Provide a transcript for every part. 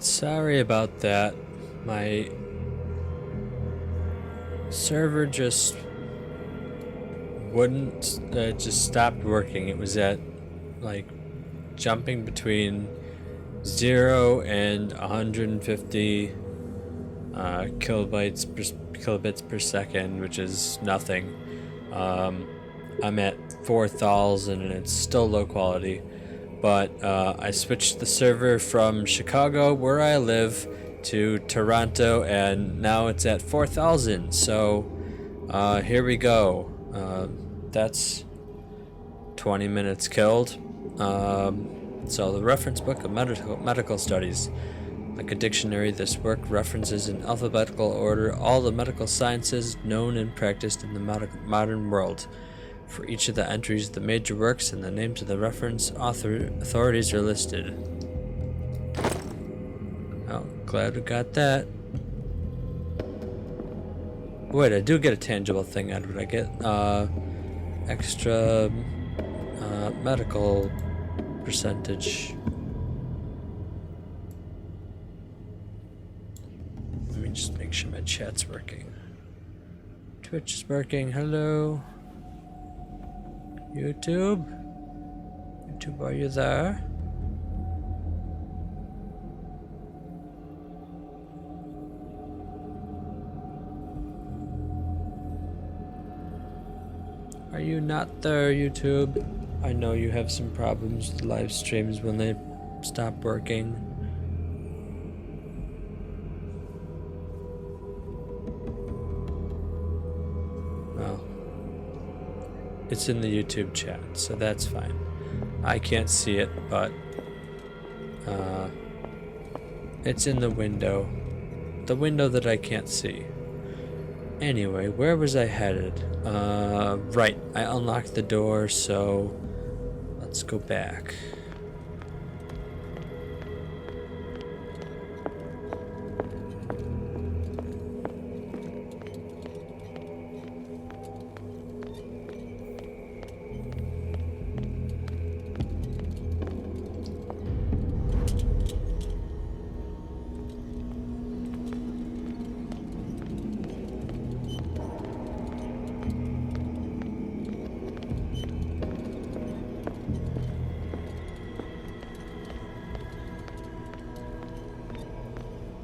Sorry about that. My server just wouldn't, just stopped working. It was at like jumping between 0 and 150 kilobits per second, which is nothing. I'm at 4,000 and it's still low quality. But I switched the server from Chicago, where I live, to Toronto, and now it's at 4,000. So here we go. That's 20 minutes killed. So the reference book of medical studies. Like a dictionary, this work references in alphabetical order all the medical sciences known and practiced in the modern world. For each of the entries, the major works and the names of the reference authorities are listed. Oh, glad we got that. Wait, I do get a tangible thing out of it. I get extra medical percentage. Let me just make sure my chat's working. Twitch is working. Hello. YouTube? YouTube, are you there? Are you not there, YouTube? I know you have some problems with live streams when they stop working. Well, it's in the YouTube chat, so that's fine. I can't see it, but it's in the window that I can't see. Anyway, where was I headed? Right, I unlocked the door, so let's go back.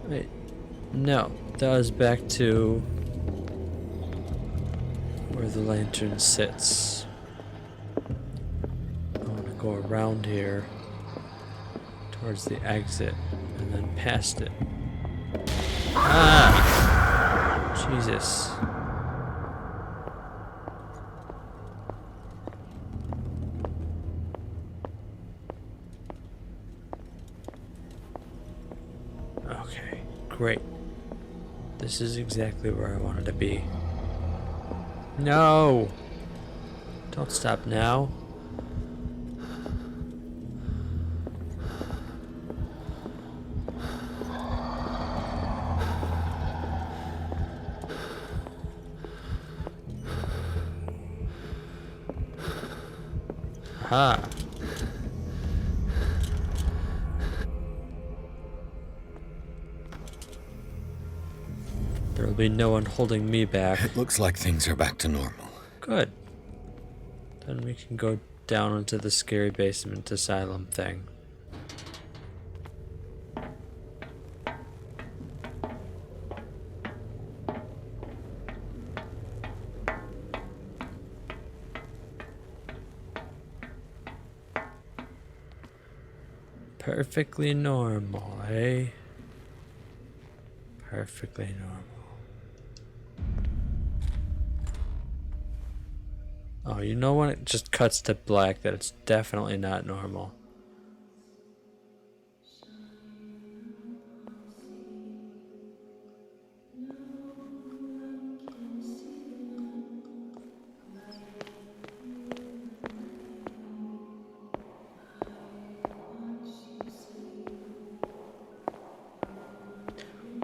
Wait, no, that was back to where the lantern sits. I want to go around here towards the exit and then past it. Ah! Jesus. Okay, great. This is exactly where I wanted to be. No! Don't stop now. Aha! There'll be no one holding me back. It looks like things are back to normal. Good. Then we can go down into the scary basement asylum thing. Perfectly normal, eh? Perfectly normal. Oh, you know when it just cuts to black that it's definitely not normal.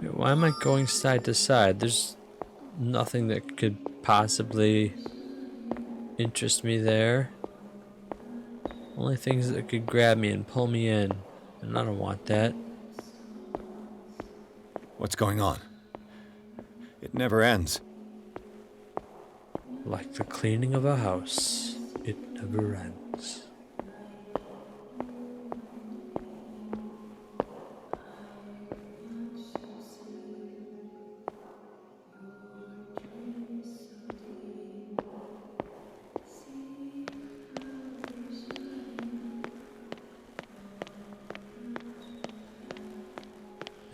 Wait, why am I going side to side? There's nothing that could possibly interest me there. Only things that could grab me and pull me in, and I don't want that. What's going on? It never ends. Like the cleaning of a house, it never ends.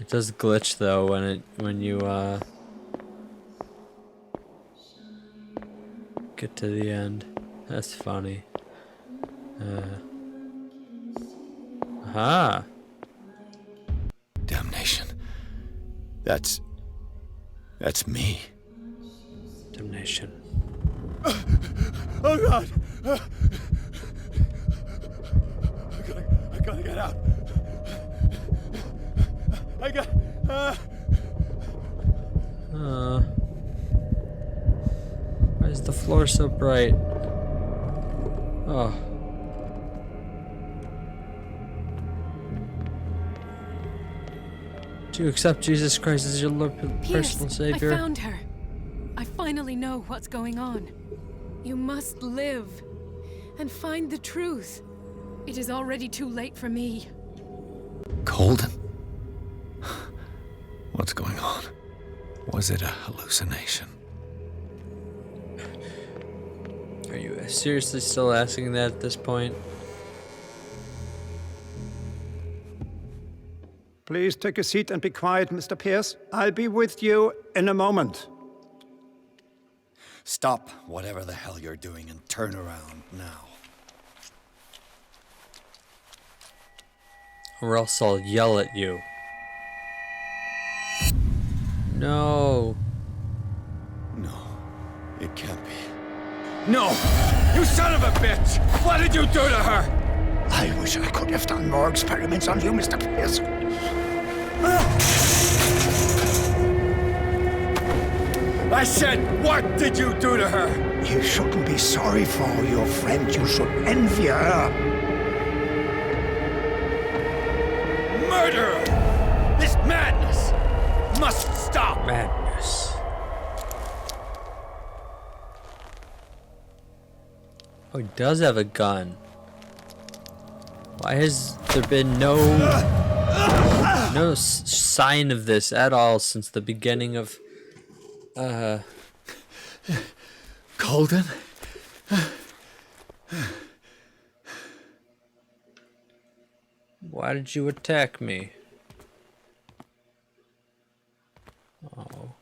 It does glitch though when you get to the end. That's funny. Aha. Damnation. That's me. Damnation. Oh God! I gotta get out. Why is the floor so bright? Oh. Do you accept Jesus Christ as your Lord, personal Savior? I found her. I finally know what's going on. You must live and find the truth. It is already too late for me. Colden? What's going on? Was it a hallucination? Are you seriously still asking that at this point? Please take a seat and be quiet, Mr. Pierce. I'll be with you in a moment. Stop whatever the hell you're doing and turn around now. Or else I'll yell at you. No. No, it can't be. No! You son of a bitch! What did you do to her? I wish I could have done more experiments on you, Mr. Pierce. I said, what did you do to her? You shouldn't be sorry for your friend. You should envy her. Murderer! This madness must stop! Madness. Oh, he does have a gun. Why has there been no sign of this at all since the beginning of Colden? Why did you attack me? Oh.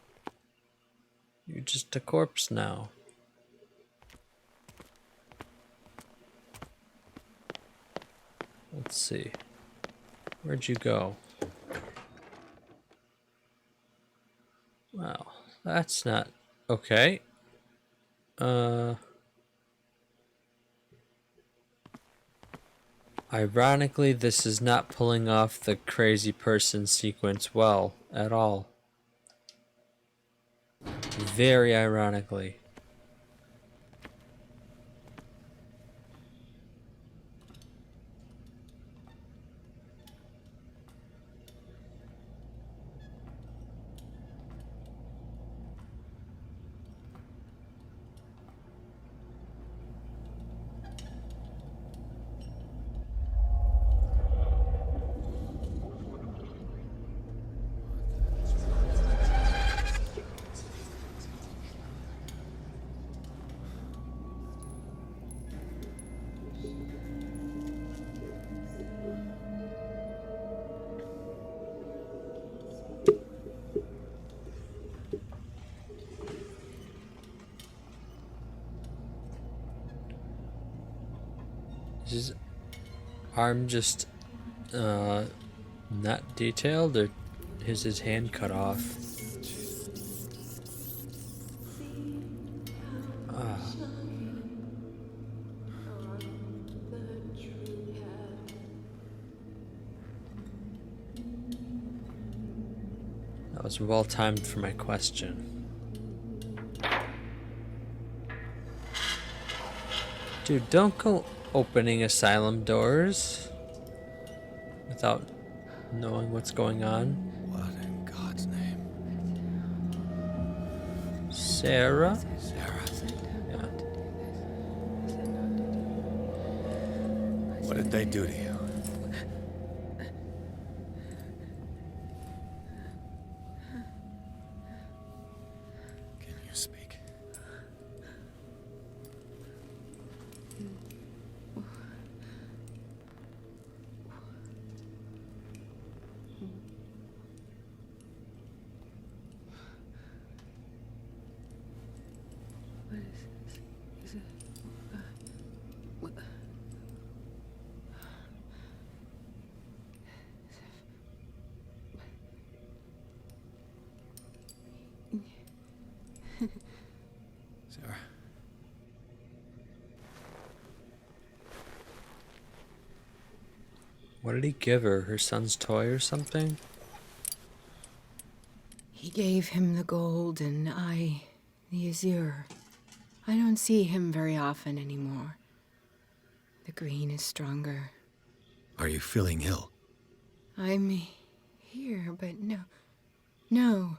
You're just a corpse now. Let's see. Where'd you go? Well, that's not okay. Ironically, this is not pulling off the crazy person sequence well at all. Very ironically. Is his arm just not detailed, or is his hand cut off? That was well timed for my question. Dude, don't go opening asylum doors without knowing what's going on. What in God's name? Sarah? Sarah, Yeah. what did they do to you? Can you speak? Sarah. What did he give her? Her son's toy or something? He gave him the gold and I the azure. I don't see him very often anymore. The green is stronger. Are you feeling ill? I'm here, but no.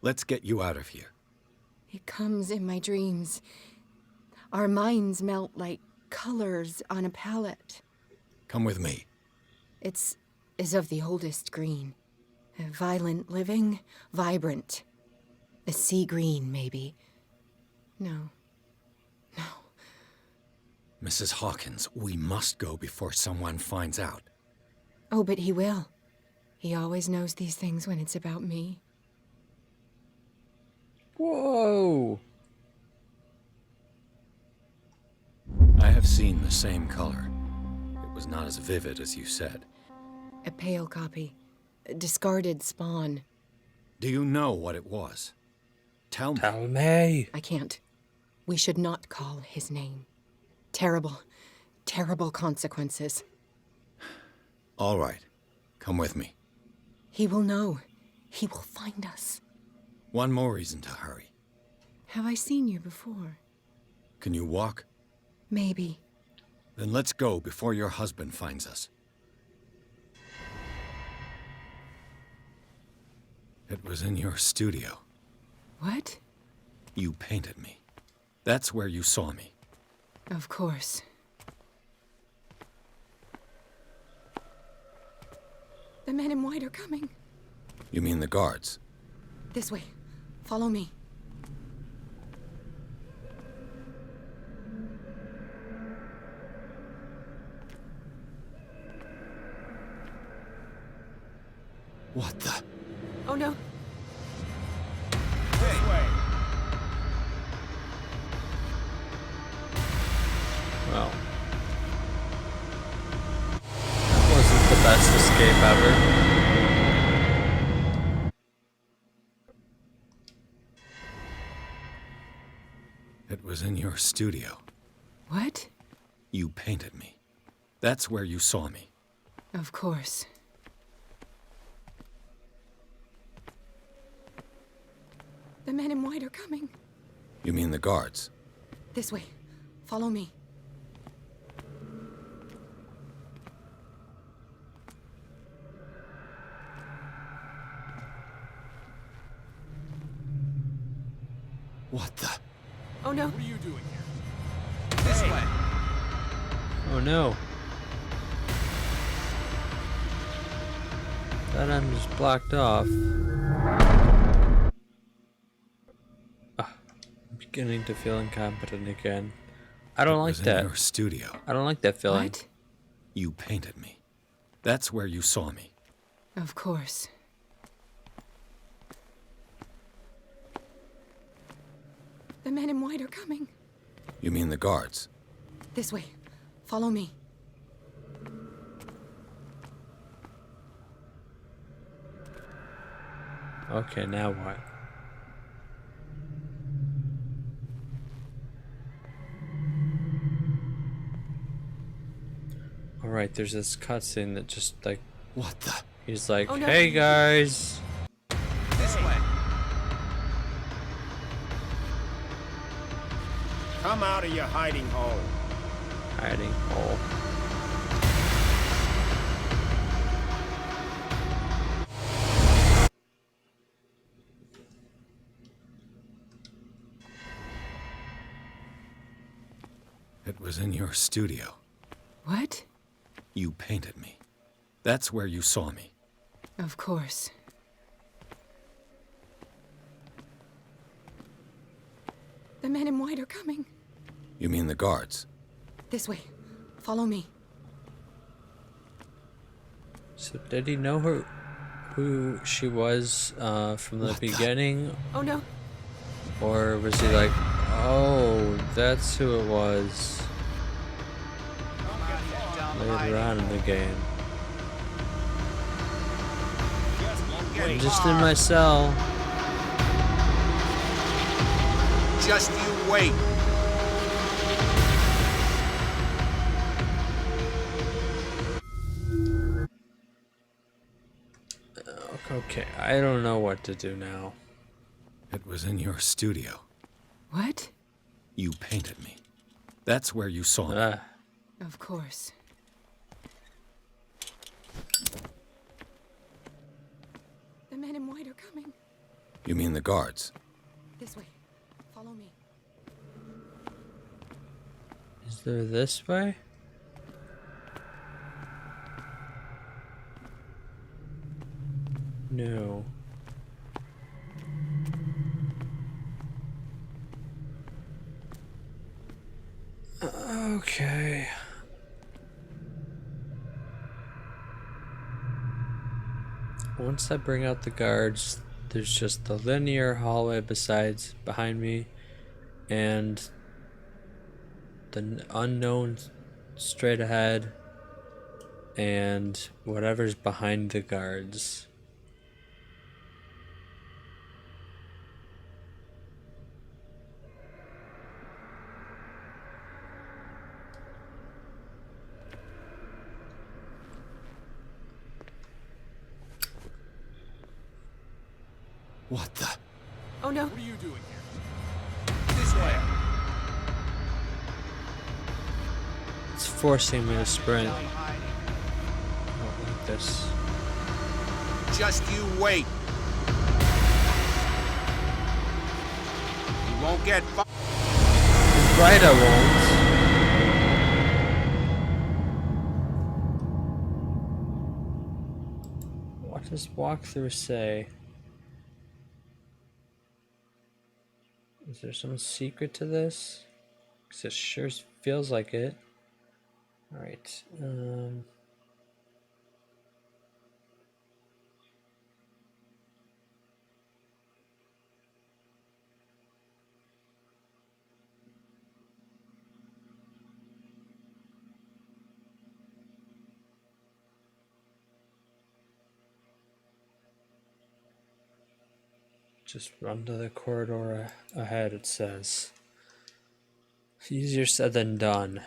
Let's get you out of here. It comes in my dreams. Our minds melt like colors on a palette. Come with me. It's of the oldest green. Violent living, vibrant. A sea green, maybe. No. Mrs. Hawkins, we must go before someone finds out. Oh, but he will. He always knows these things when it's about me. Whoa! I have seen the same color. It was not as vivid as you said. A pale copy. A discarded spawn. Do you know what it was? Tell me. Tell me! I can't. We should not call his name. Terrible consequences. All right. Come with me. He will know. He will find us. One more reason to hurry. Have I seen you before? Can you walk? Maybe. Then let's go before your husband finds us. It was in your studio. What? You painted me. That's where you saw me. Of course. The men in white are coming. You mean the guards? This way. Follow me. What the? Oh no. This way. Well. That wasn't the best escape ever. It was in your studio. What? You painted me. That's where you saw me. Of course. The men in white are coming. You mean the guards? This way. Follow me. What the? Oh no. What are you doing here? This way. Oh no. That end is blocked off. I'm beginning to feel incompetent again. I don't like In that. your studio. I don't like that feeling. What? You painted me. That's where you saw me. Of course. The men in white are coming. You mean the guards? This way. Follow me. Okay, now what? Alright, there's this cutscene that just like What the? he's like, Oh, no. hey guys. This way. Come out of your hiding hole. Hiding hole. It was in your studio. What? You painted me. That's where you saw me. Of course. The men in white are coming. You mean the guards? This way. Follow me. So did he know who she was from the What the- beginning? Oh no. Or was he like, oh, that's who it was later on in the game? I'm just in my cell. Just you wait. Okay, I don't know what to do now. It was in your studio. What? You painted me. That's where you saw me. Of course. The men in white are coming. You mean the guards? This way. Follow me. Is there this way? No. Okay. Once I bring out the guards, there's just the linear hallway behind me and the unknown straight ahead and whatever's behind the guards. What the? Oh no. What are you doing here? This way. It's forcing me to sprint. I don't like this. Just you wait. You won't get far. Right, I won't. What does walkthrough say? Is there some secret to this? Because it sure feels like it. Alright. Just run to the corridor ahead, it says. Easier said than done.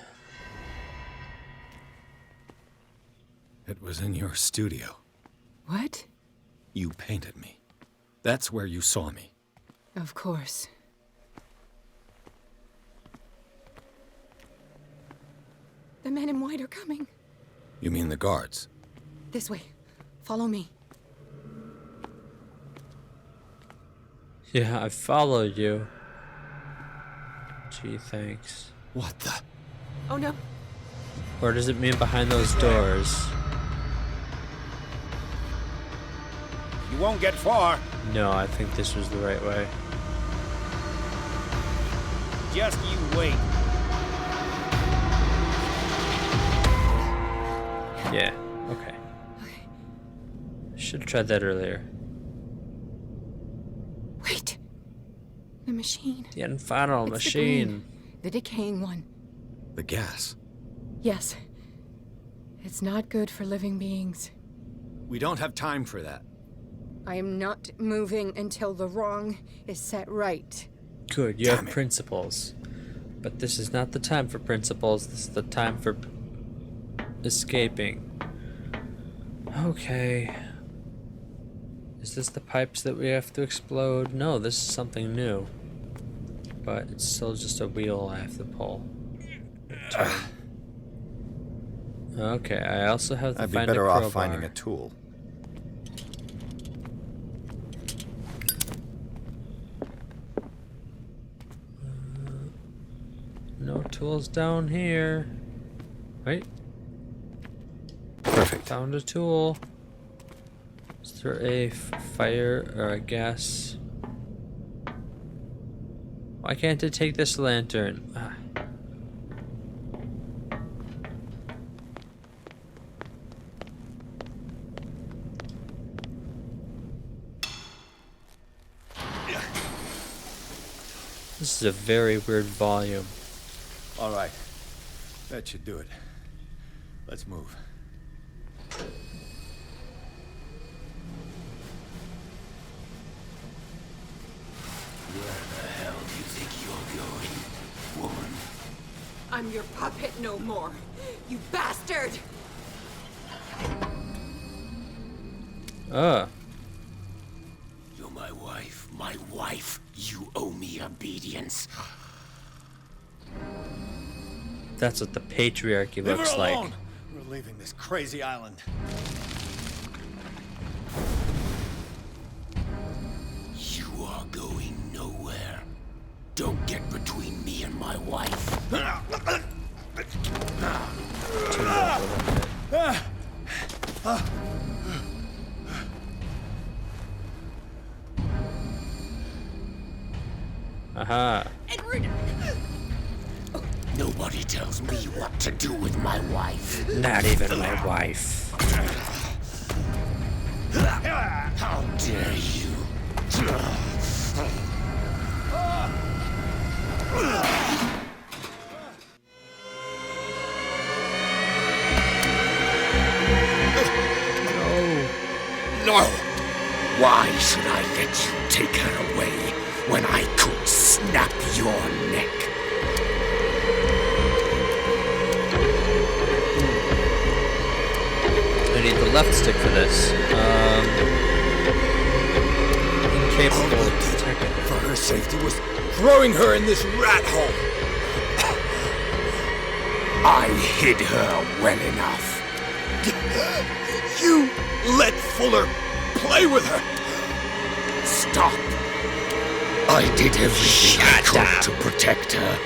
It was in your studio. What? You painted me. That's where you saw me. Of course. The men in white are coming. You mean the guards? This way. Follow me. Yeah, I followed you. Gee, thanks. What the? Oh no. Or does it mean behind those doors? You won't get far. No, I think this was the right way. Just you wait. Yeah, okay. Should have tried that earlier. Wait. The machine. The infernal It's the machine. green, the decaying one. The gas. Yes. It's not good for living beings. We don't have time for that. I am not moving until the wrong is set right. Good, you Damn have it. principles. But this is not the time for principles, this is the time for escaping. Okay. Is this the pipes that we have to explode? No, this is something new. But it's still just a wheel I have to pull. Okay, I also have to I'd be find a better crowbar. off finding a tool. No Tools down here. Right? Perfect. Found a tool. Is there a fire or a gas? Why can't it take this lantern? Ah. This is a very weird volume. All right. That should do it. Let's move. Where the hell do you think you're going, woman? I'm your puppet no more, you bastard! You're my wife. My wife. You owe me obedience. That's what the patriarchy Leave her looks like. alone. We're leaving this crazy island. You are going nowhere. Don't get between me and my wife. Aha. Edward! Nobody tells me what to do with my wife. Not even my wife. How dare you? No! Why should I let you take her away when I could snap your neck? I need the left stick for this. Incapable of detecting. For her safety was throwing her in this rat hole. I hid her well enough. You let Fuller play with her. Stop. I did everything I could to protect her.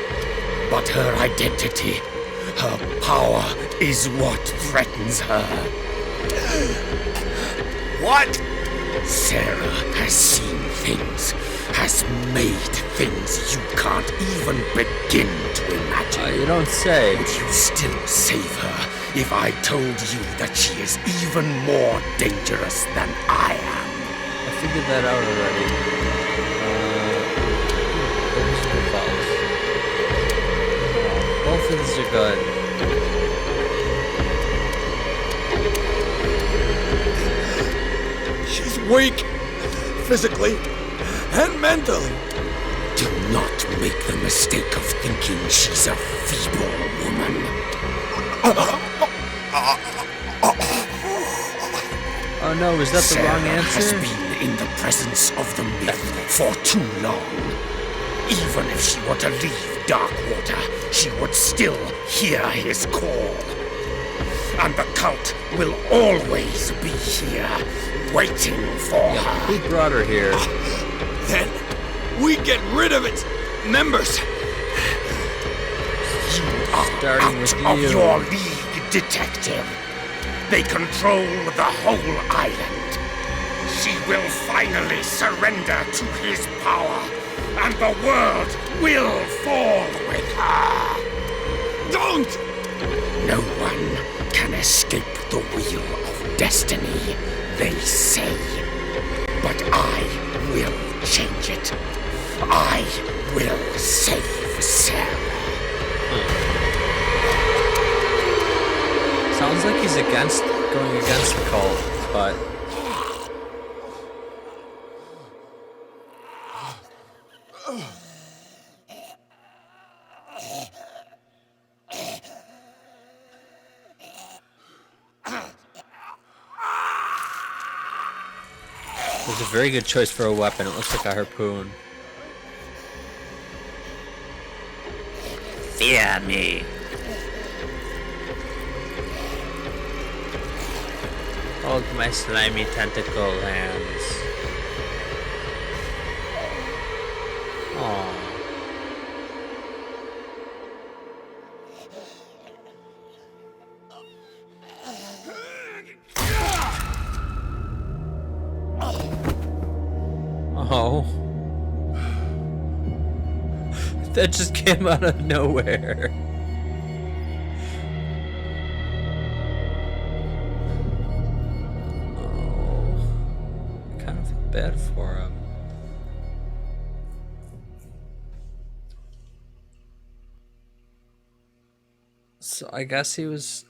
But her identity, her power, is what threatens her. What? Sarah has seen things, has made things you can't even begin to imagine. You don't say. Would you still save her if I told you that she is even more dangerous than I am? I figured that out already. Both of these are good. She's weak. Physically and mentally. Do not make the mistake of thinking she's a feeble woman. Oh no, is that the Sarah wrong has answer? been in the presence of the myth for too long. Even if she were to leave Darkwater, she would still hear his call. And the cult will always be here, waiting for her. Who brought her here? Then we get rid of its members. You are Starting out with of you. your league, detective. They control the whole island. She will finally surrender to his power, and the world will fall with her. Don't! No one can escape the wheel of destiny, they say. But I will change it. I will save Sarah. Sounds like he's going against the cult, but it was a very good choice for a weapon. It looks like a harpoon. Fear me. Hold my slimy tentacle hands. Aww. That just came out of nowhere. Oh, kind of feel bad for him. So I guess he was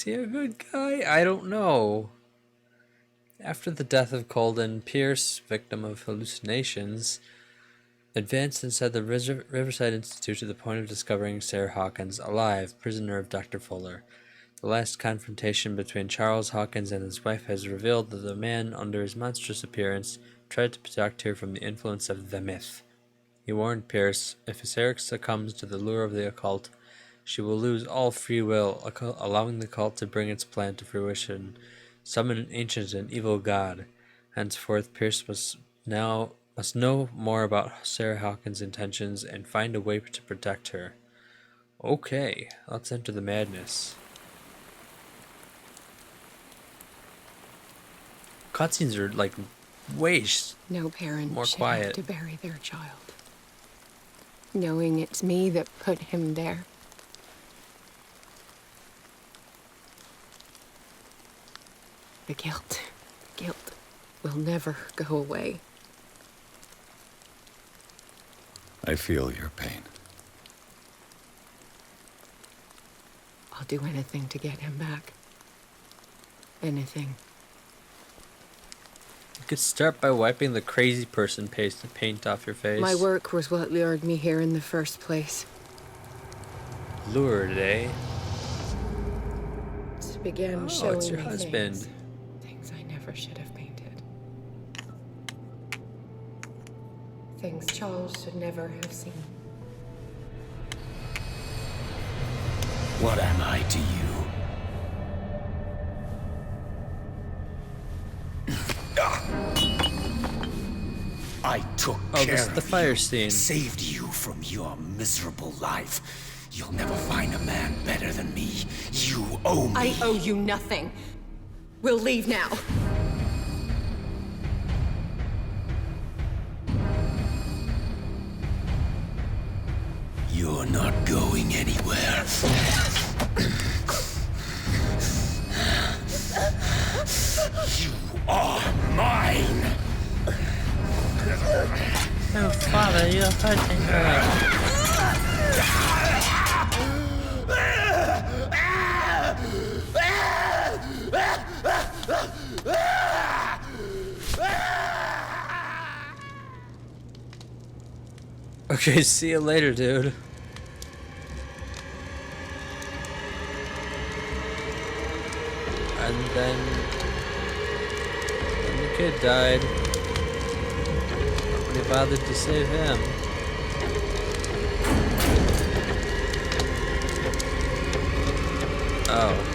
he a good guy? I don't know. After the death of Colden, Pierce, victim of hallucinations, advanced inside the Riverside Institute to the point of discovering Sarah Hawkins alive, prisoner of Dr. Fuller. The last confrontation between Charles Hawkins and his wife has revealed that the man, under his monstrous appearance, tried to protect her from the influence of the myth. He warned Pierce, if Sarah succumbs to the lure of the occult, she will lose all free will, allowing the cult to bring its plan to fruition, summon an ancient and evil god. Henceforth, Pierce must know more about Sarah Hawkins' intentions and find a way to protect her. Okay, let's enter the madness. Cutscenes are like way No parent more should quiet. have to bury their child, knowing it's me that put him there. The guilt will never go away. I feel your pain. I'll do anything to get him back. Anything. You could start by wiping the crazy person paint off your face. My work was what lured me here in the first place. Lured, eh? It began Oh, showing it's your me husband. things I never should have painted. Things Charles should never have seen. What am I to you? I took Oh, care this is the of fire you, scene. saved you from your miserable life. You'll never find a man better than me. You owe me. I owe you nothing. We'll leave now. You're not going anywhere. You are mine. Oh, father, you're hurting her. Okay, see you later, dude. And then the kid died. Nobody bothered to save him. Oh.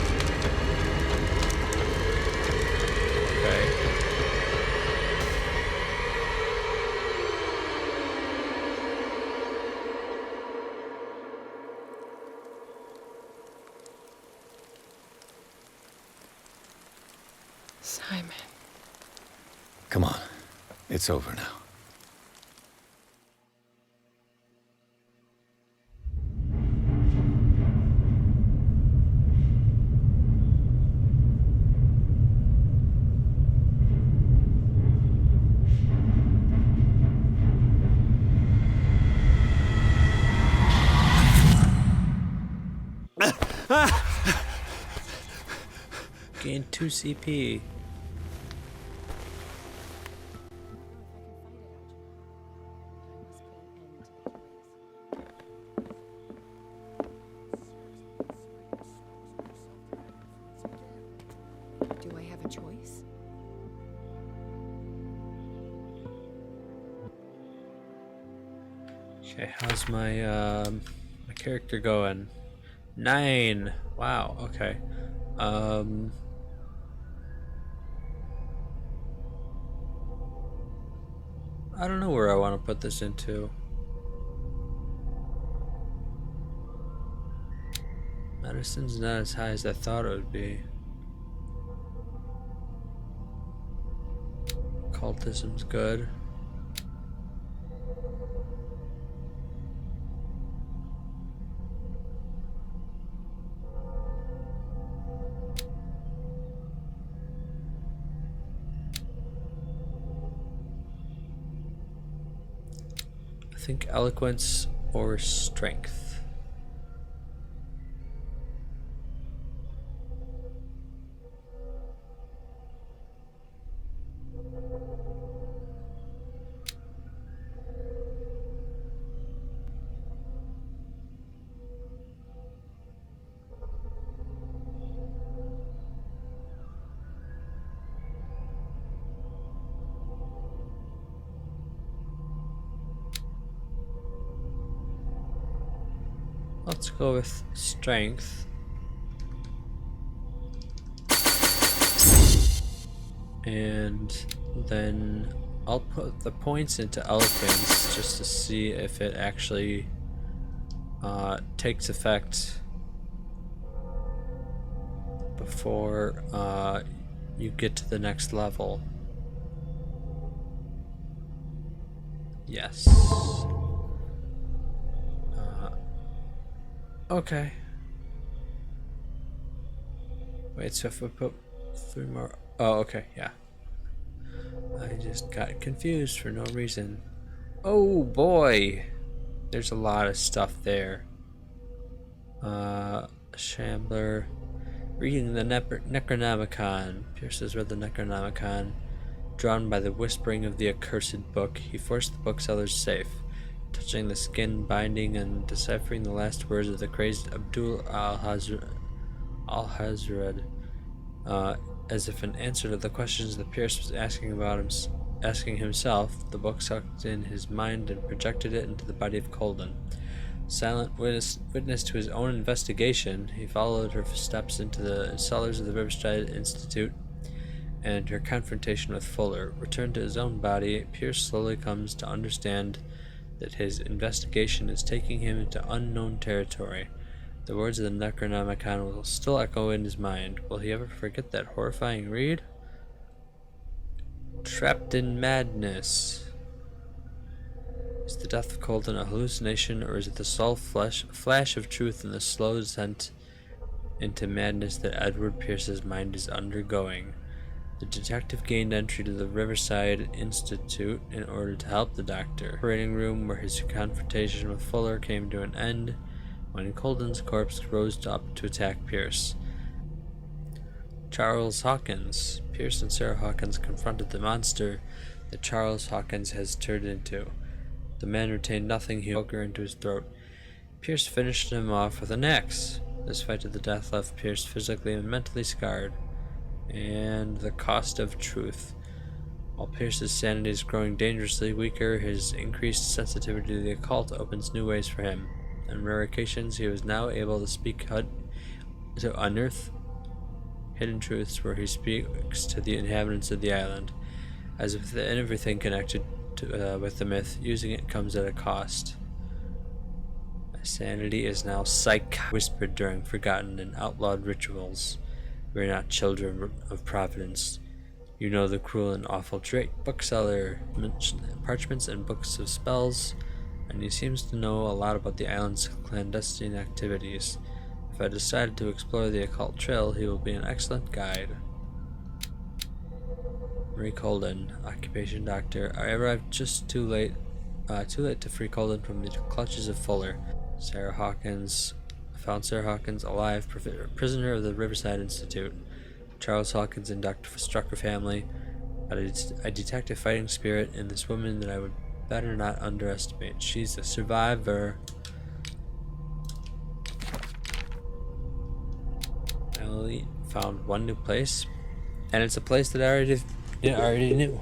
Okay. Simon. Come on. It's over now. Gain 2 CP. Do I have a choice? Okay, how's my character going? 9. Wow. Okay. I don't know where I want to put this into. Medicine's not as high as I thought it would be. Cultism's good. think eloquence or strength. Let's go with strength. And then I'll put the points into eloquence just to see if it actually takes effect before you get to the next level. Yes. Okay. Wait, so if we put 3 more... Oh, okay, yeah. I just got confused for no reason. Oh boy! There's a lot of stuff there. Shambler. Reading the Necronomicon. Pierce has read the Necronomicon. Drawn by the whispering of the accursed book, he forced the bookseller's safe. Touching the skin binding and deciphering the last words of the crazed Abdul al-Hazred, as if in answer to the questions that Pierce was asking himself, the book sucked in his mind and projected it into the body of Colden. Silent witness to his own investigation, he followed her steps into the cellars of the Riverside Institute, and her confrontation with Fuller. Returned to his own body, Pierce slowly comes to understand that his investigation is taking him into unknown territory. The words of the Necronomicon will still echo in his mind. Will he ever forget that horrifying read? Trapped in madness. Is the death of Colden a hallucination, or is it the sole flash of truth in the slow descent into madness that Edward Pierce's mind is undergoing? The detective gained entry to the Riverside Institute in order to help the doctor. The operating room where his confrontation with Fuller came to an end when Colden's corpse rose up to attack Pierce. Charles Hawkins. Pierce and Sarah Hawkins confronted the monster that Charles Hawkins has turned into. The man retained nothing. He broke her into his throat. Pierce finished him off with an axe. This fight to the death left Pierce physically and mentally scarred. And the cost of truth. While Pierce's sanity is growing dangerously weaker, his increased sensitivity to the occult opens new ways for him. On rare occasions, he was now able to unearth hidden truths where he speaks to the inhabitants of the island, as if everything connected with the myth. Using it comes at a cost. My sanity is now whispered during forgotten and outlawed rituals. We are not children of Providence. You know the cruel and awful trait. Bookseller mentioned parchments and books of spells, and he seems to know a lot about the island's clandestine activities. If I decide to explore the occult trail, he will be an excellent guide. Marie Colden, occupation doctor. I arrived just too late to free Colden from the clutches of Fuller. Sarah Hawkins. Found Sarah Hawkins alive, prisoner of the Riverside Institute. Charles Hawkins and Dr. Strucker family. I detect a fighting spirit in this woman that I would better not underestimate. She's a survivor. I only found one new place, and it's a place that I already knew.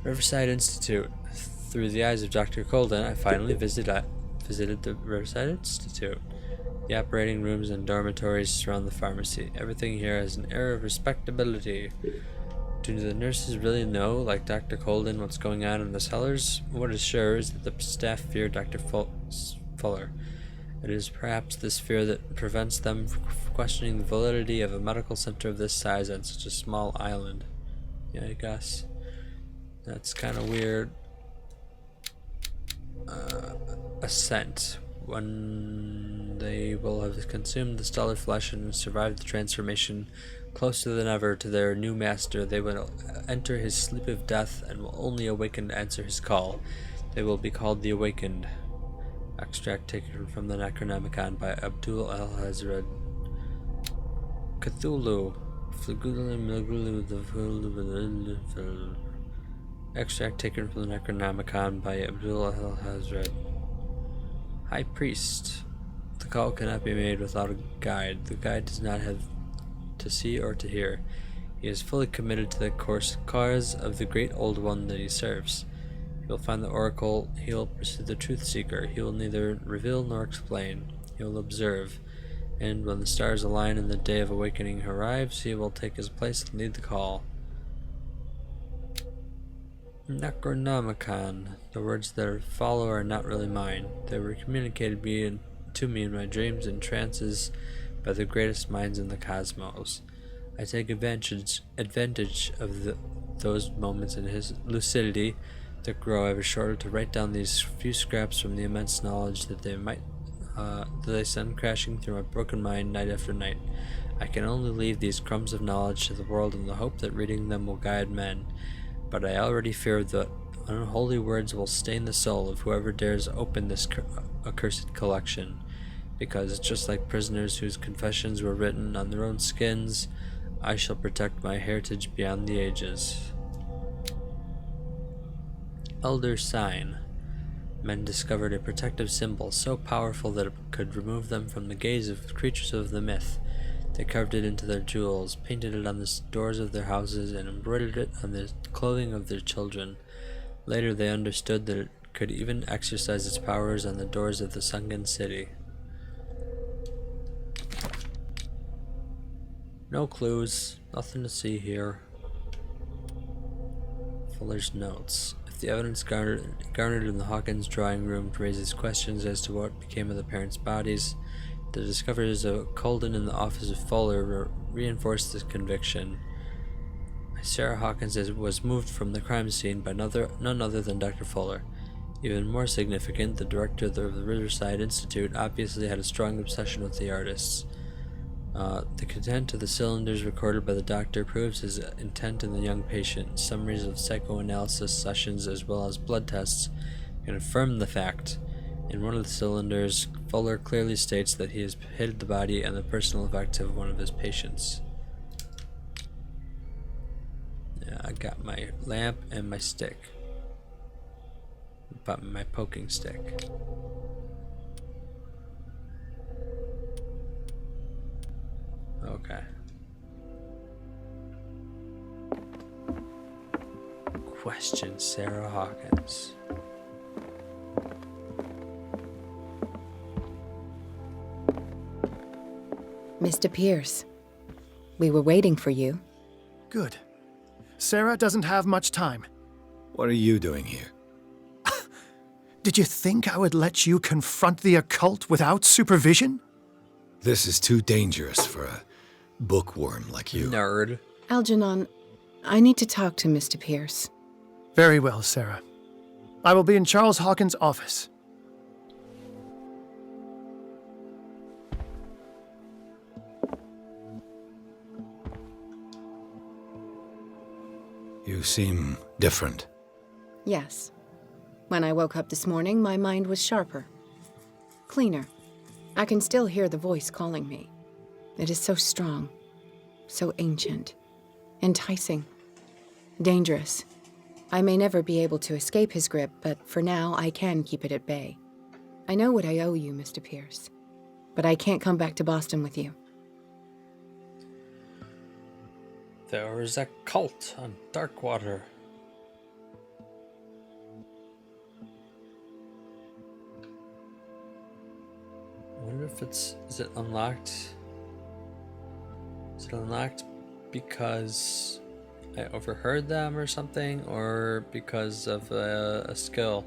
Riverside Institute. Through the eyes of Dr. Colden, I finally visited the Riverside Institute. The operating rooms and dormitories surround the pharmacy. Everything here has an air of respectability. Do the nurses really know, like Dr. Colden, what's going on in the cellars? What is sure is that the staff fear Dr. Fuller. It is perhaps this fear that prevents them from questioning the validity of a medical center of this size on such a small island. Yeah, I guess. That's kind of weird. Ascent. When they will have consumed the stellar flesh and survived the transformation, closer than ever to their new master, they will enter his sleep of death and will only awaken to answer his call. They will be called the Awakened. Extract taken from the Necronomicon by Abdul al-Hazred. Cthulhu. Extract taken from the Necronomicon by Abdul al-Hazred. High Priest. The call cannot be made without a guide. The guide does not have to see or to hear. He is fully committed to the cause of the great old one that he serves. He will find the oracle. He will pursue the truth seeker. He will neither reveal nor explain. He will observe. And when the stars align and the day of awakening arrives, he will take his place and lead the call. Necronomicon. The words that follow are not really mine. They were communicated to me in my dreams and trances by the greatest minds in the cosmos. I take advantage of those moments in his lucidity that grow ever shorter to write down these few scraps from the immense knowledge that they send crashing through my broken mind night after night. I can only leave these crumbs of knowledge to the world in the hope that reading them will guide men, but I already fear that unholy words will stain the soul of whoever dares open this accursed collection, because just like prisoners whose confessions were written on their own skins, I shall protect my heritage beyond the ages. Elder Sign. Men discovered a protective symbol so powerful that it could remove them from the gaze of creatures of the myth. They carved it into their jewels, painted it on the doors of their houses, and embroidered it on the clothing of their children. Later they understood that it could even exercise its powers on the doors of the sunken city. No clues, nothing to see here. Fuller's notes. If the evidence garnered in the Hawkins drawing room raises questions as to what became of the parents' bodies, the discoveries of Colden in the office of Fuller reinforced this conviction. Sarah Hawkins was moved from the crime scene by none other than Dr. Fuller. Even more significant, the director of the Riverside Institute obviously had a strong obsession with the artists. The content of the cylinders recorded by the doctor proves his intent in the young patient. Summaries of psychoanalysis sessions as well as blood tests confirm the fact. In one of the cylinders, Fuller clearly states that he has hid the body and the personal effects of one of his patients. Yeah, I got my lamp and my stick. But my poking stick. Okay. Question Sarah Hawkins. Mr. Pierce, we were waiting for you. Good. Sarah doesn't have much time. What are you doing here? Did you think I would let you confront the occult without supervision? This is too dangerous for a bookworm like you. Nerd. Algernon, I need to talk to Mr. Pierce. Very well, Sarah. I will be in Charles Hawkins' office. You seem different. Yes. When I woke up this morning, my mind was sharper. Cleaner. I can still hear the voice calling me. It is so strong, so ancient, enticing, dangerous. I may never be able to escape his grip, but for now I can keep it at bay. I know what I owe you, Mr. Pierce, but I can't come back to Boston with you. There is a cult on Darkwater. I wonder if is it unlocked? Is it unlocked because I overheard them or something, or because of a skill?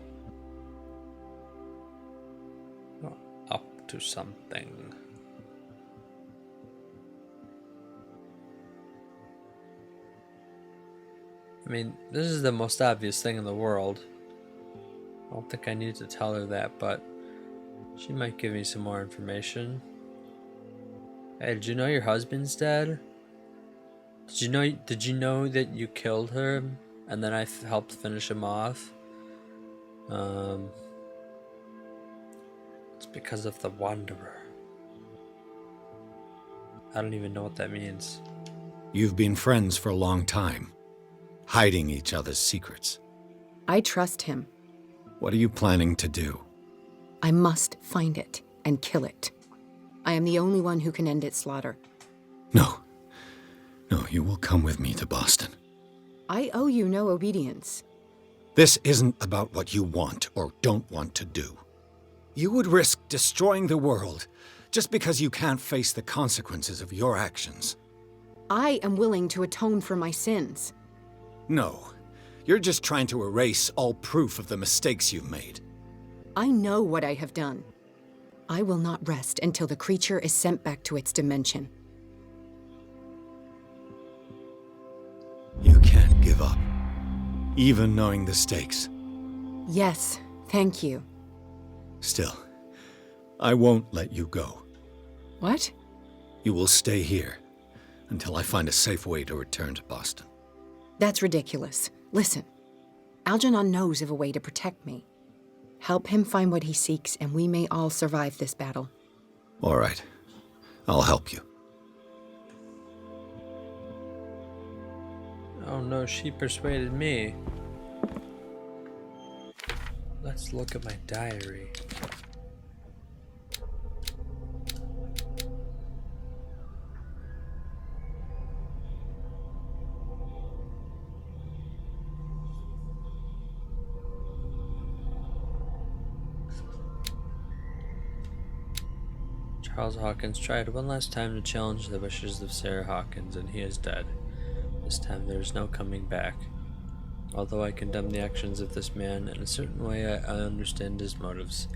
Oh, up to something. I mean, this is the most obvious thing in the world. I don't think I need to tell her that, but she might give me some more information. Hey, did you know your husband's dead? Did you know that you killed her and then I helped finish him off? It's because of the Wanderer. I don't even know what that means. You've been friends for a long time, hiding each other's secrets. I trust him. What are you planning to do? I must find it and kill it. I am the only one who can end its slaughter. No. No, you will come with me to Boston. I owe you no obedience. This isn't about what you want or don't want to do. You would risk destroying the world just because you can't face the consequences of your actions. I am willing to atone for my sins. No, you're just trying to erase all proof of the mistakes you've made. I know what I have done. I will not rest until the creature is sent back to its dimension. You can't give up, even knowing the stakes. Yes, thank you. Still, I won't let you go. What? You will stay here until I find a safe way to return to Boston. That's ridiculous. Listen, Algernon knows of a way to protect me. Help him find what he seeks, and we may all survive this battle. All right. I'll help you. Oh no, she persuaded me. Let's look at my diary. Charles Hawkins tried one last time to challenge the wishes of Sarah Hawkins, and he is dead. This time there is no coming back. Although I condemn the actions of this man, in a certain way I understand his motives.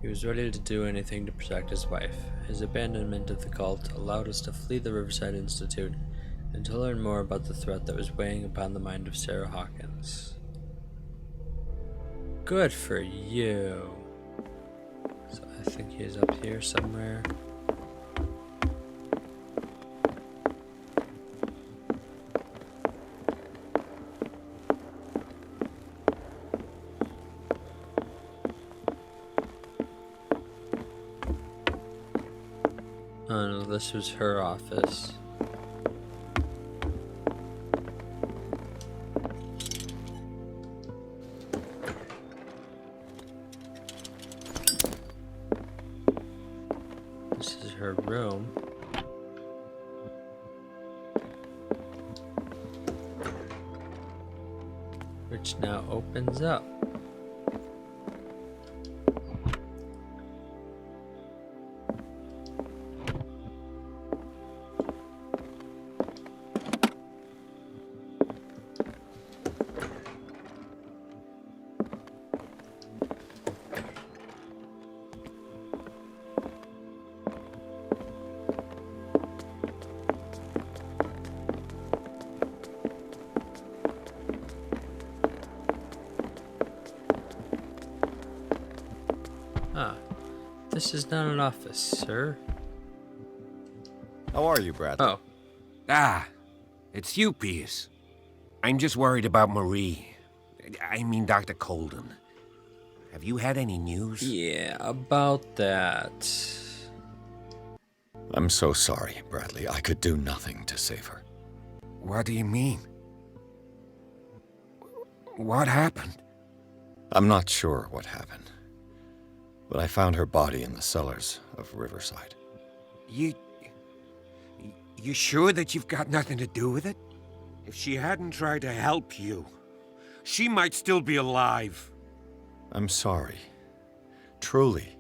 He was ready to do anything to protect his wife. His abandonment of the cult allowed us to flee the Riverside Institute and to learn more about the threat that was weighing upon the mind of Sarah Hawkins. Good for you. So I think he is up here somewhere. Oh no, this was her office. This is her room. Which now opens up. This is not an office, sir. How are you, Bradley? Oh. Ah, it's you, Pierce. I'm just worried about Marie. I mean, Dr. Colden. Have you had any news? Yeah, about that. I'm so sorry, Bradley. I could do nothing to save her. What do you mean? What happened? I'm not sure what happened, but I found her body in the cellars of Riverside. You sure that you've got nothing to do with it? If she hadn't tried to help you, she might still be alive. I'm sorry. Truly.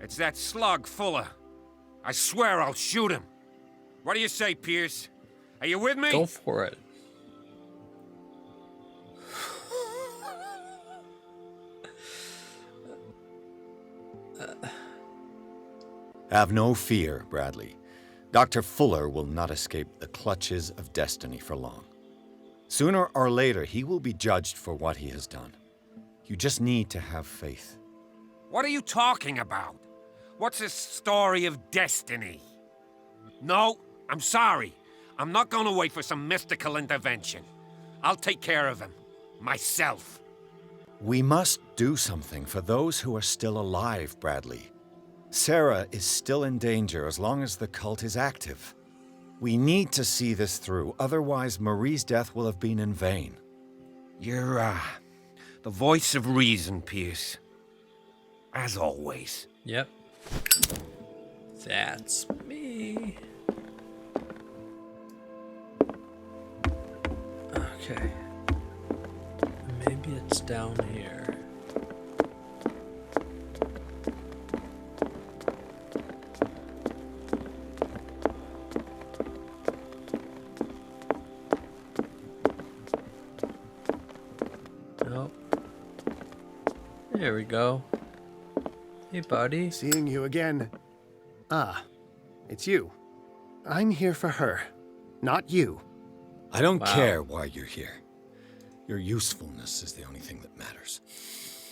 It's that slug, Fuller. I swear I'll shoot him. What do you say, Pierce? Are you with me? Go for it. Have no fear, Bradley. Dr. Fuller will not escape the clutches of destiny for long. Sooner or later, he will be judged for what he has done. You just need to have faith. What are you talking about? What's this story of destiny? No, I'm sorry. I'm not gonna wait for some mystical intervention. I'll take care of him. Myself. We must do something for those who are still alive, Bradley. Sarah is still in danger as long as the cult is active. We need to see this through, otherwise Marie's death will have been in vain. You're, the voice of reason, Pierce. As always. Yep. That's me. Okay. Maybe it's down here. Nope. There we go. Hey, buddy. Seeing you again. Ah, it's you. I'm here for her, not you. I don't Wow. care why you're here. Your usefulness is the only thing that matters.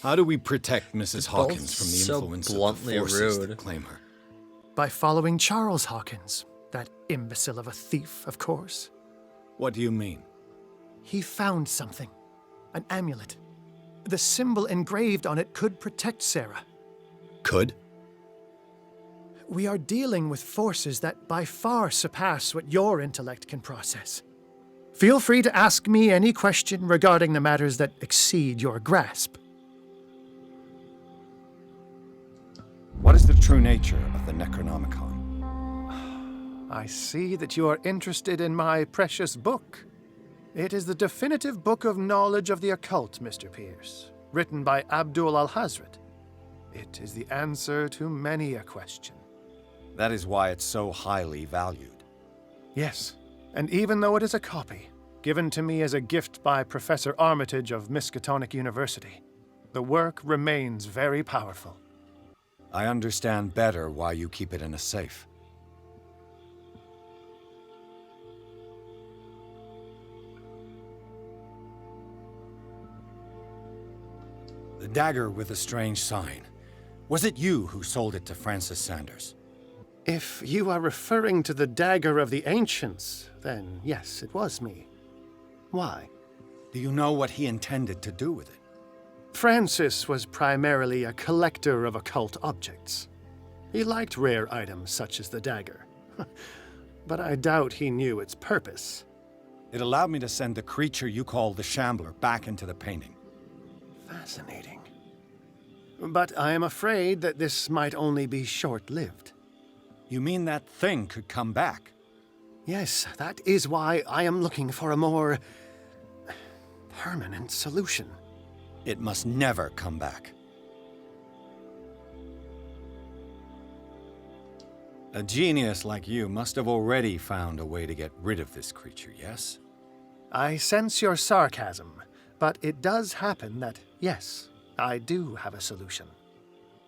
How do we protect Mrs. Both Hawkins from the so influence of bluntly the forces rude. that claim her? By following Charles Hawkins, that imbecile of a thief, of course. What do you mean? He found something. An amulet. The symbol engraved on it could protect Sarah. Could? We are dealing with forces that by far surpass what your intellect can process. Feel free to ask me any question regarding the matters that exceed your grasp. What is the true nature of the Necronomicon? I see that you are interested in my precious book. It is the definitive book of knowledge of the occult, Mr. Pierce, written by Abdul al-Hazred. It is the answer to many a question. That is why it's so highly valued. Yes, and even though it is a copy, given to me as a gift by Professor Armitage of Miskatonic University, the work remains very powerful. I understand better why you keep it in a safe. The dagger with the strange sign. Was it you who sold it to Francis Sanders? If you are referring to the dagger of the ancients, then yes, it was me. Why? Do you know what he intended to do with it? Francis was primarily a collector of occult objects. He liked rare items such as the dagger. But I doubt he knew its purpose. It allowed me to send the creature you call the Shambler back into the painting. Fascinating. But I am afraid that this might only be short-lived. You mean that thing could come back? Yes, that is why I am looking for a more permanent solution. It must never come back. A genius like you must have already found a way to get rid of this creature, yes? I sense your sarcasm, but it does happen that, yes, I do have a solution.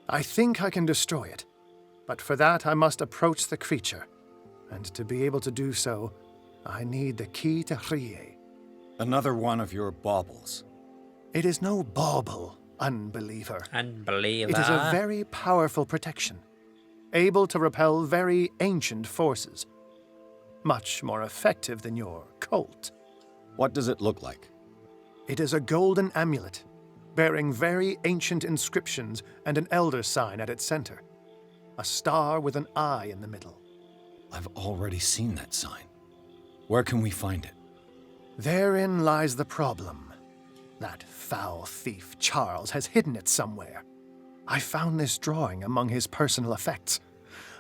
I think I can destroy it, but for that I must approach the creature, and to be able to do so, I need the key to Rie. Another one of your baubles. It is no bauble, unbeliever. Unbeliever. It is a very powerful protection, able to repel very ancient forces. Much more effective than your cult. What does it look like? It is a golden amulet, bearing very ancient inscriptions and an elder sign at its center. A star with an eye in the middle. I've already seen that sign. Where can we find it? Therein lies the problem. That foul thief Charles has hidden it somewhere. I found this drawing among his personal effects.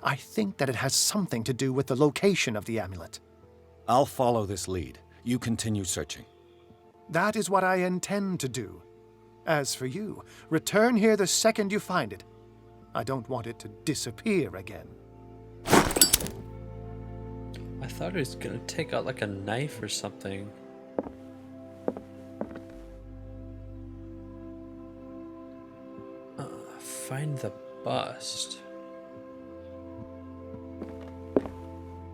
I think that it has something to do with the location of the amulet. I'll follow this lead. You continue searching. That is what I intend to do. As for you, return here the second you find it. I don't want it to disappear again. I thought he was gonna take out like a knife or something. Find the bust.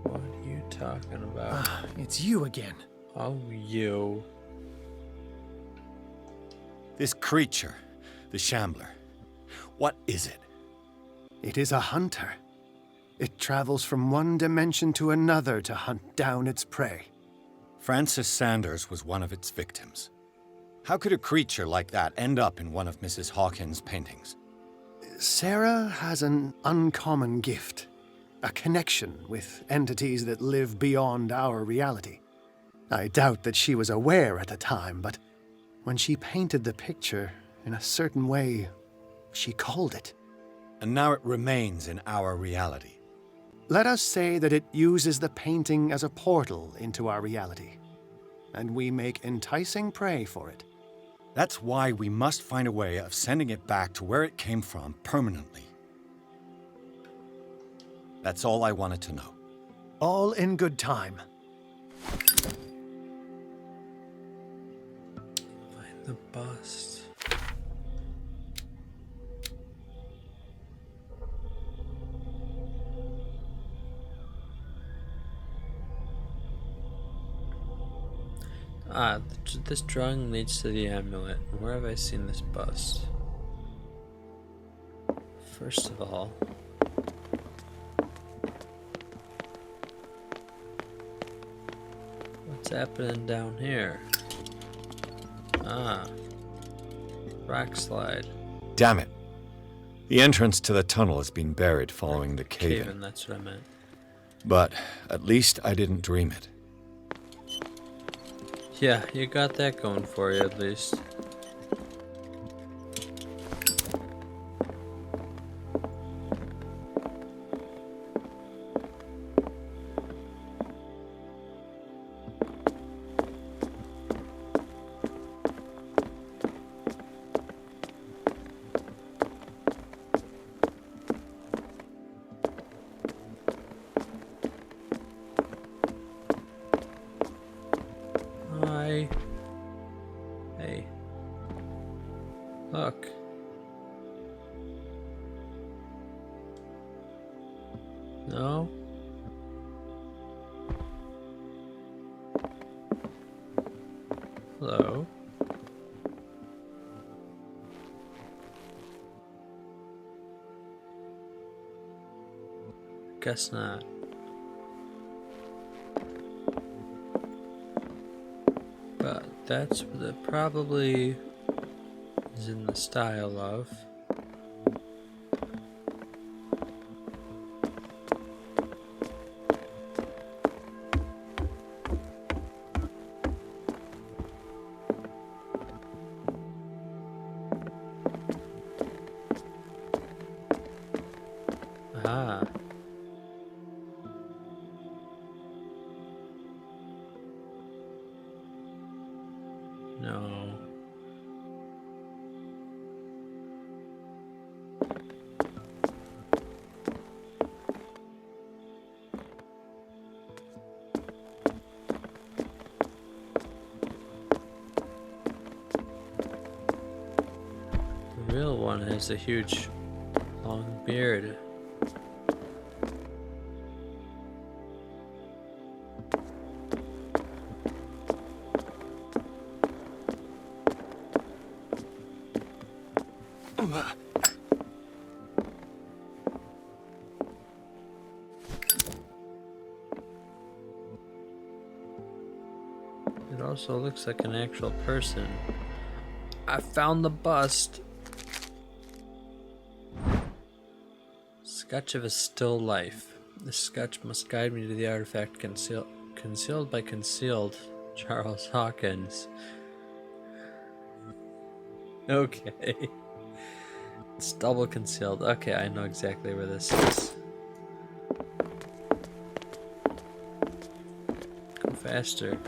What are you talking about? It's you again. Oh, you. This creature, the Shambler. What is it? It is a hunter. It travels from one dimension to another to hunt down its prey. Francis Sanders was one of its victims. How could a creature like that end up in one of Mrs. Hawkins' paintings? Sarah has an uncommon gift. A connection with entities that live beyond our reality. I doubt that she was aware at the time, but when she painted the picture in a certain way, she called it. And now it remains in our reality. Let us say that it uses the painting as a portal into our reality, and we make enticing prey for it. That's why we must find a way of sending it back to where it came from permanently. That's all I wanted to know. All in good time. Find the bust. This drawing leads to the amulet. Where have I seen this bust? First of all, what's happening down here? Rock slide. Damn it. The entrance to the tunnel has been buried following the cave-in. Cave-in, that's what I meant. But at least I didn't dream it. Yeah, you got that going for you at least. Hey. Look. No? Hello? Guess not. But that's what it probably is in the style of. Ah. No. The real one has a huge, long beard. It also looks like an actual person. I found the bust. Sketch of a still life. This sketch must guide me to the artifact concealed by concealed Charles Hawkins. Okay. It's double concealed. Okay, I know exactly where this is. Go faster.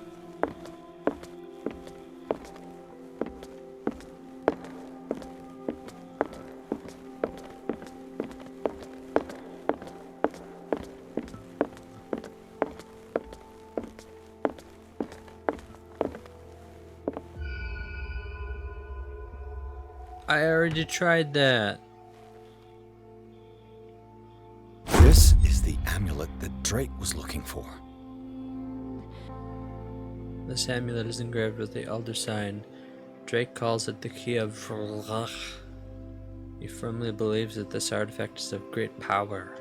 I already tried that. This is the amulet that Drake was looking for. This amulet is engraved with the Elder Sign. Drake calls it the Key of Vrlach. He firmly believes that this artifact is of great power.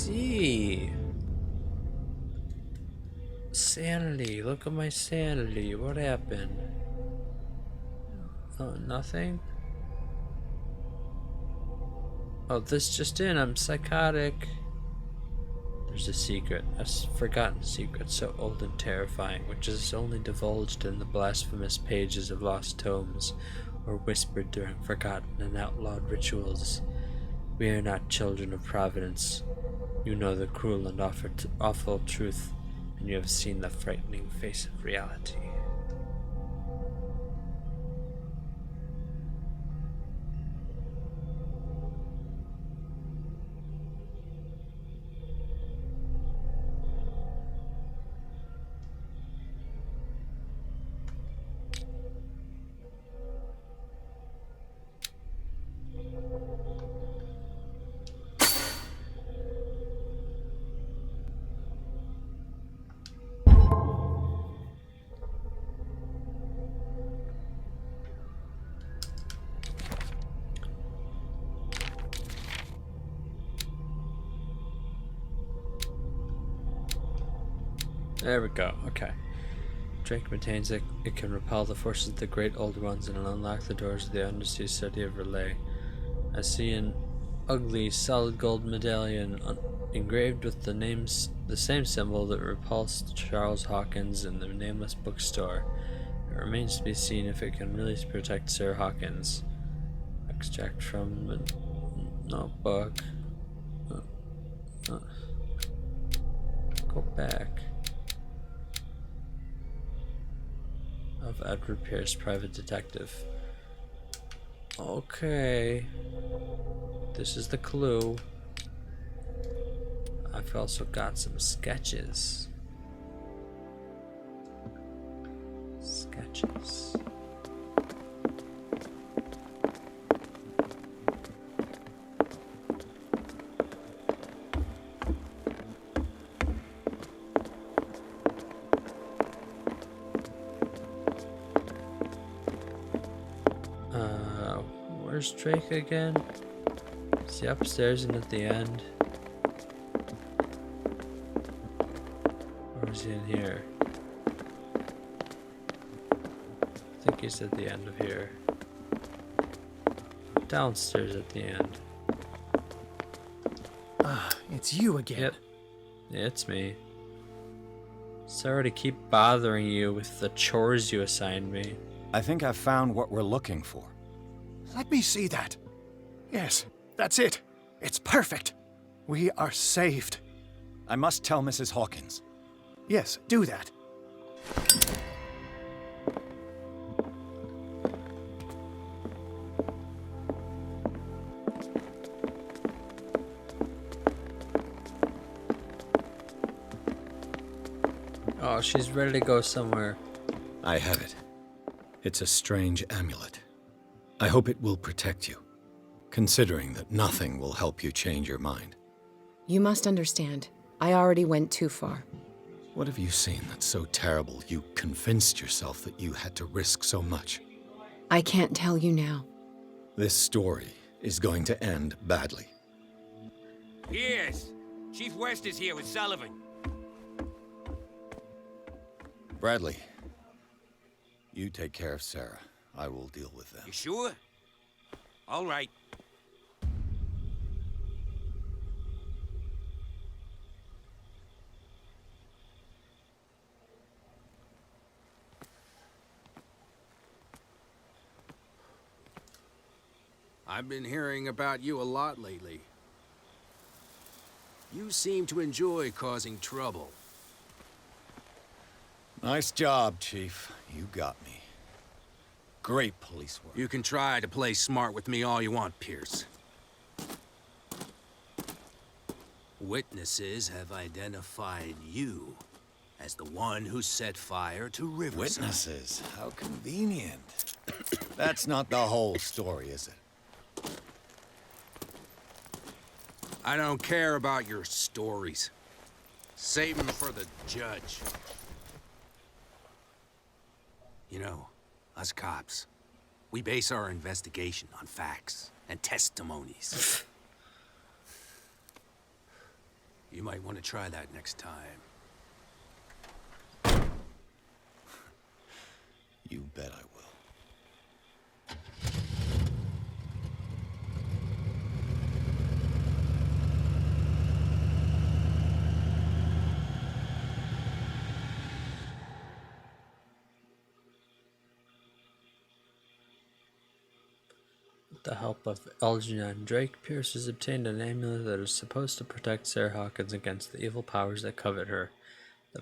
see. Sanity. Look at my sanity. What happened? Oh, nothing? Oh, this just in. I'm psychotic. There's a secret. A forgotten secret so old and terrifying, which is only divulged in the blasphemous pages of lost tomes, or whispered during forgotten and outlawed rituals. We are not children of Providence. You know the cruel and awful truth, and you have seen the frightening face of reality. There we go. Okay. Drake maintains that it can repel the forces of the Great Old Ones and unlock the doors of the undersea city of Relay. I see an ugly solid gold medallion engraved with the same symbol that repulsed Charles Hawkins in the nameless bookstore. It remains to be seen if it can really protect Sir Hawkins. Extract from the notebook. Go back. Of Edward Pierce, private detective. Okay. This is the clue. I've also got some sketches. Sketches. Where's Drake again? Is he upstairs and at the end? Or is he in here? I think he's at the end of here. Downstairs at the end. Ah, it's you again. Yep. It's me. Sorry to keep bothering you with the chores you assigned me. I think I've found what we're looking for. Let me see that. Yes, that's it. It's perfect. We are saved. I must tell Mrs. Hawkins. Yes, do that. Oh, she's ready to go somewhere. I have it. It's a strange amulet. I hope it will protect you, considering that nothing will help you change your mind. You must understand. I already went too far. What have you seen that's so terrible you convinced yourself that you had to risk so much? I can't tell you now. This story is going to end badly. Yes. Chief West is here with Sullivan. Bradley, you take care of Sarah. I will deal with them. You sure? All right. I've been hearing about you a lot lately. You seem to enjoy causing trouble. Nice job, Chief. You got me. Great police work. You can try to play smart with me all you want, Pierce. Witnesses have identified you as the one who set fire to Riverside. Witnesses? How convenient. That's not the whole story, is it? I don't care about your stories. Save them for the judge. You know, us cops, we base our investigation on facts and testimonies. You might want to try that next time. You bet I will. With the help of Algernon Drake, Pierce has obtained an amulet that is supposed to protect Sarah Hawkins against the evil powers that covet her. The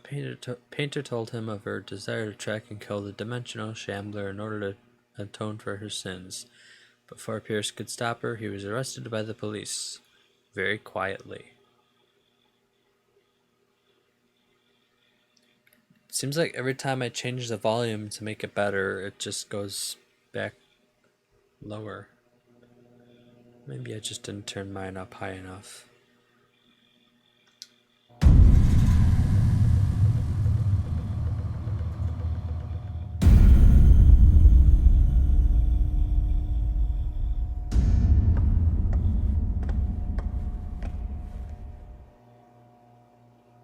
painter told him of her desire to track and kill the dimensional shambler in order to atone for her sins. Before Pierce could stop her, he was arrested by the police, very quietly. Seems like every time I change the volume to make it better, it just goes back lower. Maybe I just didn't turn mine up high enough.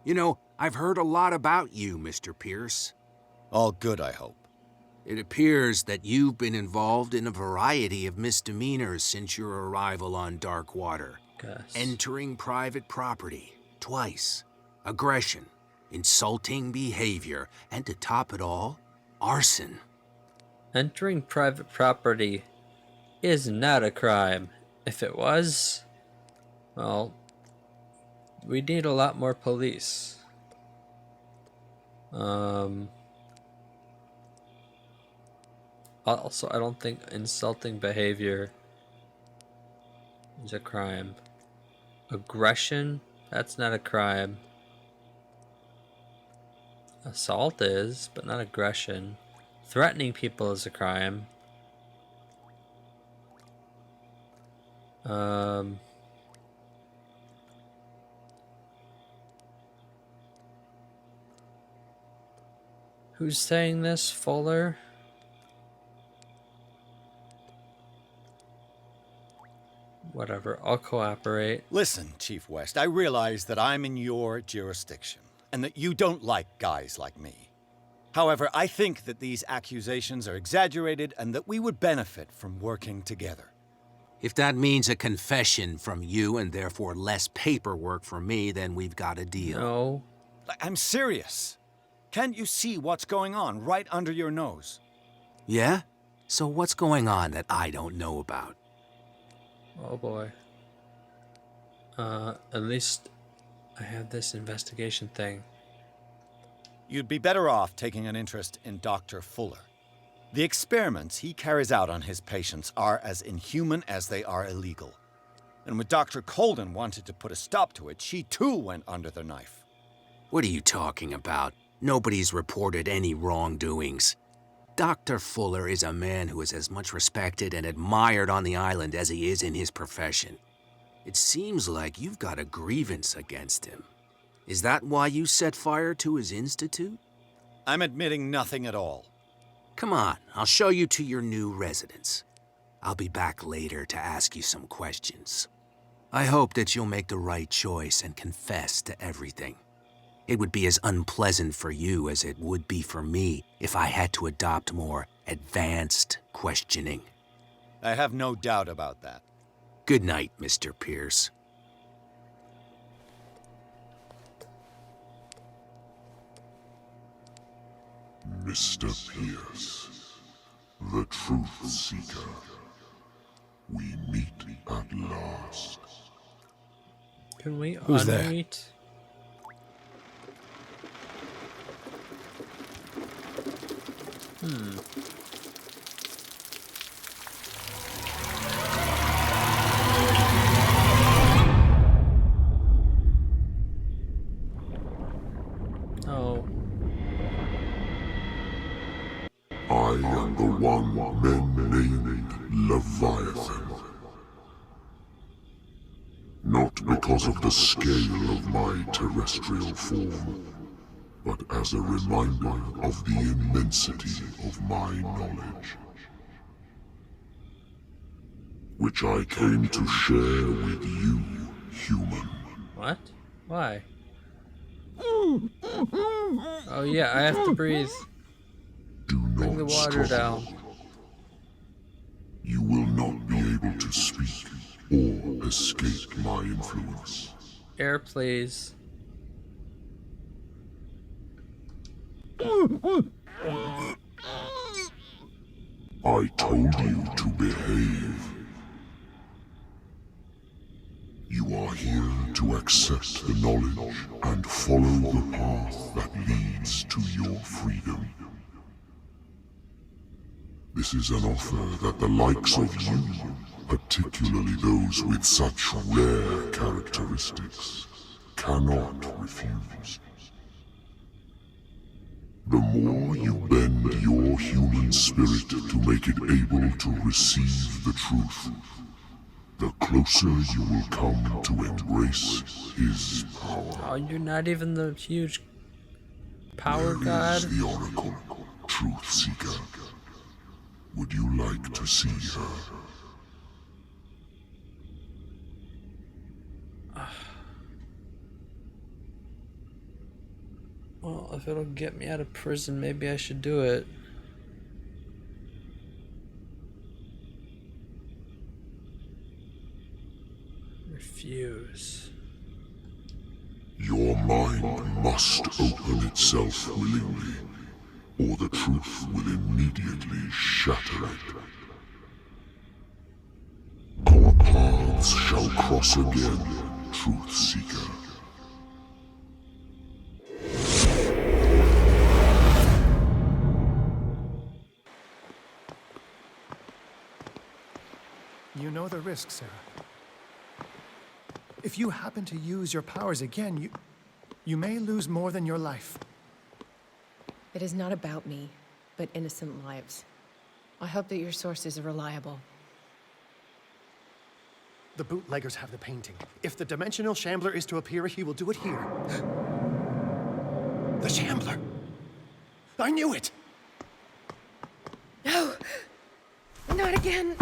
You know, I've heard a lot about you, Mr. Pierce. All good, I hope. It appears that you've been involved in a variety of misdemeanors since your arrival on Darkwater. Entering private property, twice. Aggression, insulting behavior, and to top it all, arson. Entering private property is not a crime. If it was, well, we need a lot more police. Also, I don't think insulting behavior is a crime. Aggression, that's not a crime. Assault is, but not aggression. Threatening people is a crime. Who's saying this? Fuller? Whatever, I'll cooperate. Listen, Chief West, I realize that I'm in your jurisdiction, and that you don't like guys like me. However, I think that these accusations are exaggerated and that we would benefit from working together. If that means a confession from you and therefore less paperwork for me, then we've got a deal. No. I'm serious. Can't you see what's going on right under your nose? Yeah? So what's going on that I don't know about? Oh boy. At least I have this investigation thing. You'd be better off taking an interest in Dr. Fuller. The experiments he carries out on his patients are as inhuman as they are illegal. And when Dr. Colden wanted to put a stop to it, she too went under the knife. What are you talking about? Nobody's reported any wrongdoings. Dr. Fuller is a man who is as much respected and admired on the island as he is in his profession. It seems like you've got a grievance against him. Is that why you set fire to his institute? I'm admitting nothing at all. Come on, I'll show you to your new residence. I'll be back later to ask you some questions. I hope that you'll make the right choice and confess to everything. It would be as unpleasant for you as it would be for me if I had to adopt more advanced questioning. I have no doubt about that. Good night, Mr. Pierce. Mr. Pierce, the Truth Seeker. We meet at last. Can we Who's there? unmeet? Oh. I am the one men named Leviathan. Not because of the scale of my terrestrial form, but as a reminder of the immensity of my knowledge, which I came to share with you, human. What? Why? Oh yeah, I have to breathe. Bring the water down. You will not be able to speak or escape my influence. Air, please. I told you to behave. You are here to accept the knowledge and follow the path that leads to your freedom. This is an offer that the likes of you, particularly those with such rare characteristics, cannot refuse. The more you bend your human spirit to make it able to receive the truth, the closer you will come to embrace his power. Oh, you're not even the huge power god? There is the Oracle, Truth Seeker. Would you like to see her? Well, if it'll get me out of prison, maybe I should do it. Refuse. Your mind must open itself willingly, or the truth will immediately shatter it. Our paths shall cross again, Truth Seeker. You know the risk, Sarah. If you happen to use your powers again, you may lose more than your life. It is not about me, but innocent lives. I hope that your sources are reliable. The bootleggers have the painting. If the Dimensional Shambler is to appear, he will do it here. The Shambler! I knew it! No! Not again!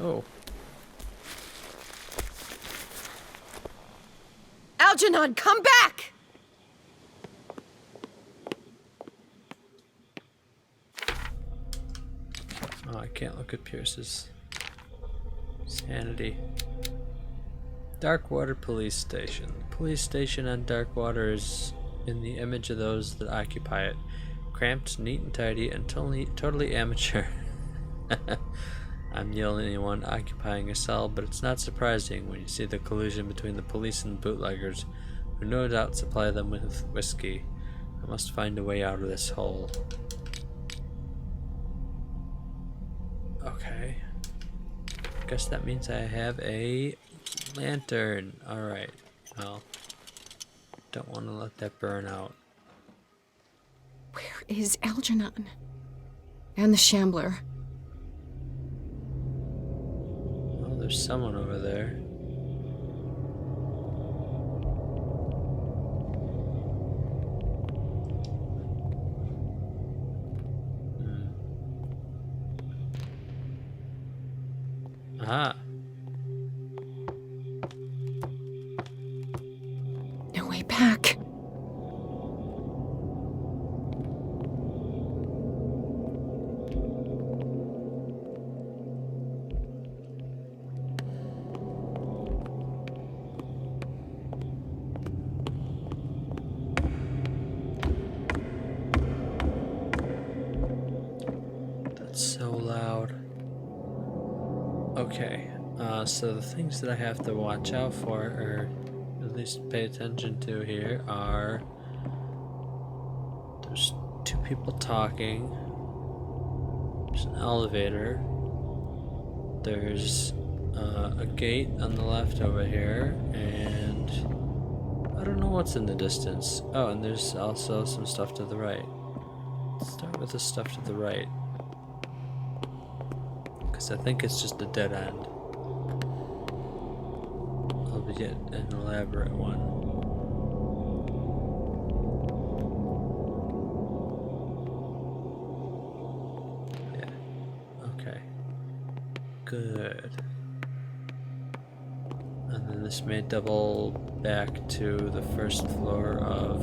Oh. Algernon, come back! Oh, I can't look at Pierce's sanity. Darkwater Police Station. The police station on Darkwater is in the image of those that occupy it. Cramped, neat and tidy, and totally amateur. I'm the only one occupying a cell, but it's not surprising when you see the collusion between the police and bootleggers, who no doubt supply them with whiskey. I must find a way out of this hole. Okay. Guess that means I have a lantern. Alright. Well, don't want to let that burn out. Where is Algernon? And the Shambler? Oh, there's someone over there. Aha. No way back. That's so loud. Okay, so the things that I have to watch out for, or at least pay attention to here, are there's two people talking, there's an elevator, there's a gate on the left over here, and I don't know what's in the distance. Oh, and there's also some stuff to the right. Let's start with the stuff to the right. I think it's just a dead end. Albeit an elaborate one. good. And then this may double back to the first floor of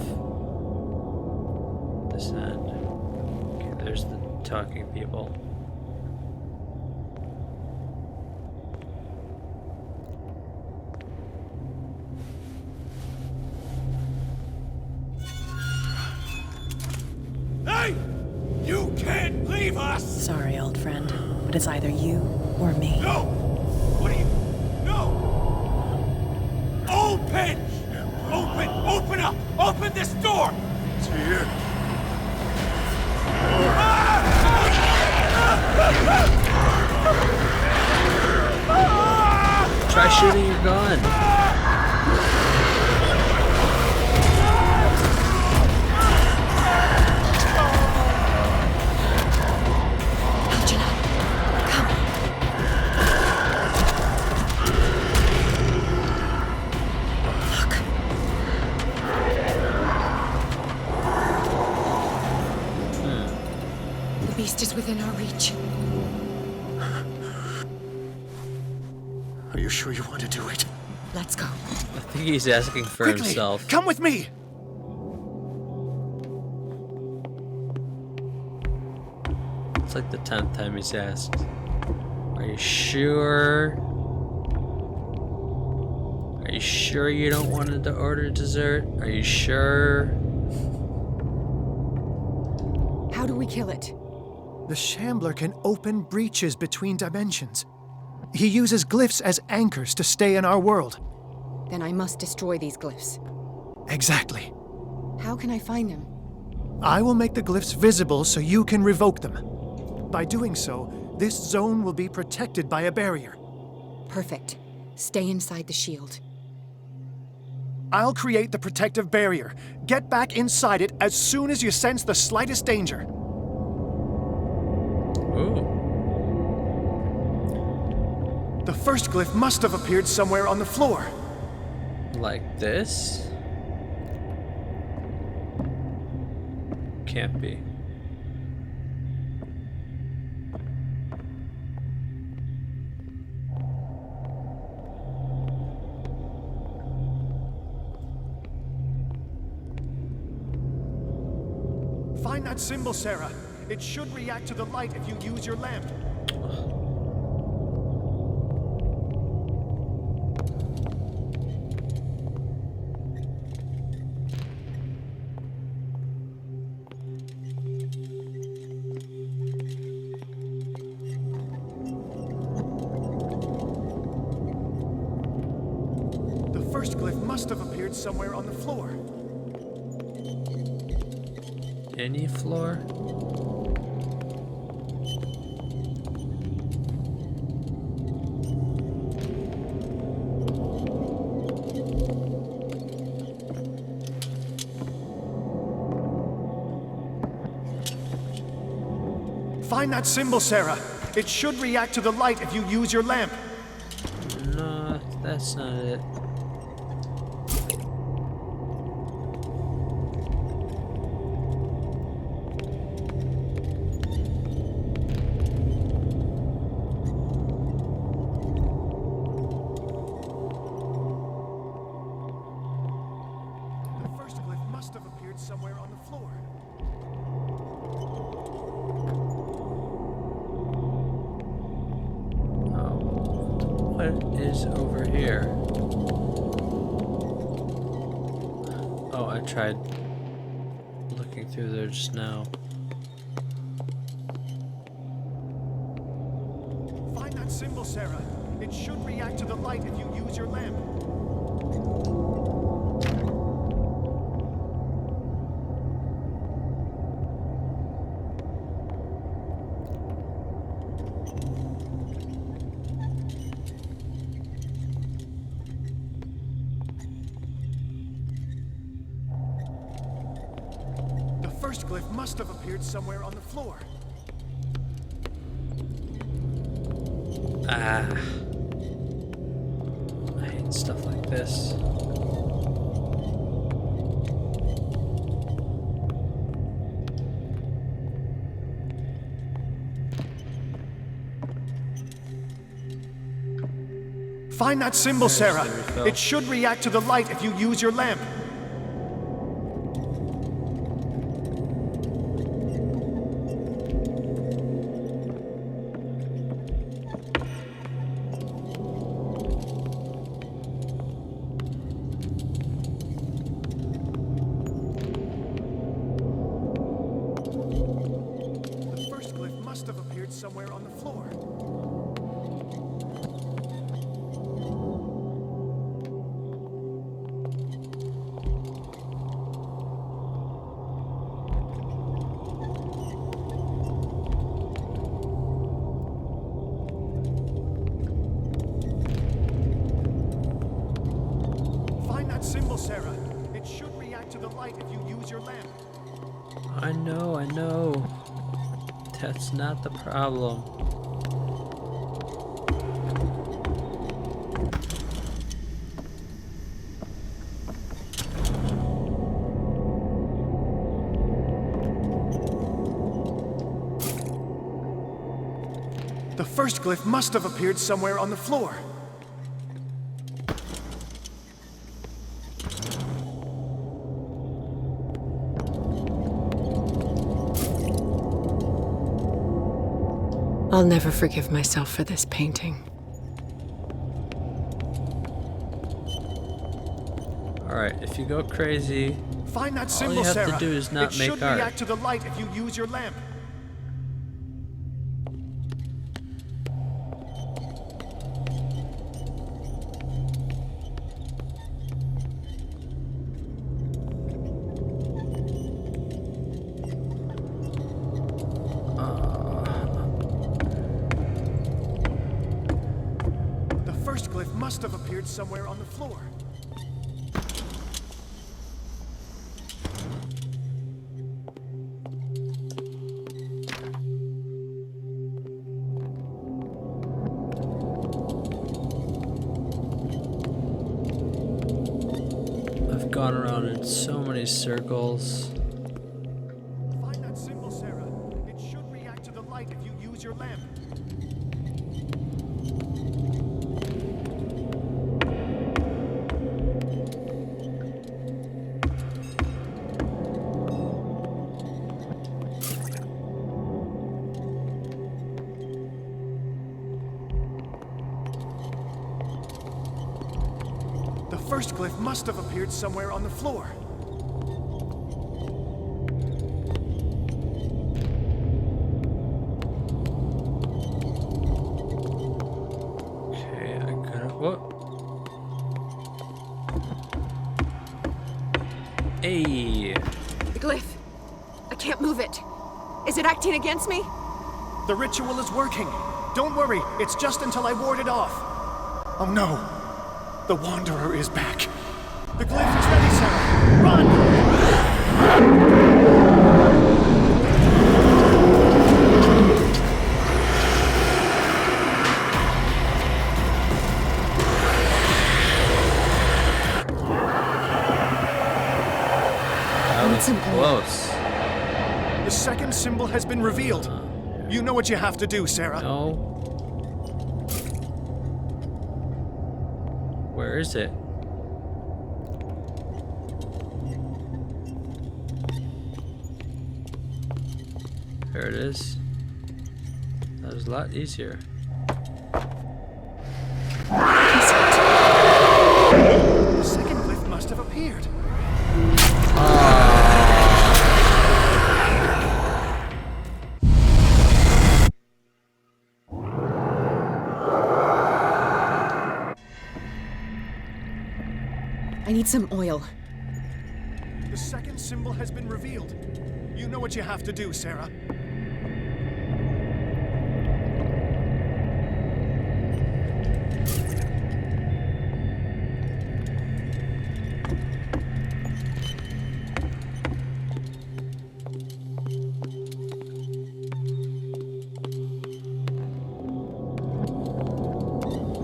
this end. Okay, there's the talking people. Hey! You can't leave us! Sorry, old friend, but it's either you or me. No! What are you... No! Open! Open up! Open this door! It's here. Try shooting your gun. The beast is within our reach. Are you sure you want to do it? Let's go. I think he's asking for Quickly, himself. come with me! It's like the 10th time he's asked. Are you sure? Are you sure you don't want to order dessert? Are you sure? How do we kill it? The Shambler can open breaches between dimensions. He uses glyphs as anchors to stay in our world. Then I must destroy these glyphs. Exactly. How can I find them? I will make the glyphs visible so you can revoke them. By doing so, this zone will be protected by a barrier. Perfect. Stay inside the shield. I'll create the protective barrier. Get back inside it as soon as you sense the slightest danger. Ooh. The first glyph must have appeared somewhere on the floor. Like this? Can't be. Find that symbol, Sarah. It should react to the light if you use your lamp. The first glyph must have appeared somewhere on the floor. Any floor? Find that symbol, Sarah. It should react to the light if you use your lamp. No, that's not it. The first glyph must have appeared somewhere on the floor. What is over here? Oh, I tried looking through there just now. Find that symbol, Sarah. It should react to the light if you use your lamp. The first glyph must have appeared somewhere on the floor. Ah. I hate stuff like this. Find that symbol, There's Sarah. the refill. It should react to the light if you use your lamp. The first glyph must have appeared somewhere on the floor. Find that symbol, Sarah. It should react to the light if you use your lamp. I know. That's not the problem. The first glyph must have appeared somewhere on the floor. I'll never forgive myself for this painting. Alright, if you go crazy, Find that all symbol, you have Sarah. to do is not it make should art. react to the light if you use your lamp. The first glyph must have appeared somewhere on the floor. I've gone around in so many circles. Find that symbol, Sarah. It should react to the light if you use your lamp. The first glyph must have appeared somewhere on the floor. Okay, I gotta. What? Hey! The glyph. I can't move it. Is it acting against me? The ritual is working. Don't worry, it's just until I ward it off. Oh no! The Wanderer is back. The glyph is ready, Sarah. Run! That was close. The second symbol has been revealed. You know what you have to do, Sarah. No. Where is it? There it is. That was a lot easier. The second glyph must have appeared. I need some oil. The second symbol has been revealed. You know what you have to do, Sarah.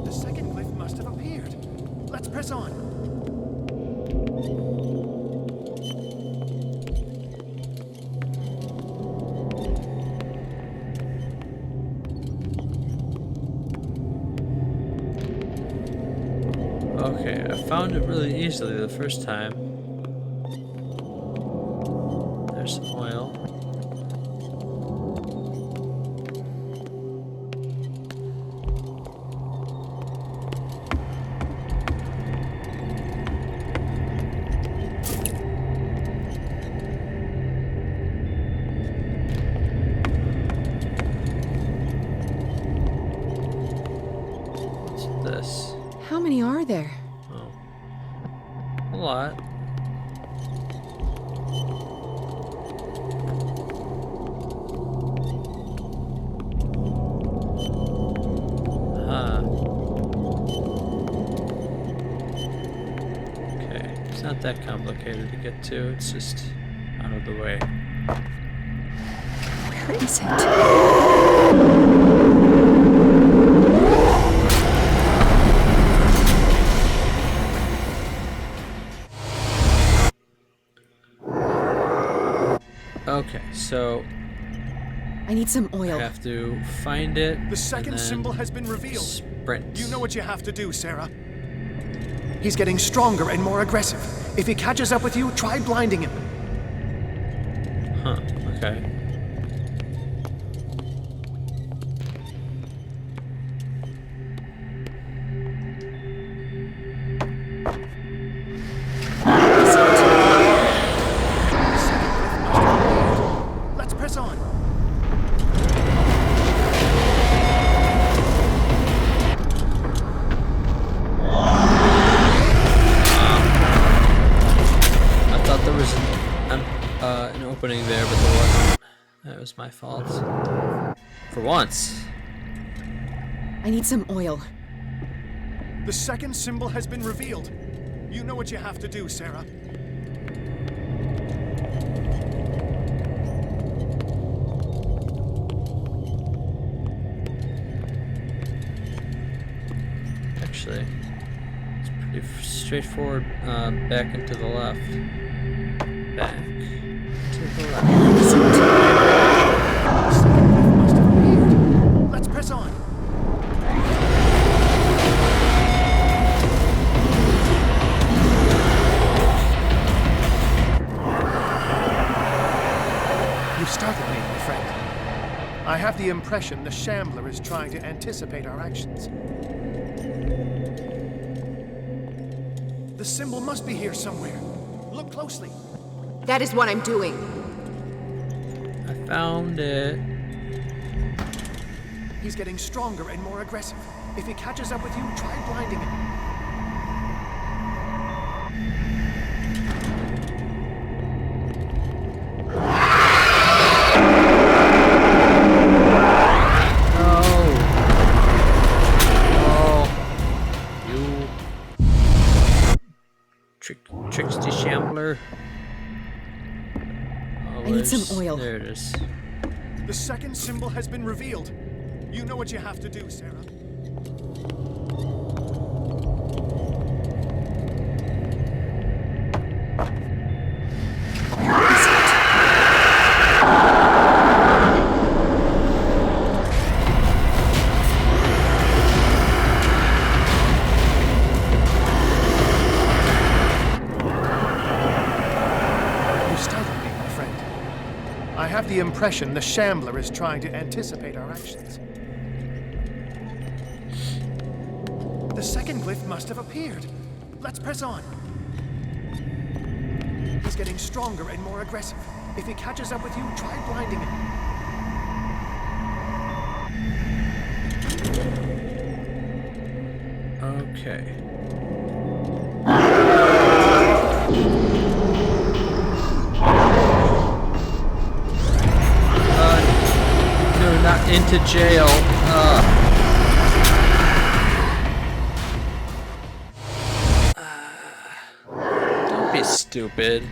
The second glyph must have appeared. Let's press on. Okay, I found it really easily the first time. There's some oil. This. How many are there? Oh. A lot. Huh. Okay. It's not that complicated to get to, it's just out of the way. Where is it? Okay, so I need some I oil. have to find it. The second and then symbol has been revealed. Sprint. You know what you have to do, Sarah. He's getting stronger and more aggressive. If he catches up with you, try blinding him. Huh, okay. Let's press on. I thought there was an opening there, but there wasn't. That was my fault. For once. I need some oil. The second symbol has been revealed. You know what you have to do, Sarah. Actually, it's pretty straightforward. Back and to the left. Back to the left. Let's press on. You startled me, my friend. I have the impression the Shambler is trying to anticipate our actions. The symbol must be here somewhere. Look closely. That is what I'm doing. I found it. He's getting stronger and more aggressive. If he catches up with you, try blinding him. Tricksty Shambler. I need some oil. There it is. The second symbol has been revealed. You know what you have to do, Sarah. I have the impression the Shambler is trying to anticipate our actions. The second glyph must have appeared. Let's press on. He's getting stronger and more aggressive. If he catches up with you, try blinding him. Okay. No, not into jail. Don't be stupid.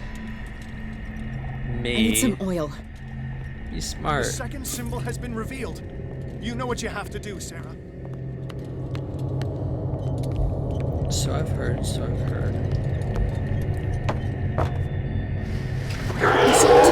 Me. I need some oil. Be smart. The second symbol has been revealed. You know what you have to do, Sarah. So I've heard, so I've heard. Where is it?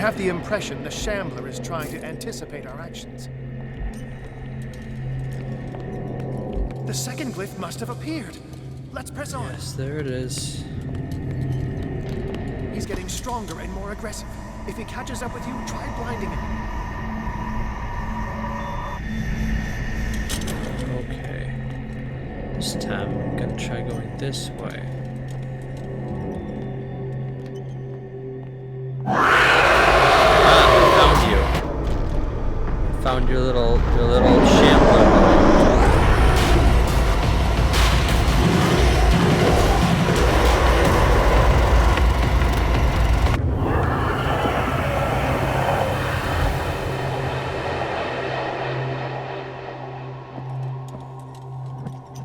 have the impression the Shambler is trying to anticipate our actions. The second glyph must have appeared. Let's press on. Yes, there it is. He's getting stronger and more aggressive. If he catches up with you, try blinding him. Okay. This time I'm gonna try going this way. Found your little Shambler.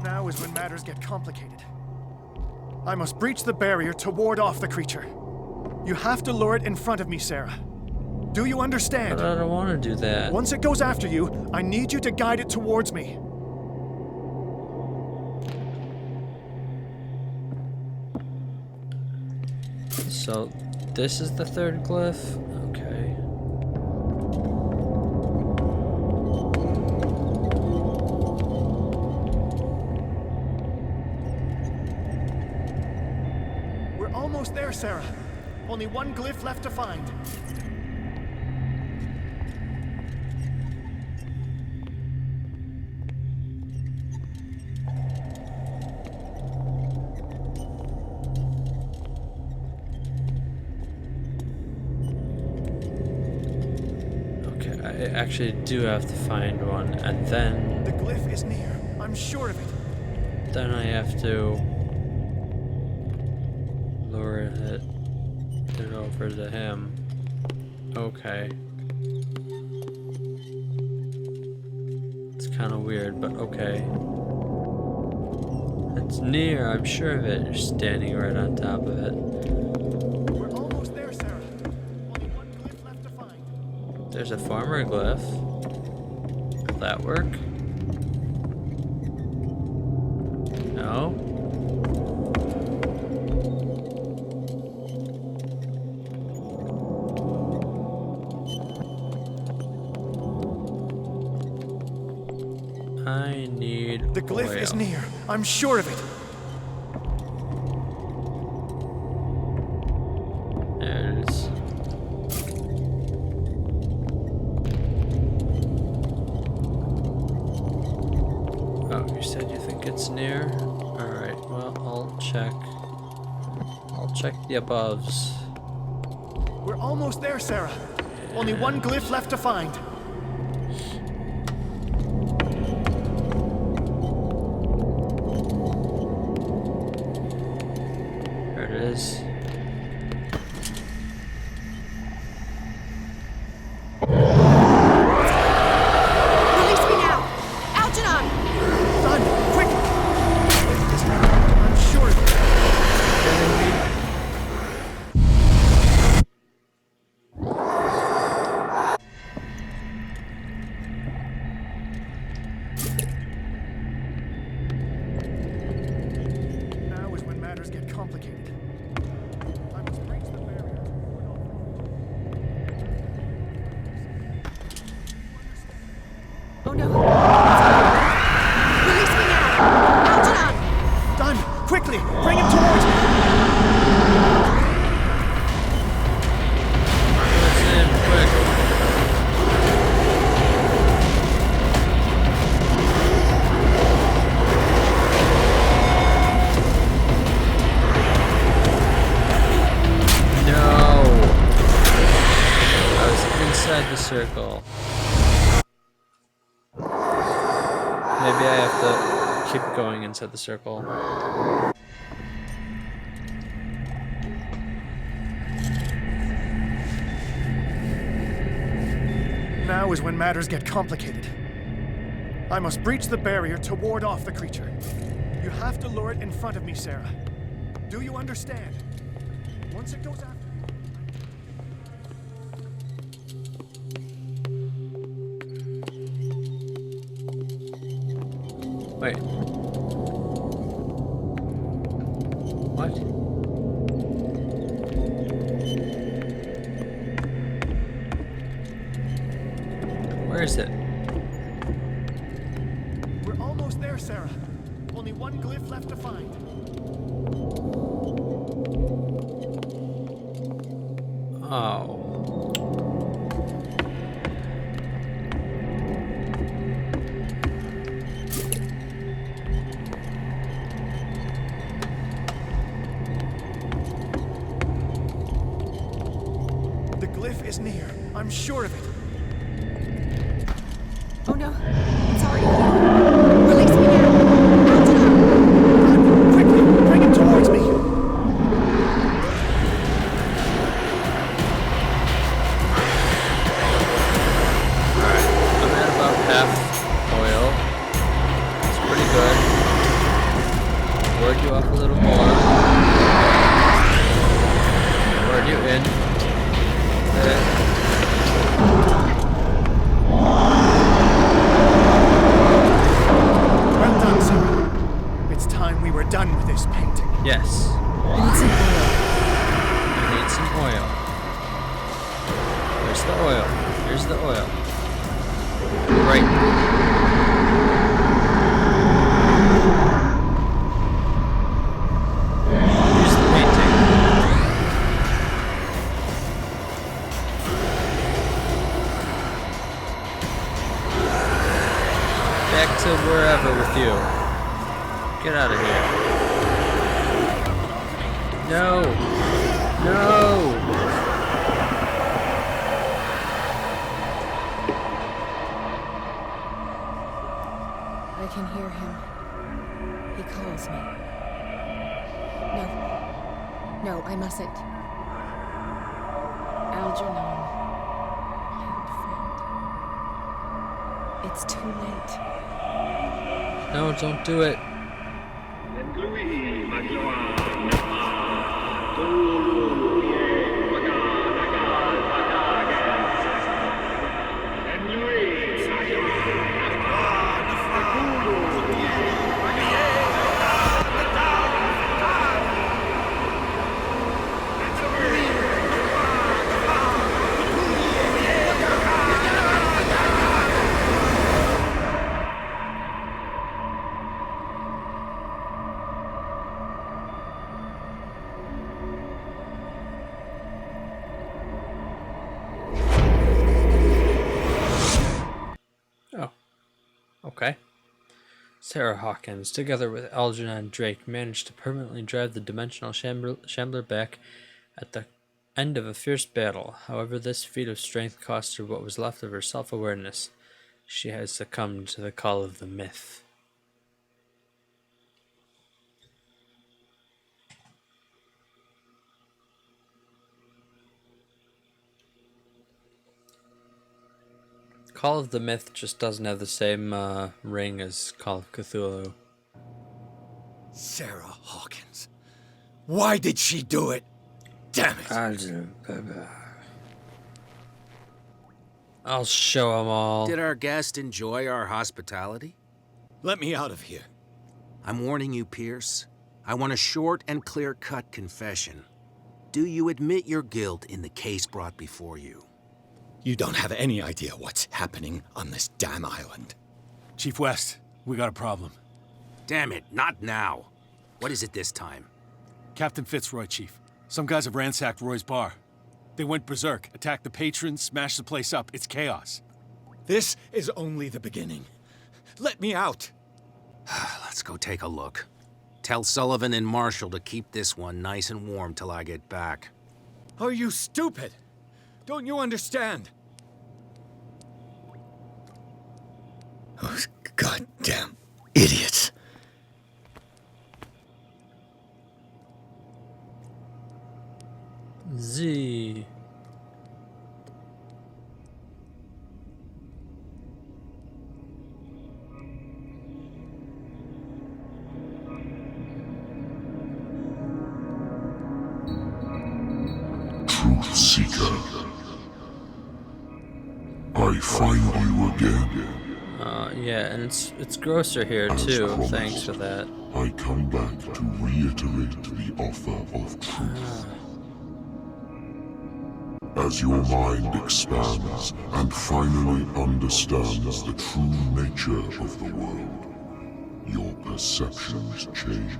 Now is when matters get complicated. I must breach the barrier to ward off the creature. You have to lure it in front of me, Sarah. Do you understand? But I don't want to do that. Once it goes after you, I need you to guide it towards me. So, this is the third glyph? Okay. We're almost there, Sarah. Only one glyph left to find. I actually do have to find one, and then... The glyph is near. I'm sure of it. Then I have to... lure it over to him. Okay. It's kind of weird, but okay. It's near, I'm sure of it. You're standing right on top of it. We're almost there, Sarah. Only one glyph left to find. There's a farmer glyph. Will that work? No? I need The glyph oil. is near. I'm sure of it. There it is. Oh, you said you think it's near? Alright, well, I'll check. I'll check the aboves. We're almost there, Sarah. Only one glyph left to find. There it is. Release me now! Algernon! Done! Quick! I'm sure of it. Now is when matters get complicated. I must breach the barrier. Oh no! Release me now! Algernon! Done! Quickly! Bring him towards me! Let's in, quick. No! I was inside the circle. Maybe I have to keep going inside the circle. Now is when matters get complicated. I must breach the barrier to ward off the creature. You have to lure it in front of me, Sarah. Do you understand? Once it goes after you... Wait. What? is it? We're almost there, Sarah. Only one glyph left to find. Oh. The glyph is near. I'm sure of it. Oh no, it's already here. Release me now. Algernon! Quickly, bring it towards me. Alright, I'm at about half oil. It's pretty good. Word you up a little more. Word you in. Well done, Sarah. It's time we were done with this painting. Yes. I need some oil. I need some oil. Where's the oil? Here's the oil. Right. Here's the painting. Back to wherever with you. Get out of here. No! No! I can hear him. He calls me. No. No, I mustn't. Algernon, my old friend. It's too late. No, don't do it. Oh. Okay. Sarah Hawkins, together with Algernon Drake, managed to permanently drive the dimensional shambler back at the end of a fierce battle. However, this feat of strength cost her what was left of her self-awareness. She has succumbed to the call of the myth. Call of the Myth just doesn't have the same ring as Call of Cthulhu. Sarah Hawkins. Why did she do it? Damn it. I'll show them all. Did our guest enjoy our hospitality? Let me out of here. I'm warning you, Pierce. I want a short and clear-cut confession. Do you admit your guilt in the case brought before you? You don't have any idea what's happening on this damn island. Chief West, we got a problem. Damn it, not now. What is it this time? Captain Fitzroy, Chief. Some guys have ransacked Roy's bar. They went berserk, attacked the patrons, smashed the place up. It's chaos. This is only the beginning. Let me out. Let's go take a look. Tell Sullivan and Marshall to keep this one nice and warm till I get back. Are you stupid? Don't you understand? Those goddamn idiots. Z. Truth Seeker. I find you again. Yeah, and it's grosser here too. Thanks for that. I come back to reiterate the offer of truth. As your mind expands and finally understands the true nature of the world, your perceptions change.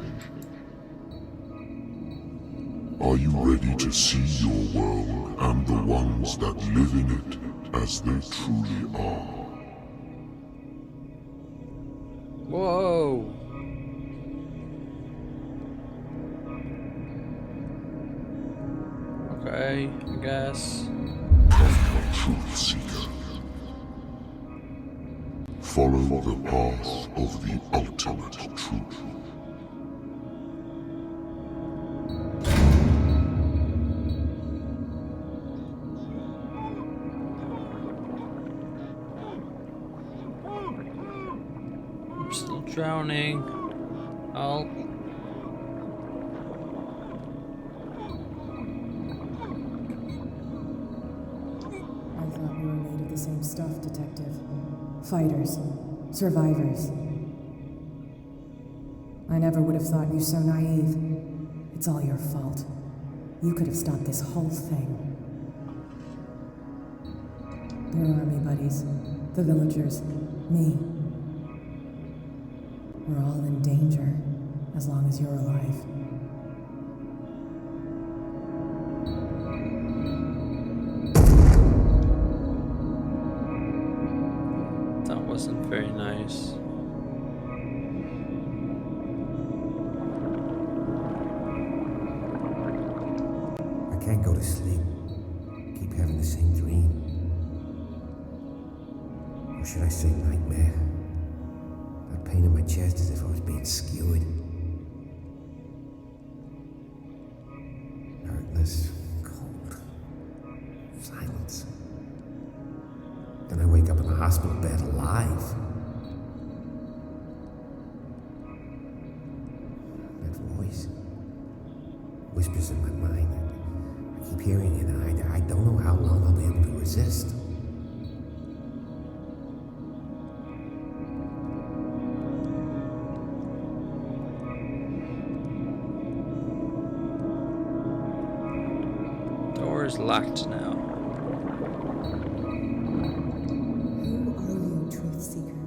Are you ready to see your world and the ones that live in it as they truly are? Whoa. Okay, I guess. Truth Seeker. Follow the path of the ultimate truth. I'm still drowning. Help. I thought we were made of the same stuff, Detective. Fighters. Survivors. I never would have thought you so naive. It's all your fault. You could have stopped this whole thing. Your army buddies, the villagers, me. We're all in danger, as long as you're alive. That wasn't very nice. I can't go to sleep. Keep having the same dream. Or should I say nightmare? That pain in my chest as if I was being skewered. Darkness, cold, silence. Then I wake up in the hospital bed alive. That voice whispers in my mind. I keep hearing it, and I don't know how long I'll be able to resist. Door's locked now. Who are you, Truth Seeker?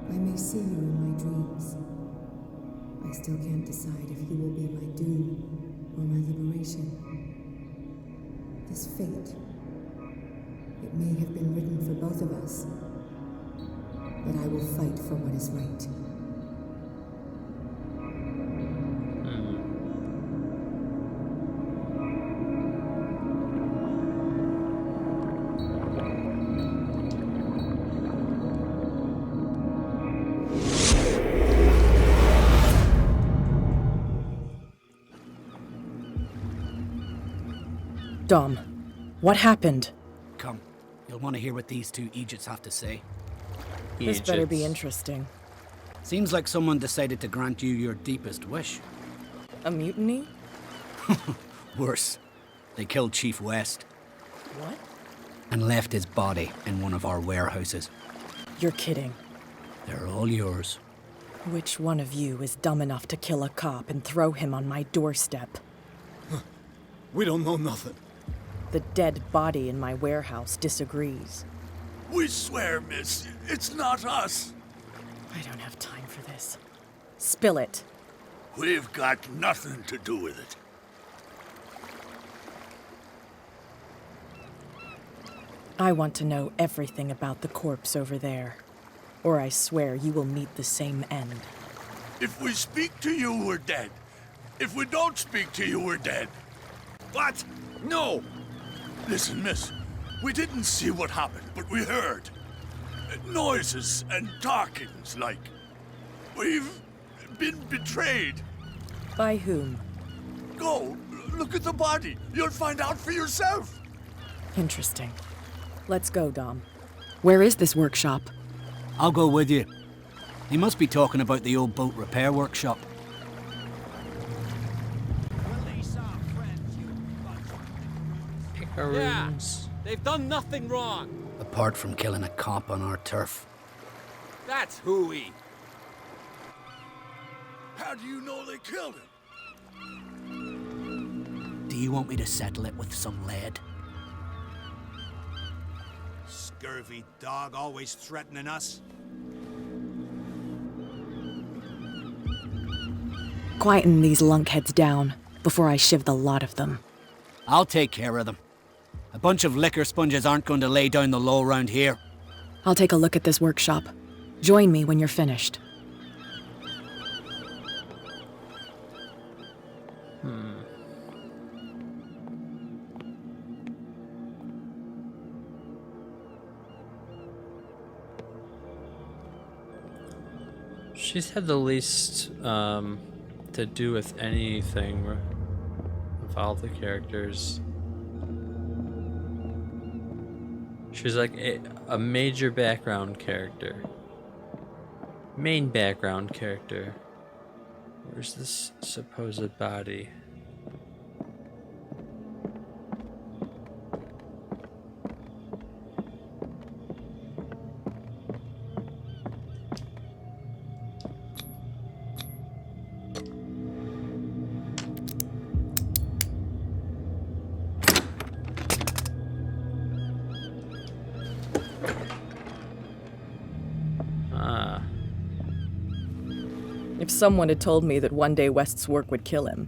I may see you in my dreams. I still can't decide if you will be my doom or my liberation. This fate, it may have been written for both of us, but I will fight for what is right. Dom, what happened? Come, you'll want to hear what these two Egypts have to say. This better be interesting. Seems like someone decided to grant you your deepest wish. A mutiny? Worse. They killed Chief West. What? And left his body in one of our warehouses. You're kidding. They're all yours. Which one of you is dumb enough to kill a cop and throw him on my doorstep? We don't know nothing. The dead body in my warehouse disagrees. We swear, miss, it's not us. I don't have time for this. Spill it. We've got nothing to do with it. I want to know everything about the corpse over there, or I swear you will meet the same end. If we speak to you, we're dead. If we don't speak to you, we're dead. What? No! Listen, miss, we didn't see what happened, but we heard. Noises and talkings, like. We've been betrayed. By whom? Go, look at the body. You'll find out for yourself. Interesting. Let's go, Dom. Where is this workshop? I'll go with you. He must be talking about the old boat repair workshop. Yeah, they've done nothing wrong. Apart from killing a cop on our turf. That's hooey. How do you know they killed him? you want me to settle it with some lead? Scurvy dog, always threatening us. Quieten these lunkheads down before I shiv the lot of them. I'll take care of them. A bunch of liquor sponges aren't going to lay down the law round here. I'll take a look at this workshop. Join me when you're finished. She's had the least to do with anything of all the characters. She's like a major background character. Main background character. Where's this supposed body? If someone had told me that one day West's work would kill him.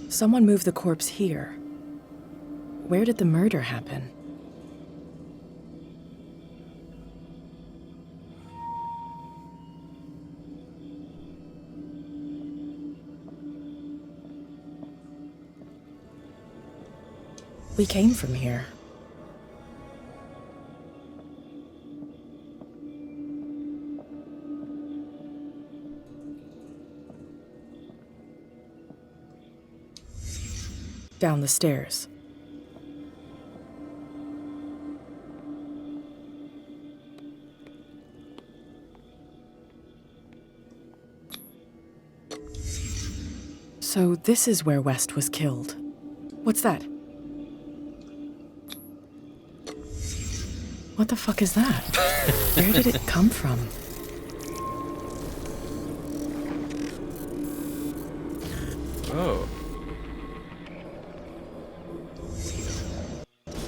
Someone moved the corpse here. Where did the murder happen? We came from here. Down the stairs. So this is where West was killed. What's that? What the fuck is that? Where did it come from? Oh.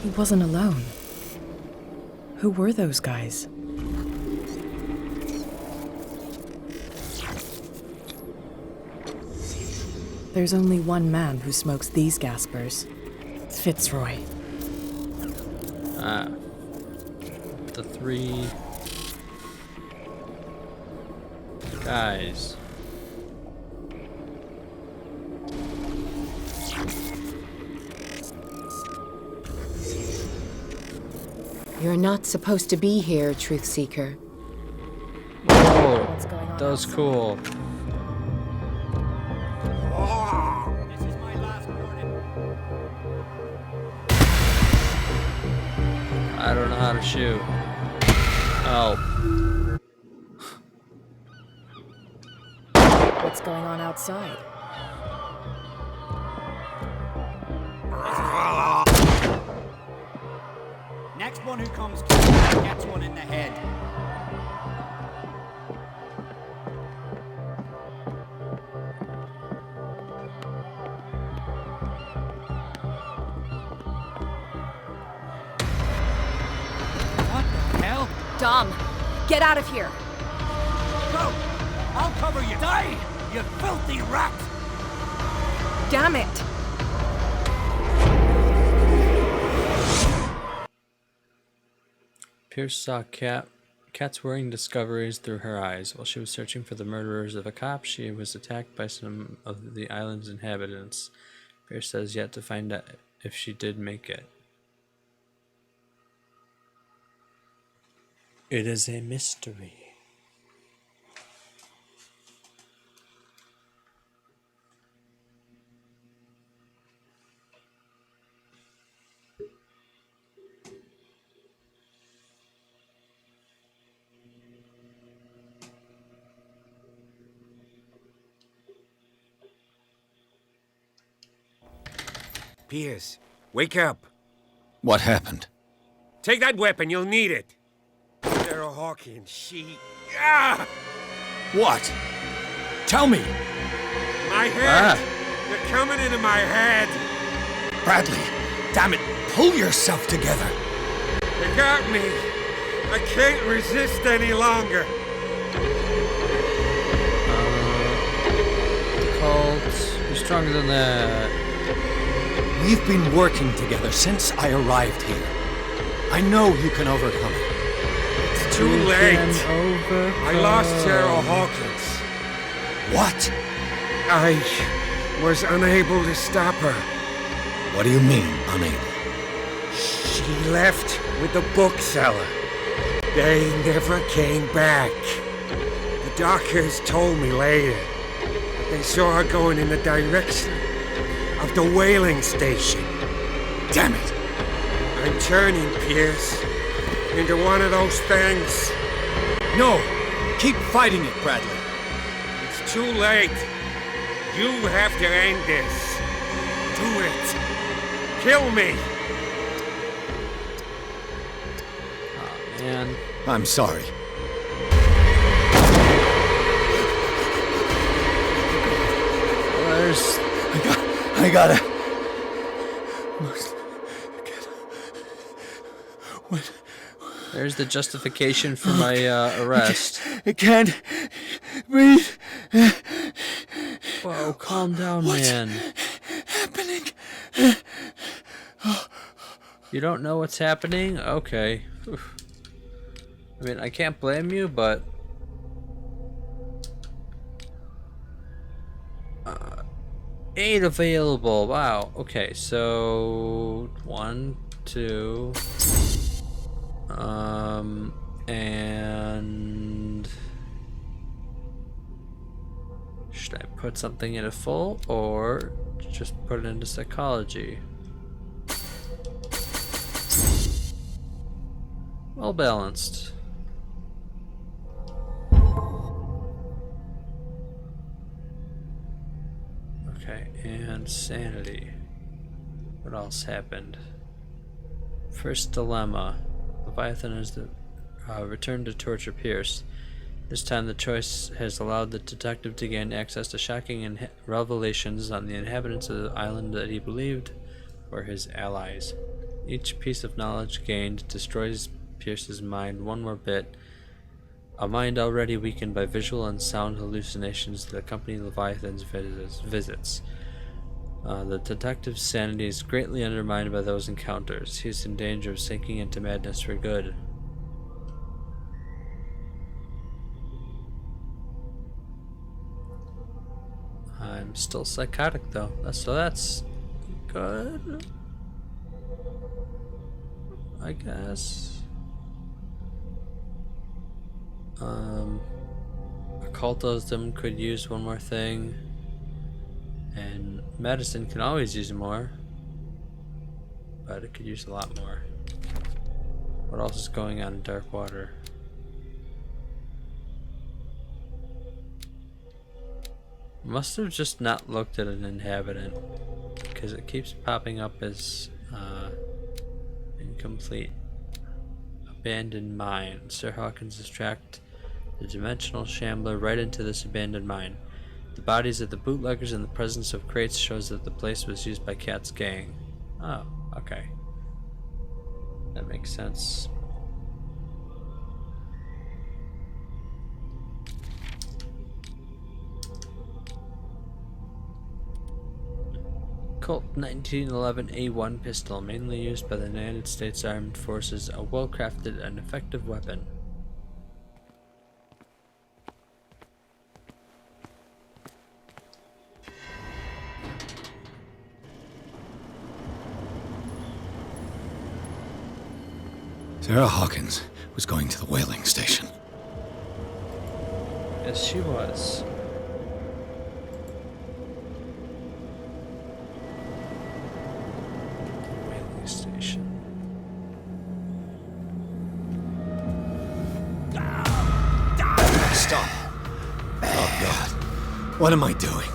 He wasn't alone. Who were those guys? There's only one man who smokes these gaspers. Fitzroy. Ah. The three guys. You're not supposed to be here, Truth Seeker. Whoa, that was cool. This is my last warning. I don't know how to shoot. Oh. What's going on outside? Next one who comes gets one in the head. What the hell? Dom, get out of here. Go! I'll cover you. Die, you filthy rat! Damn it! Pierce saw Kat's worrying discoveries through her eyes. While she was searching for the murderers of a cop, she was attacked by some of the island's inhabitants. Pierce has yet to find out if she did make it. It is a mystery. Pierce, wake up. What happened? Take that weapon, you'll need it. Sarah Hawkins, she... What? Tell me! My head! You're coming into my head! Bradley, damn it, pull yourself together. You got me. I can't resist any longer. Cult, you're stronger than that. We've been working together since I arrived here. I know you can overcome it. It's too late. I lost Sarah Hawkins. What? I was unable to stop her. What do you mean, unable? She left with the bookseller. They never came back. The doctors told me later that they saw her going in the direction of the whaling station. Damn it! I'm turning, Pierce, into one of those things. No! Keep fighting it, Bradley. It's too late. You have to end this. Do it. Kill me. Oh, man. I'm sorry. I gotta... What? There's the justification for my arrest. I can't breathe. Whoa, calm down, man. Happening? You don't know what's happening? Okay. Oof. I mean, I can't blame you, but... aid available. Wow. Okay, so... 1, 2... and... should I put something into full, or just put it into psychology? Well balanced. Okay, and sanity. What else happened? First dilemma. Leviathan is the returned to torture Pierce. This time the choice has allowed the detective to gain access to shocking revelations on the inhabitants of the island that he believed were his allies. Each piece of knowledge gained destroys Pierce's mind one more bit, a mind already weakened by visual and sound hallucinations that accompany Leviathan's visits. The detective's sanity is greatly undermined by those encounters. He is in danger of sinking into madness for good. I'm still psychotic though, so that's good, I guess. Occultism could use one more thing, and medicine can always use more, but it could use a lot more. What else is going on in Dark Water? Must have just not looked at an inhabitant, because it keeps popping up as incomplete. Abandoned mine. Sir Hawkins has tracked the dimensional shambler right into this abandoned mine. The bodies of the bootleggers and the presence of crates shows that the place was used by Cat's gang. Oh, okay. That makes sense. Colt 1911 A1 pistol, mainly used by the United States Armed Forces, a well-crafted and effective weapon. Sarah Hawkins was going to the whaling station. Yes, she was. Whaling station. Stop. Oh, God. What am I doing?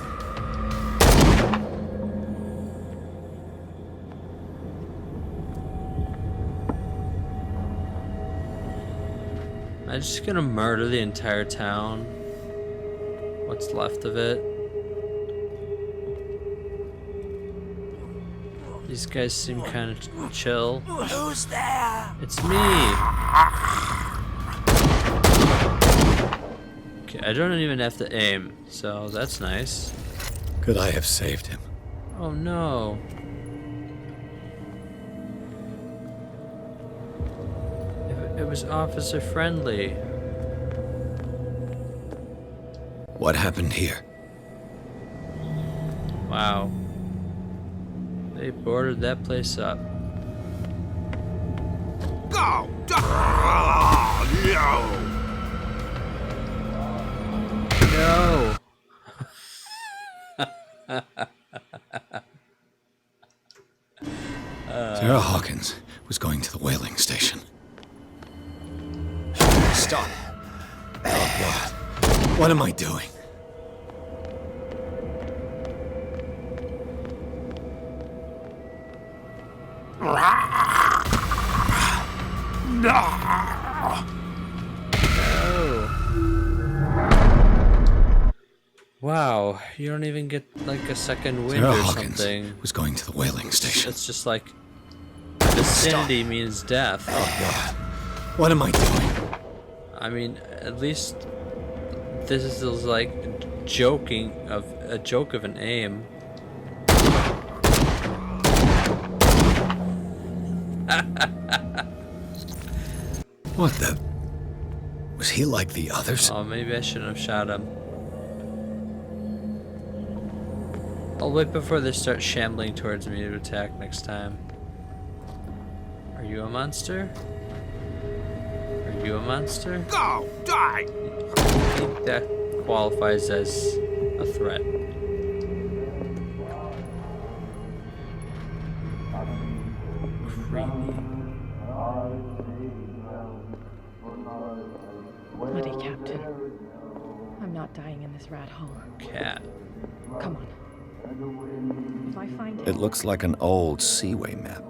I'm just gonna murder the entire town. What's left of it. These guys seem kind of chill. Who's there? It's me. Okay, I don't even have to aim, so that's nice. Could I have saved him? Oh no. It was officer friendly. What happened here? Wow. They boarded that place up. Go! No! Sarah Hawkins was going to the whaling station. Stop. Oh, God. What am I doing? Wow, you don't even get like a second wind Sarah or Hawkins something. was going to the whaling station. It's just like vicinity means death. Oh, God. What am I doing? I mean, at least this is like a joke of an aim. What the? Was he like the others? Oh, maybe I shouldn't have shot him. I'll wait before they start shambling towards me to attack next time. Are you a monster? Are you a monster? Go! Die! I think that qualifies as a threat. Bloody Captain. I'm not dying in this rat hole. Cat. Come on. If I find It looks like an old Seaway map.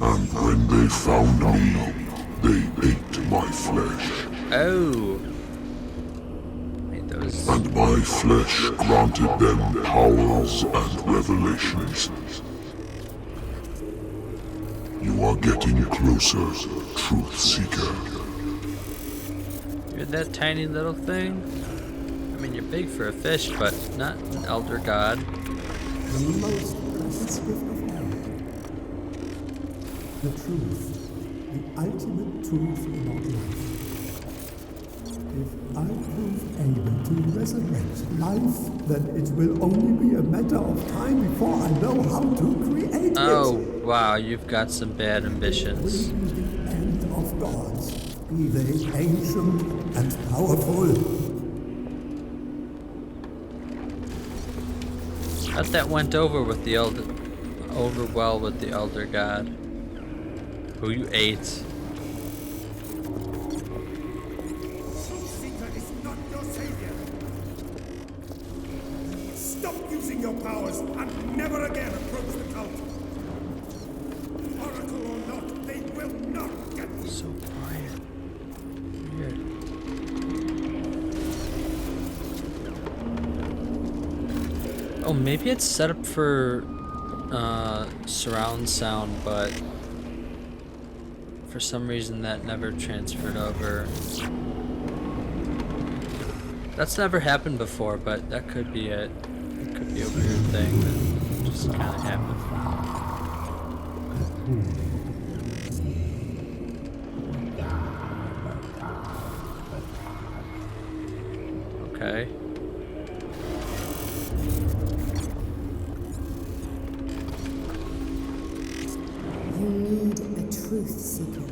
And when they found me, they ate my flesh. Oh. Wait, that was... And my flesh granted them powers and revelations. You are getting closer, Truth Seeker. You're that tiny little thing? I mean, you're big for a fish, but not an elder god. The most precious gift of all. The truth. The ultimate truth about life. If I prove able to resurrect life, then it will only be a matter of time before I know how to create Oh, it. wow, you've got some bad ambitions. It will be the end of gods, be they ancient and powerful. I thought that went over with the well with the elder god, who you ate. Stop using your powers and never again approach the cult. Oracle or not, they will not get you. So quiet. Weird. Oh, maybe it's set up for surround sound, but for some reason that never transferred over. That's never happened before, but that could be it. It could be a weird thing that just kind of happened. Okay. You need a truth seeker.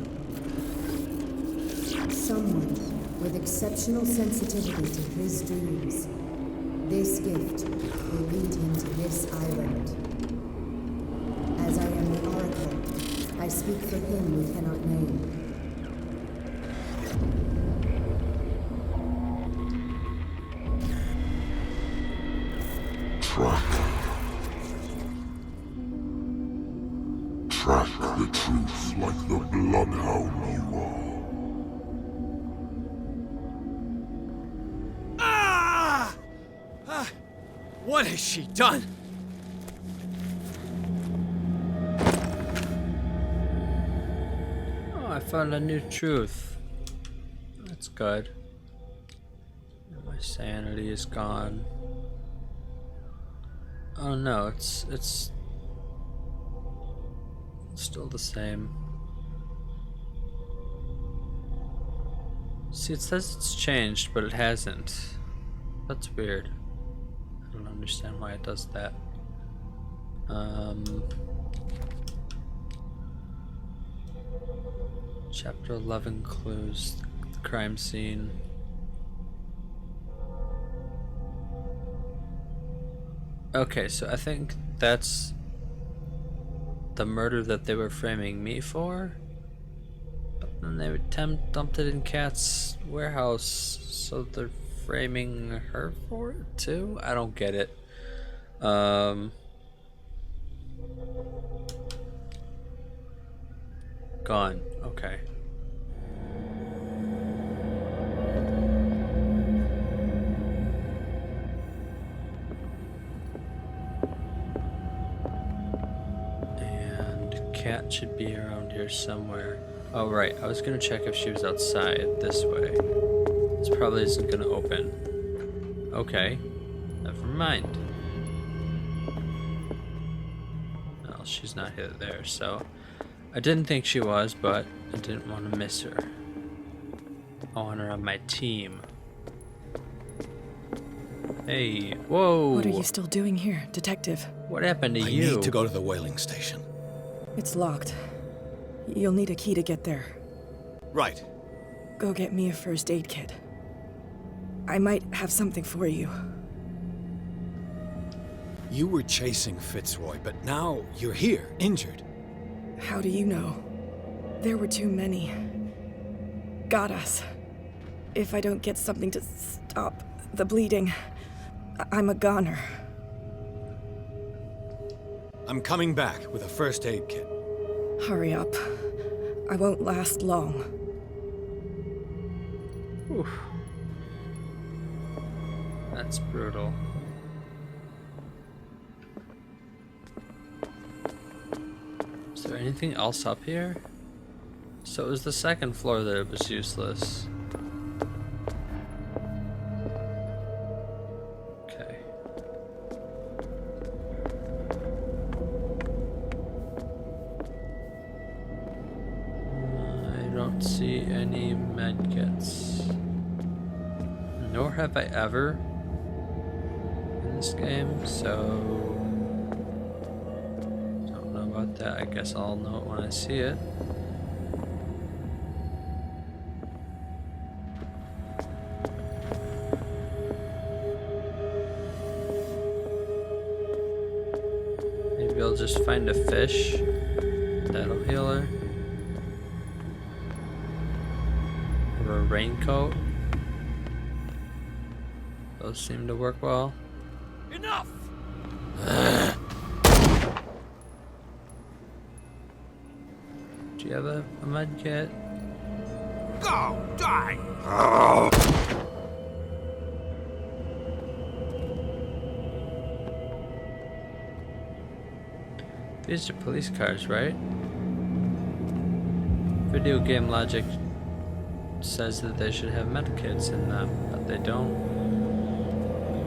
Someone with exceptional sensitivity to his dreams. This gift will lead him to this island. As I am the Oracle, I speak for him we cannot name. Track the truth like the bloodhound you are. What has she done? Oh, I found a new truth. That's good. My sanity is gone. Oh no, it's still the same. See, it says it's changed, but it hasn't. That's weird. I don't understand why it does that. Chapter 11 clues. The crime scene. Okay, so I think that's the murder that they were framing me for. But then they dumped it in Kat's warehouse, so they're framing her for it too? I don't get it. Gone. Okay. And Kat should be around here somewhere. Oh right, I was gonna check if she was outside this way. This probably isn't gonna open. Okay, never mind. Well, she's not here there, so I didn't think she was, but I didn't want to miss her. I want her on my team. Hey, whoa! What are you still doing here, Detective? What happened to you? I need to go to the whaling station. It's locked. You'll need a key to get there. Right. Go get me a first aid kit. I might have something for you. You were chasing Fitzroy, but now you're here, injured. How do you know? There were too many. Got us. If I don't get something to stop the bleeding, I'm a goner. I'm coming back with a first aid kit. Hurry up. I won't last long. Oof. That's brutal. Is there anything else up here? So it was the second floor that it was useless. Okay. I don't see any medkits. Nor have I ever in this game, so don't know about that. I guess I'll know it when I see it. Maybe I'll just find a fish. That'll heal her. Or a raincoat. Those seem to work well. Enough! Do you have a med kit? Go! Die! These are police cars, right? Video game logic says that they should have medkits in them, but they don't.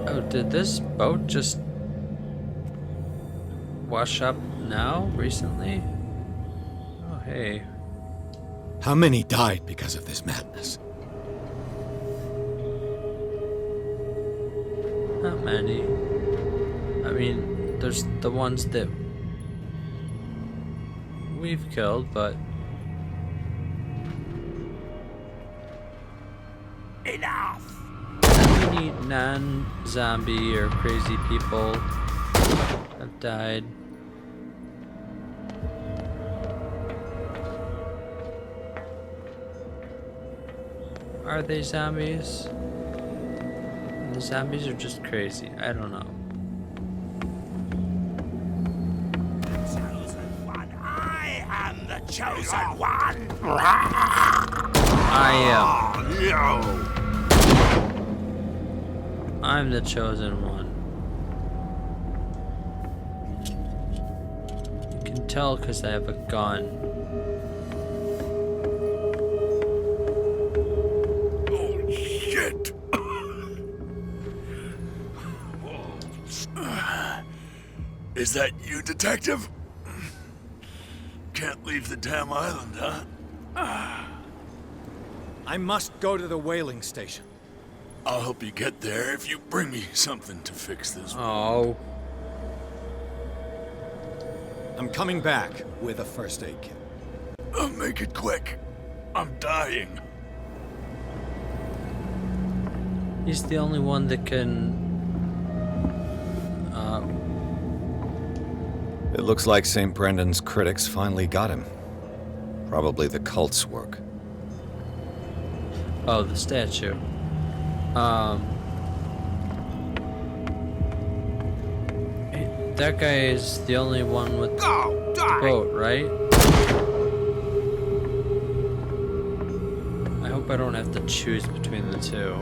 Oh, did this boat just wash up now, recently? Oh, hey. How many died because of this madness? Not many. I mean, there's the ones that we've killed, but... Enough! Many non-zombie or crazy people have died. Are they zombies? The zombies are just crazy. I don't know. chosen one! I am. No! I'm the chosen one. You can tell because I have a gun. Oh, shit! Is that you, Detective? Can't leave the damn island, huh? I must go to the whaling station. I'll help you get there if you bring me something to fix this. Oh. I'm coming back with a first aid kit. Make it quick. I'm dying. He's the only one that can... It looks like St. Brendan's critics finally got him. Probably the cult's work. Oh, the statue. That guy is the only one with the boat, right? I hope I don't have to choose between the two.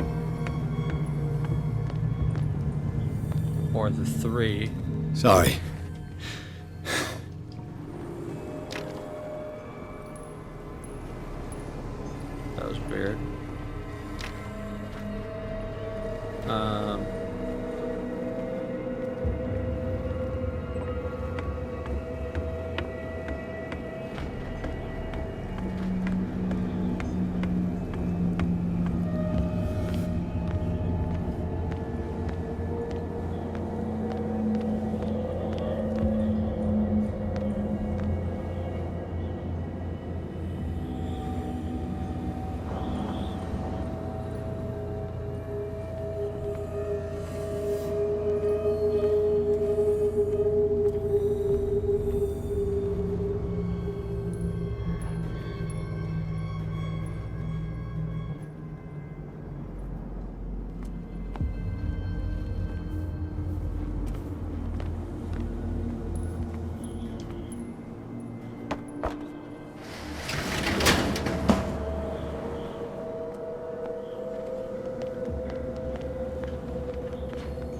Or the three. Sorry. That was weird.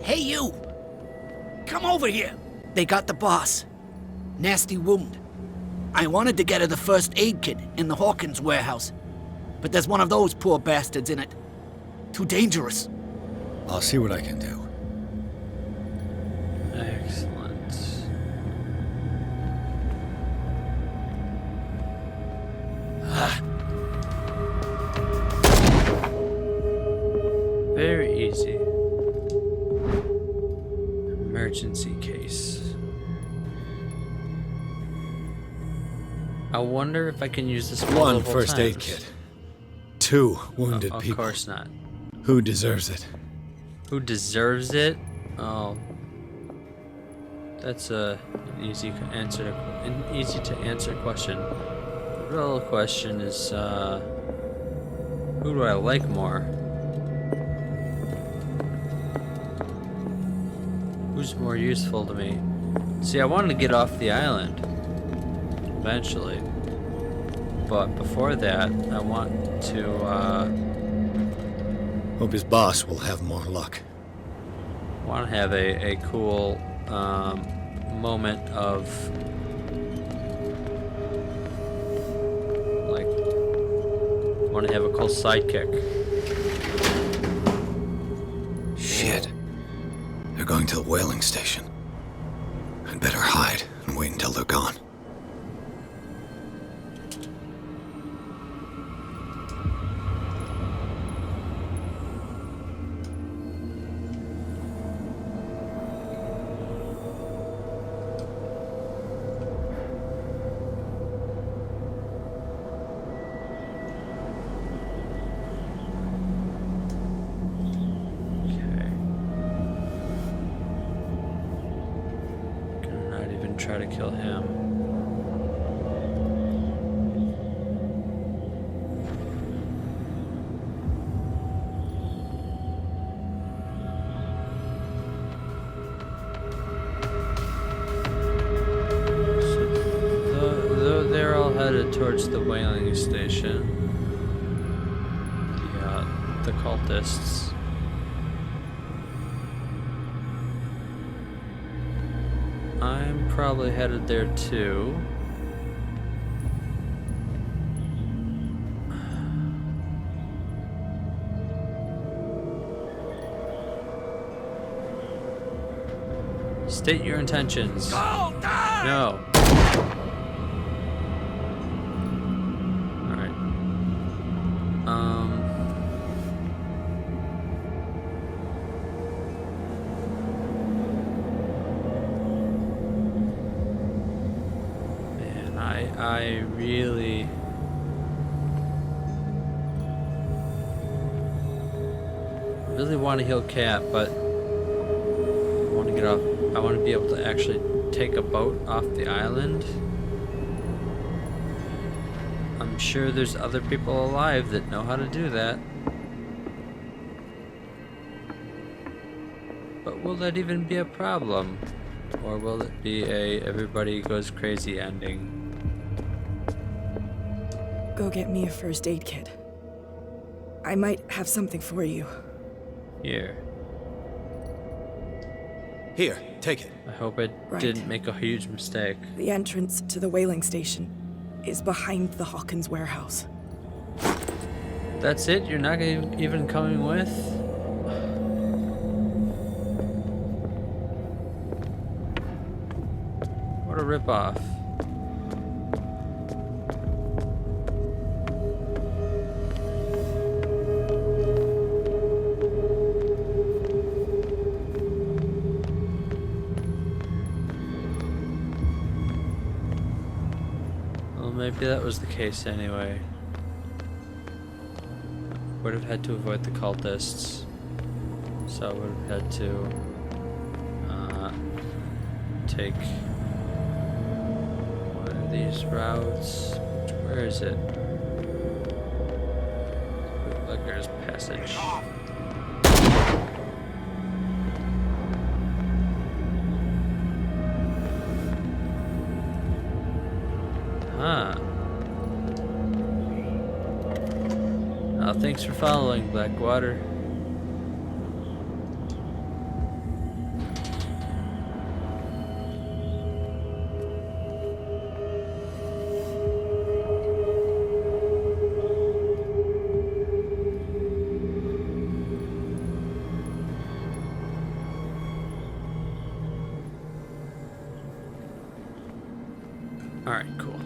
Hey, you! Come over here! They got the boss. Nasty wound. I wanted to get her the first aid kit in the Hawkins warehouse, but there's one of those poor bastards in it. Too dangerous. I'll see what I can do. Excellent. Very easy. Emergency case. I wonder if I can use this One multiple first aid times. kit. 2 wounded Of people. course not. Who deserves it? Who deserves it? Oh, that's an easy to answer question. The real question is, who do I like more? Who's more useful to me? See, I wanted to get off the island eventually, but before that, I want to. Hope his boss will have more luck. Want to have a cool moment of like want to have a cool sidekick. Shit. They're going to the whaling station. I'd better hide and wait until they're gone. Try to kill him. So they're all headed towards the whaling station. The cultists. I'm probably headed there too. State your intentions. No. Alright. Man, I really want to heal Cat, but I want to get off. I want to be able to actually take a boat off the island. I'm sure there's other people alive that know how to do that. But will that even be a problem? Or will it be a everybody goes crazy ending? Go get me a first aid kit. I might have something for you. Here. Here, take it. I hope I didn't make a huge mistake. The entrance to the whaling station is behind the Hawkins warehouse. That's it? You're not even coming with? What a ripoff. Maybe that was the case anyway. Would have had to avoid the cultists, so I would have had to take one of these routes. Where is it? Bootlegger's Passage. Huh. Thanks for following, Blackwater. Alright, cool.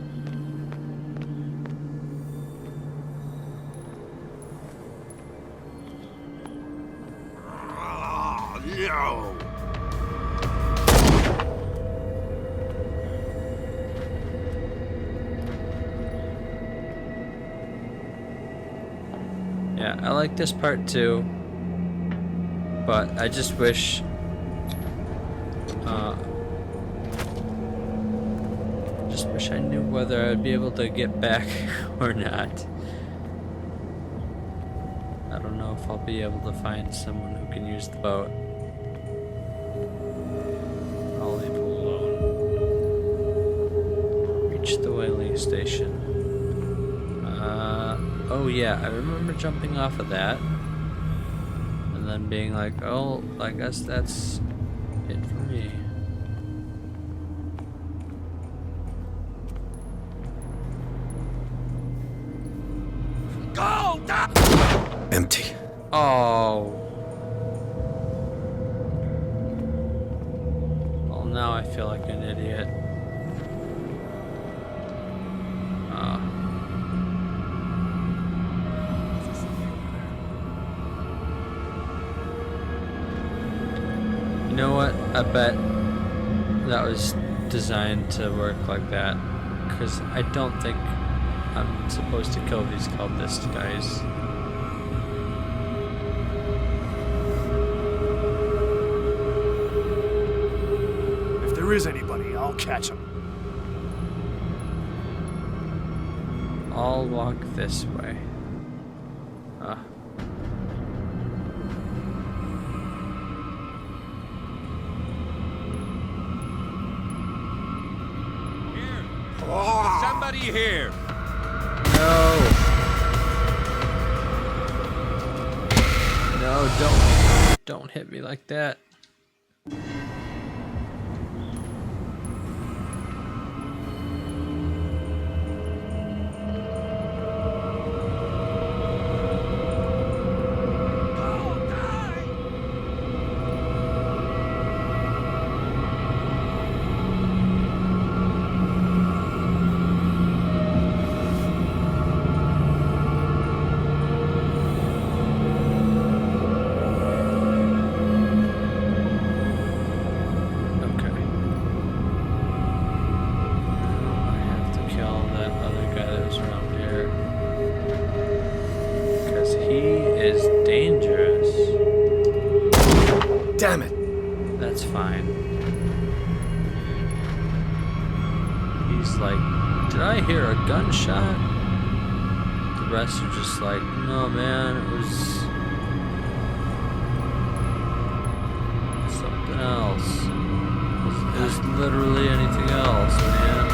No! Yeah, I like this part too, but I just wish I knew whether I'd be able to get back or not. I don't know if I'll be able to find someone who can use the boat. I'll leave it alone. Reach the whaling station. Oh yeah, I remember jumping off of that and then being like, oh, I guess that's it for me. Go! Empty. Oh. Well, now I feel like an idiot. You know what? I bet that was designed to work like that, because I don't think I'm supposed to kill these cultist guys. If there is anybody, I'll catch him. I'll walk this way. Somebody here! no, don't hit me like that. Damn it! That's fine. He's like, did I hear a gunshot? The rest are just like, no man, it was something else. It was literally anything else, man.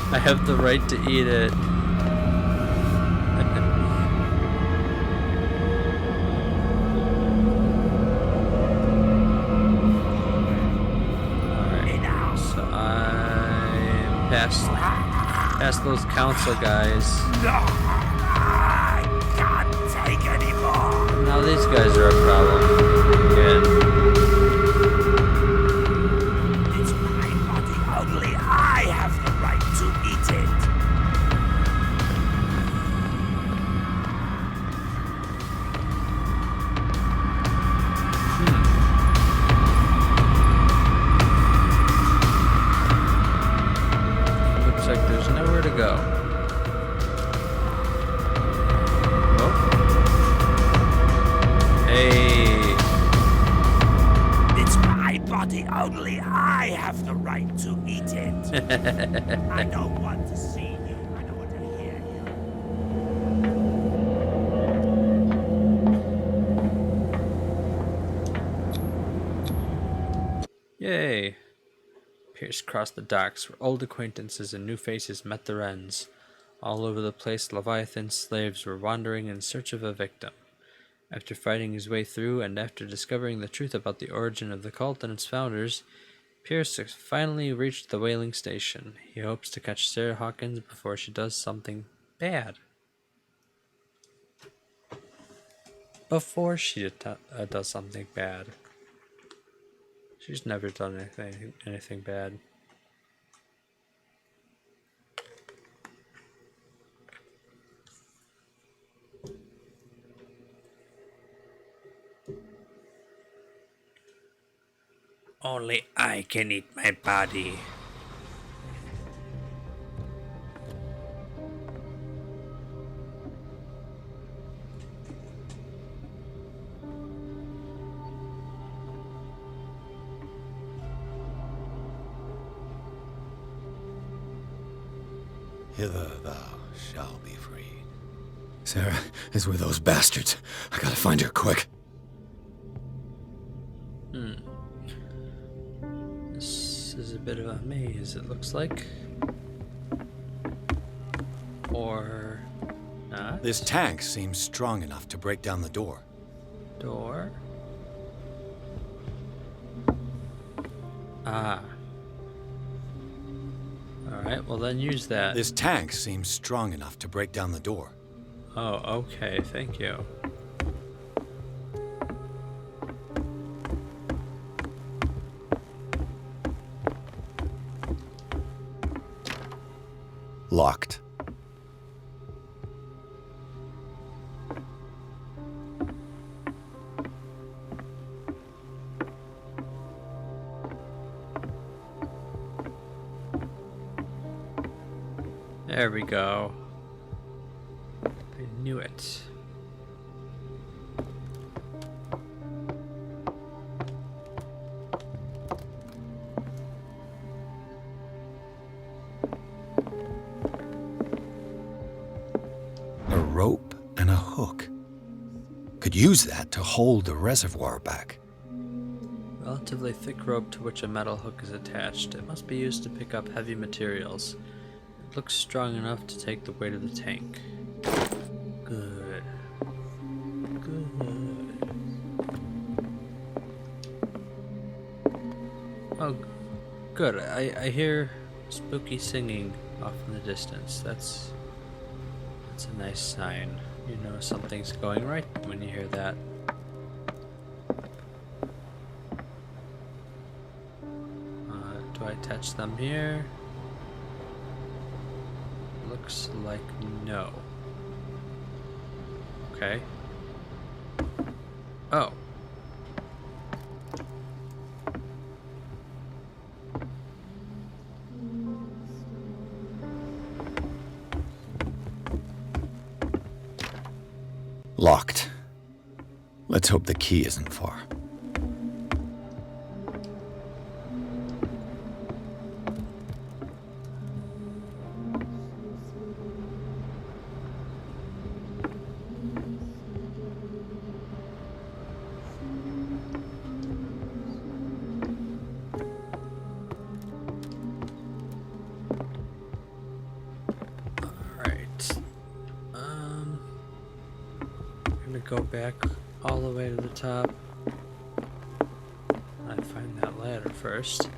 I have the right to eat it. Alright, so I'm past those council guys. No, I can't take anymore. Now these guys are a problem again. It's my body, only I have the right to eat it. Looks like there's nowhere to go. Oh. Hey. It's my body, only I have the right to eat it. I don't want to see you. I don't want to hear you. Yay. Pierce crossed the docks where old acquaintances and new faces met their ends. All over the place, Leviathan slaves were wandering in search of a victim. After fighting his way through and after discovering the truth about the origin of the cult and its founders, Pierce finally reached the whaling station. He hopes to catch Sarah Hawkins before she does something bad. Before she does something bad. She's never done anything bad. Only I can eat my body. Hither thou shalt be freed. Sarah is with those bastards. I gotta find her quick. This is a bit of a maze, it looks like. Or not. This tank seems strong enough to break down the door. Door? Ah. Alright, well then use that. This tank seems strong enough to break down the door. Oh, okay, thank you. Locked. There we go. I knew it. A rope and a hook. Could use that to hold the reservoir back. Well, relatively thick rope to which a metal hook is attached. It must be used to pick up heavy materials. It looks strong enough to take the weight of the tank. Good. Good. Oh, good. I hear spooky singing off in the distance. That's a nice sign. You know something's going right when you hear that. Do I attach them here? Looks like no. Okay. Oh. Locked. Let's hope the key isn't far. Go back all the way to the top. I find that ladder first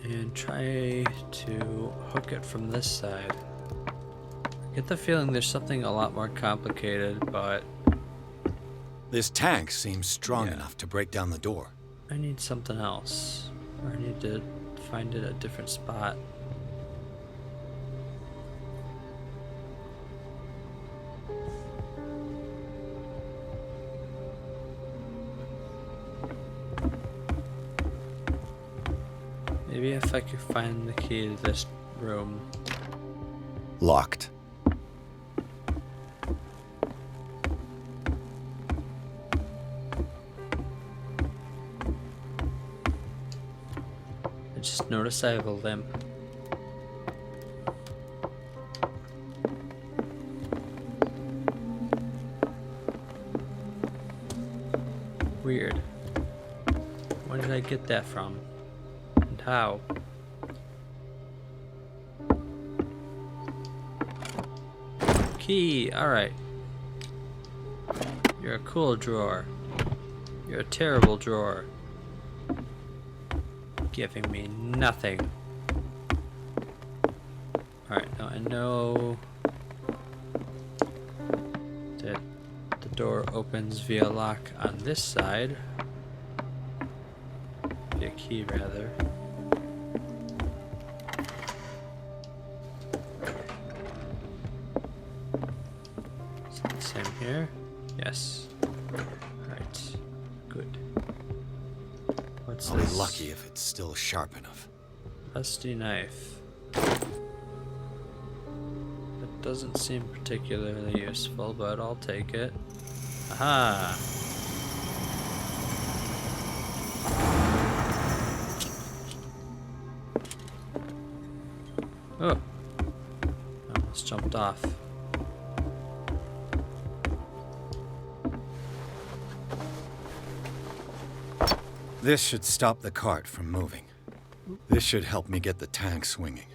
and try to hook it from this side. I get the feeling there's something a lot more complicated, but this tank seems strong enough to break down the door. I need something else, or I need to find it a different spot. Maybe if I could find the key to this room. Locked. I just noticed I have a limp. Weird. Where did I get that from? How? Key, alright. You're a cool drawer. You're a terrible drawer. Giving me nothing. Alright, now I know that the door opens via lock on this side. Via key, rather. Same here? Yes. Right. Good. What's I'll this? be lucky if it's still sharp enough. Rusty knife. It doesn't seem particularly useful, but I'll take it. Aha! Oh! I almost jumped off. This should stop the cart from moving. This should help me get the tank swinging.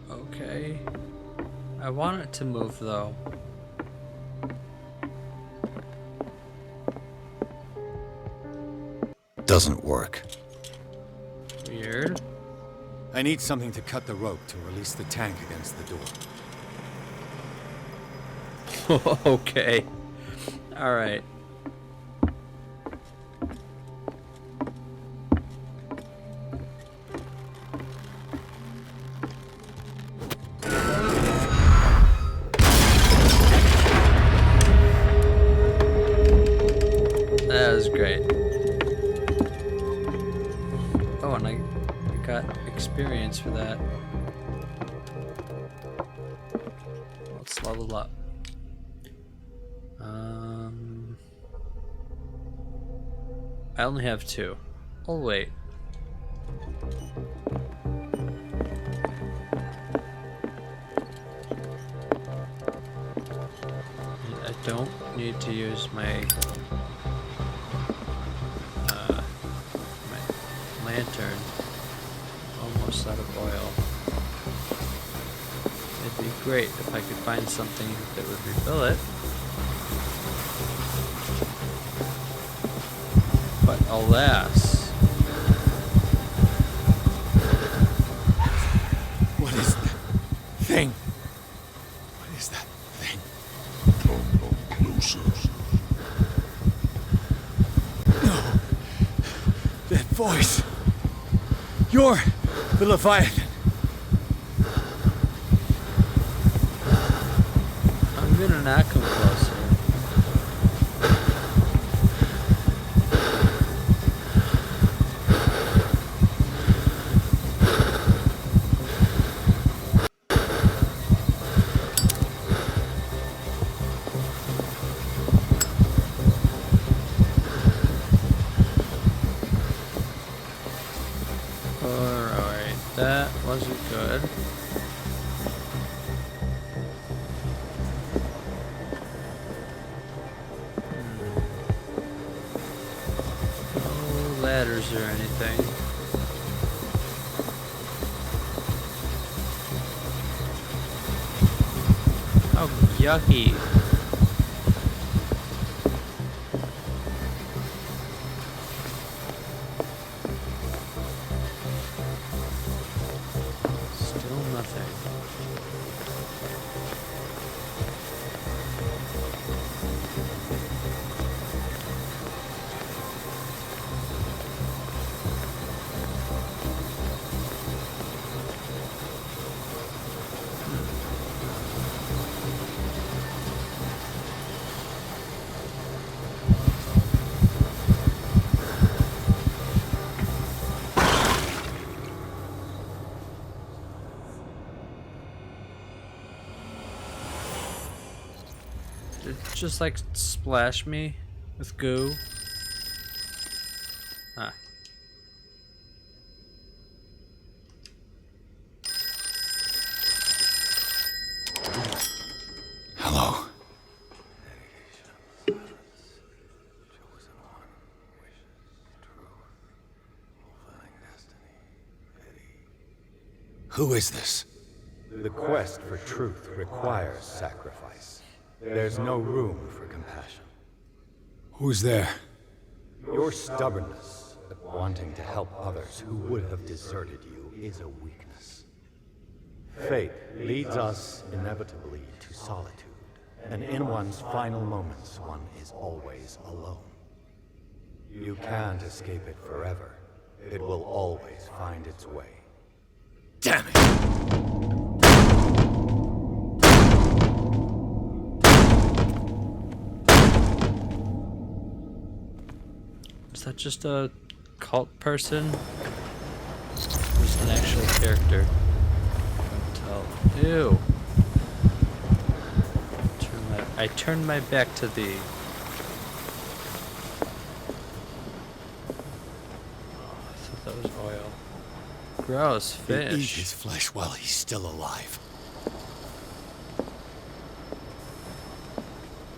Okay. I want it to move, though. Doesn't work. Weird. I need something to cut the rope to release the tank against the door. Okay. Alright. That was great. Oh, and I got experience for that. Let's level up. I only have 2. I'll wait. I don't need to use my lantern. Almost out of oil. It'd be great if I could find something that would refill it. But alas. What is that thing? What is that thing? Come closer. No. That voice. You're the Leviathan. I'm gonna not come closer. Alright, that wasn't good. No ladders or anything. How yucky. Still nothing. Did it just like splash me with goo? Huh. Hello. Who is this? The quest for truth requires sacrifice. There's no room for compassion. Who's there? Your stubbornness at wanting to help others who would have deserted you is a weakness. Fate leads us inevitably to solitude, and in one's final moments, one is always alone. You can't escape it forever. It will always find its way. Damn it! Is that just a cult person? Or is it an actual character? Tell. Ew. I turned my back to thee. Oh, I thought that was oil. Gross fish. You eat his flesh while he's still alive.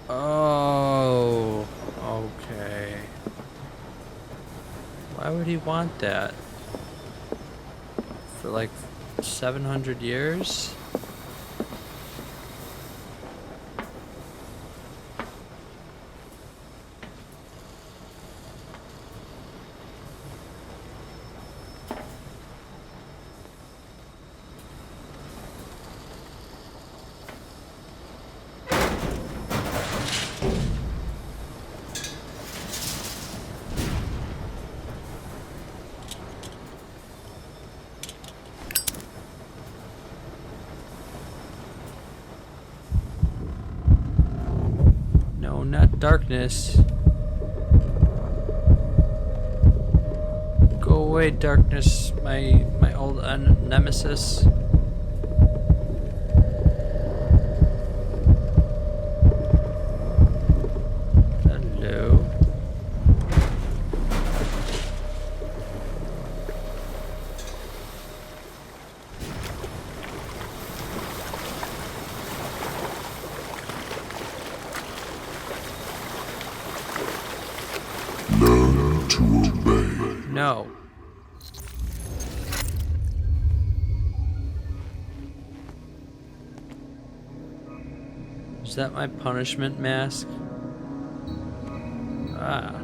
Oh, okay. Why would he want that? For like 700 years? No, not darkness. Go away, darkness, my old nemesis. Hello. Learn to obey. No. Is that my punishment mask? Ah.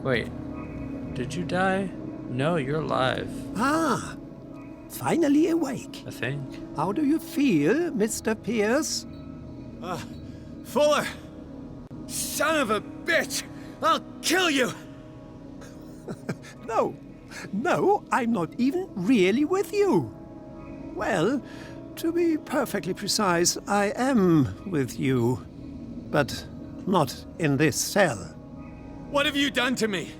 Wait. Did you die? No, you're alive. Ah, finally awake. I think. How do you feel, Mr. Pierce? Fuller! Son of a bitch! I'll kill you! No, I'm not even really with you. Well, to be perfectly precise, I am with you. But not in this cell. What have you done to me?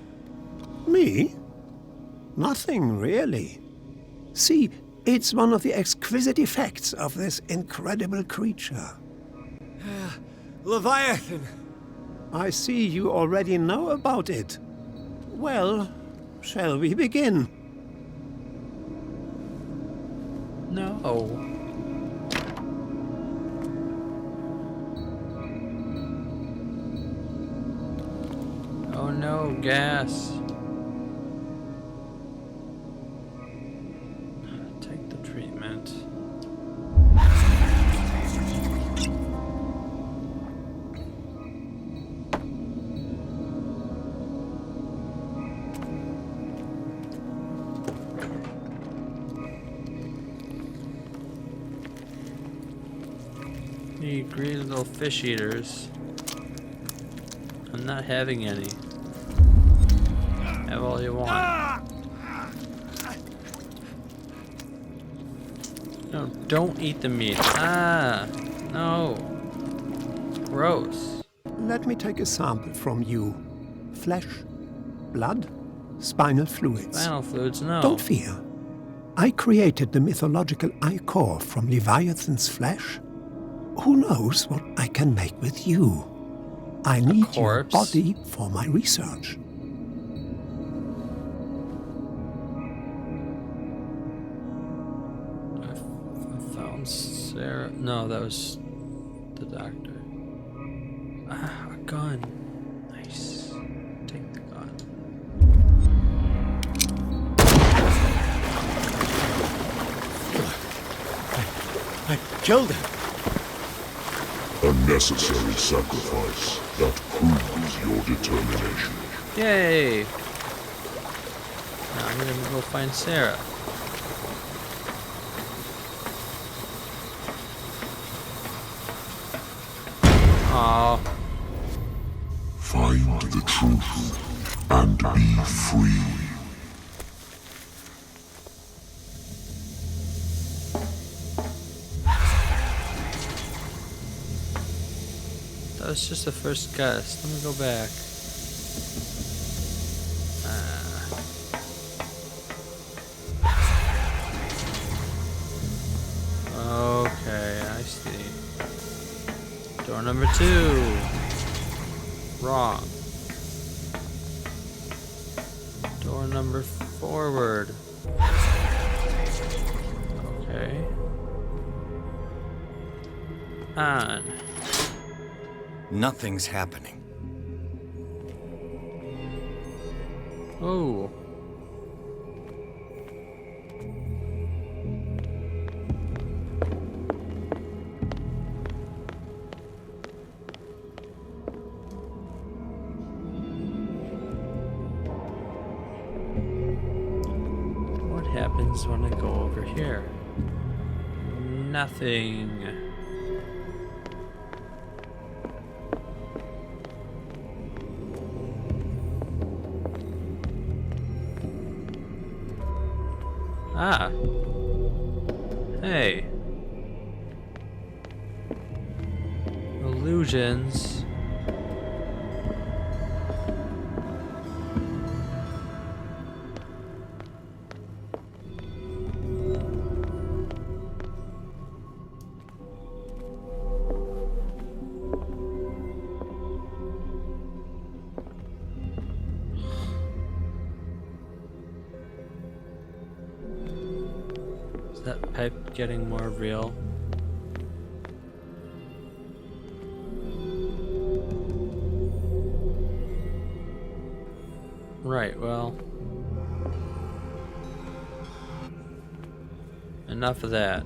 Me? Nothing, really. See, it's one of the exquisite effects of this incredible creature. Leviathan! I see you already know about it. Well, shall we begin? No. Oh no, gas. Take the treatment. You greedy little fish eaters. I'm not having any. Have all you want. No, don't eat the meat. Ah, no. Gross. Let me take a sample from you. Flesh, blood, spinal fluids. Spinal fluids, no. Don't fear. I created the mythological ichor from Leviathan's flesh. Who knows what I can make with you? I need your body for my research. I found Sarah. No, that was the doctor. Ah, a gun. Nice. Take the gun. I killed him. A necessary sacrifice that proves your determination. Yay! Now I'm gonna go find Sarah. Aww. Find the truth and be free. That was just the first guess. Let me go back. Okay, I see. Door number 2. Wrong. Door number forward. Okay. On. Nothing's happening. Oh. What happens when I go over here? Nothing. Ah. Hey. Illusions. That pipe getting more real? Right, well. Enough of that.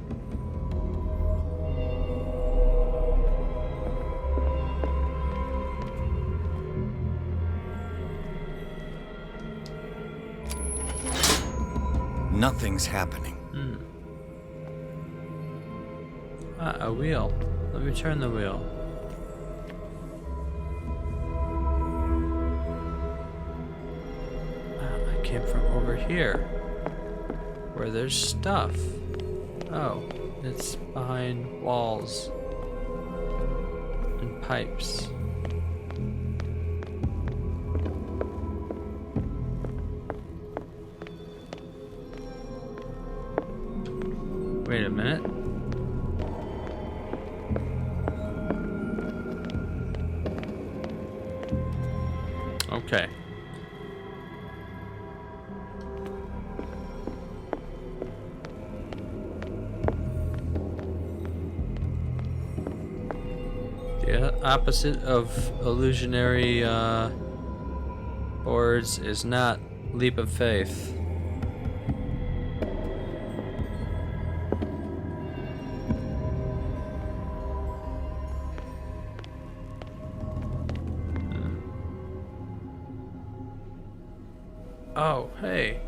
Nothing's happening. A wheel. Let me turn the wheel. I came from over here, where there's stuff. Oh, it's behind walls and pipes. Wait a minute. Okay. The opposite of illusionary boards is not leap of faith. Oh, hey.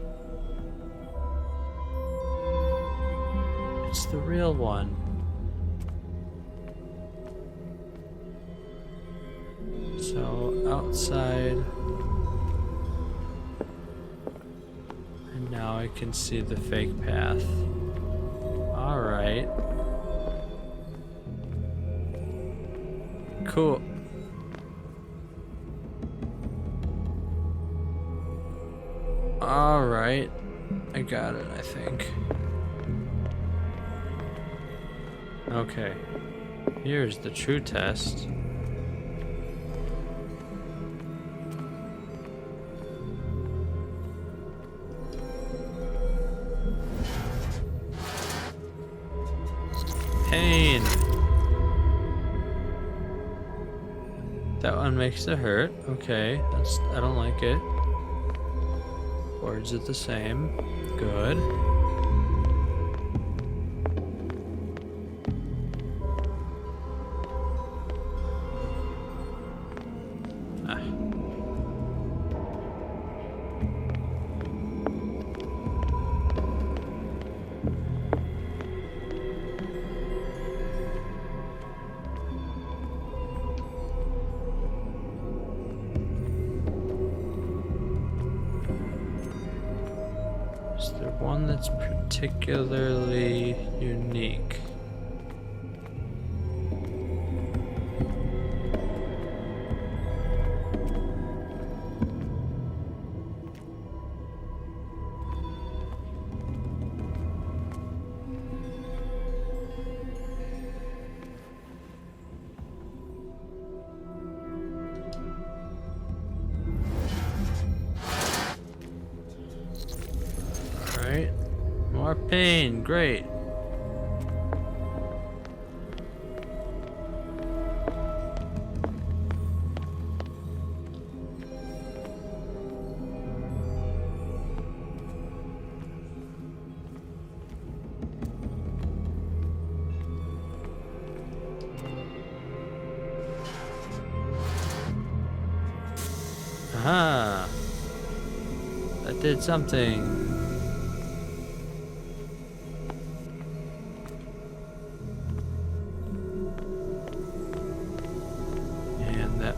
It's the real one. So, outside. And now I can see the fake path. Alright. Cool. Alright, I got it, I think. Okay, here's the true test. Pain! That one makes it hurt. Okay, I don't like it. Boards are the same. Good. Is there one that's particularly unique? More pain, great. Aha! That did something.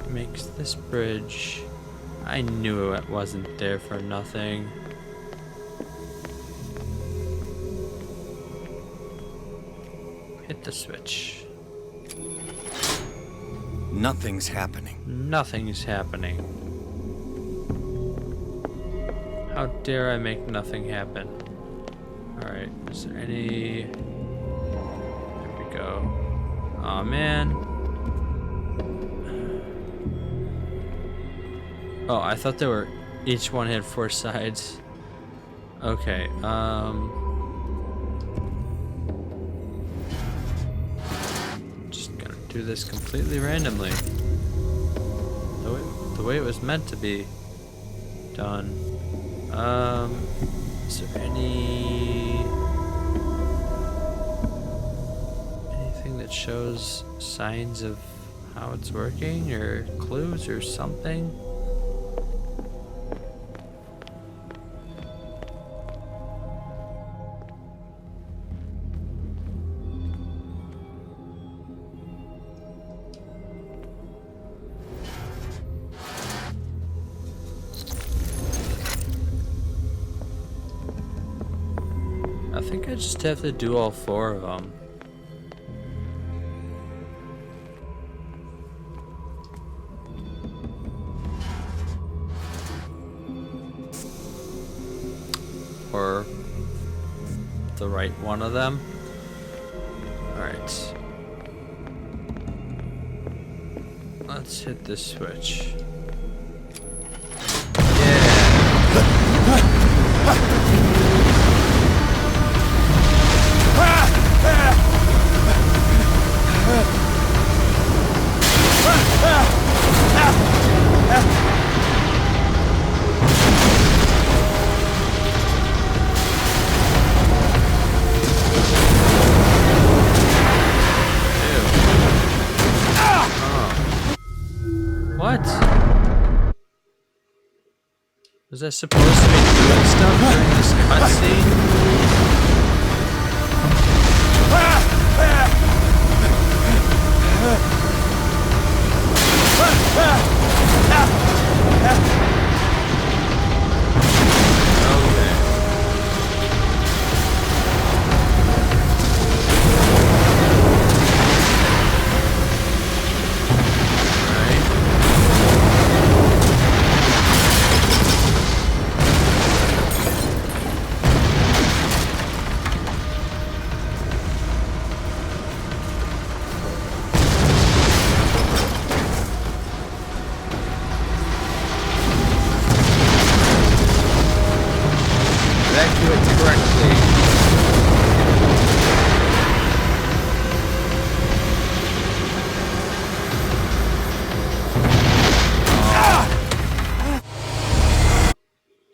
Makes this bridge. I knew it wasn't there for nothing. Hit the switch. Nothing's happening. Nothing's happening. How dare I make nothing happen? Alright, is there any... There we go. Aw, man. Oh, I thought they were... Each one had 4 sides. Okay, just gonna do this completely randomly. The way it was meant to be done. Is there anything that shows signs of how it's working, or clues or something? I just have to do all 4 of them. Or the right one of them. Alright. Let's hit the switch. What? Was I supposed to be doing stuff during this cutscene?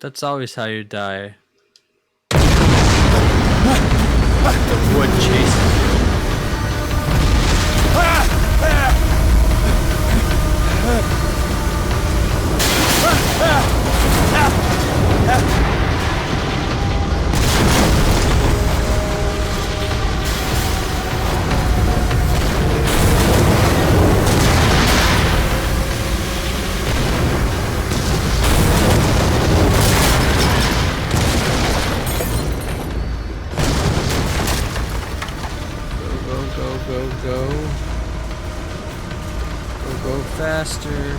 That's always how you die. The wood chases you. Go faster.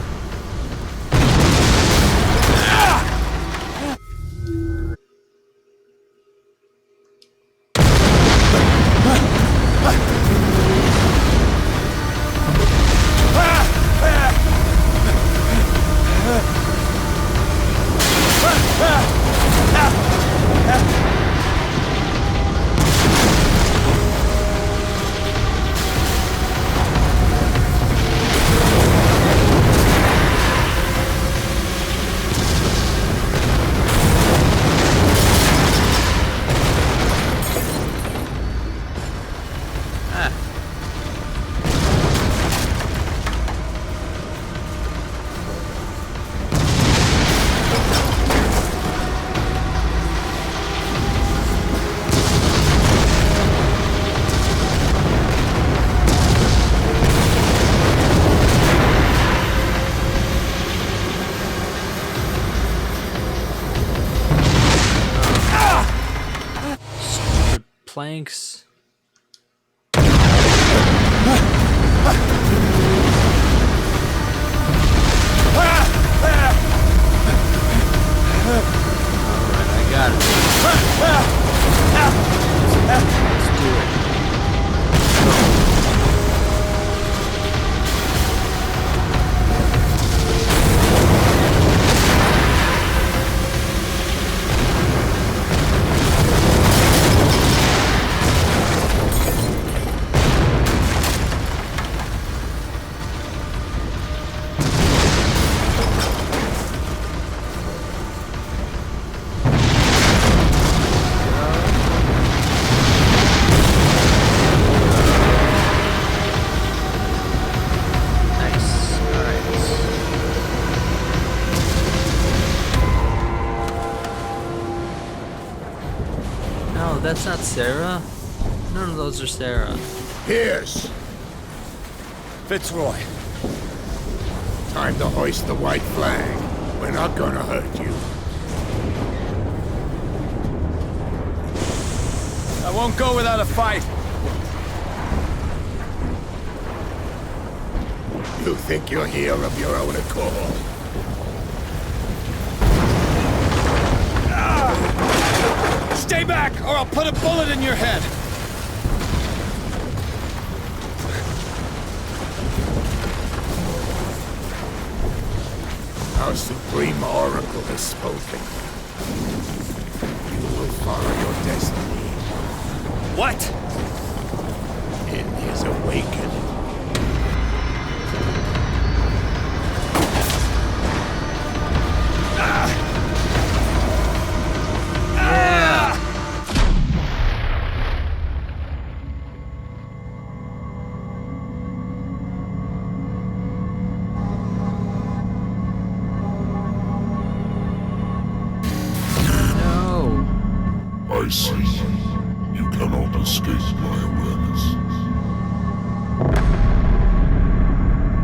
Planks. Alright, I got it. Let's do it. That's not Sarah? None of those are Sarah. Pierce! Fitzroy. Time to hoist the white flag. We're not gonna hurt you. I won't go without a fight. You think you're here of your own accord? Stay back, or I'll put a bullet in your head! Our supreme oracle has spoken. You will follow your destiny. What? In his awakening. I see. You cannot escape my awareness.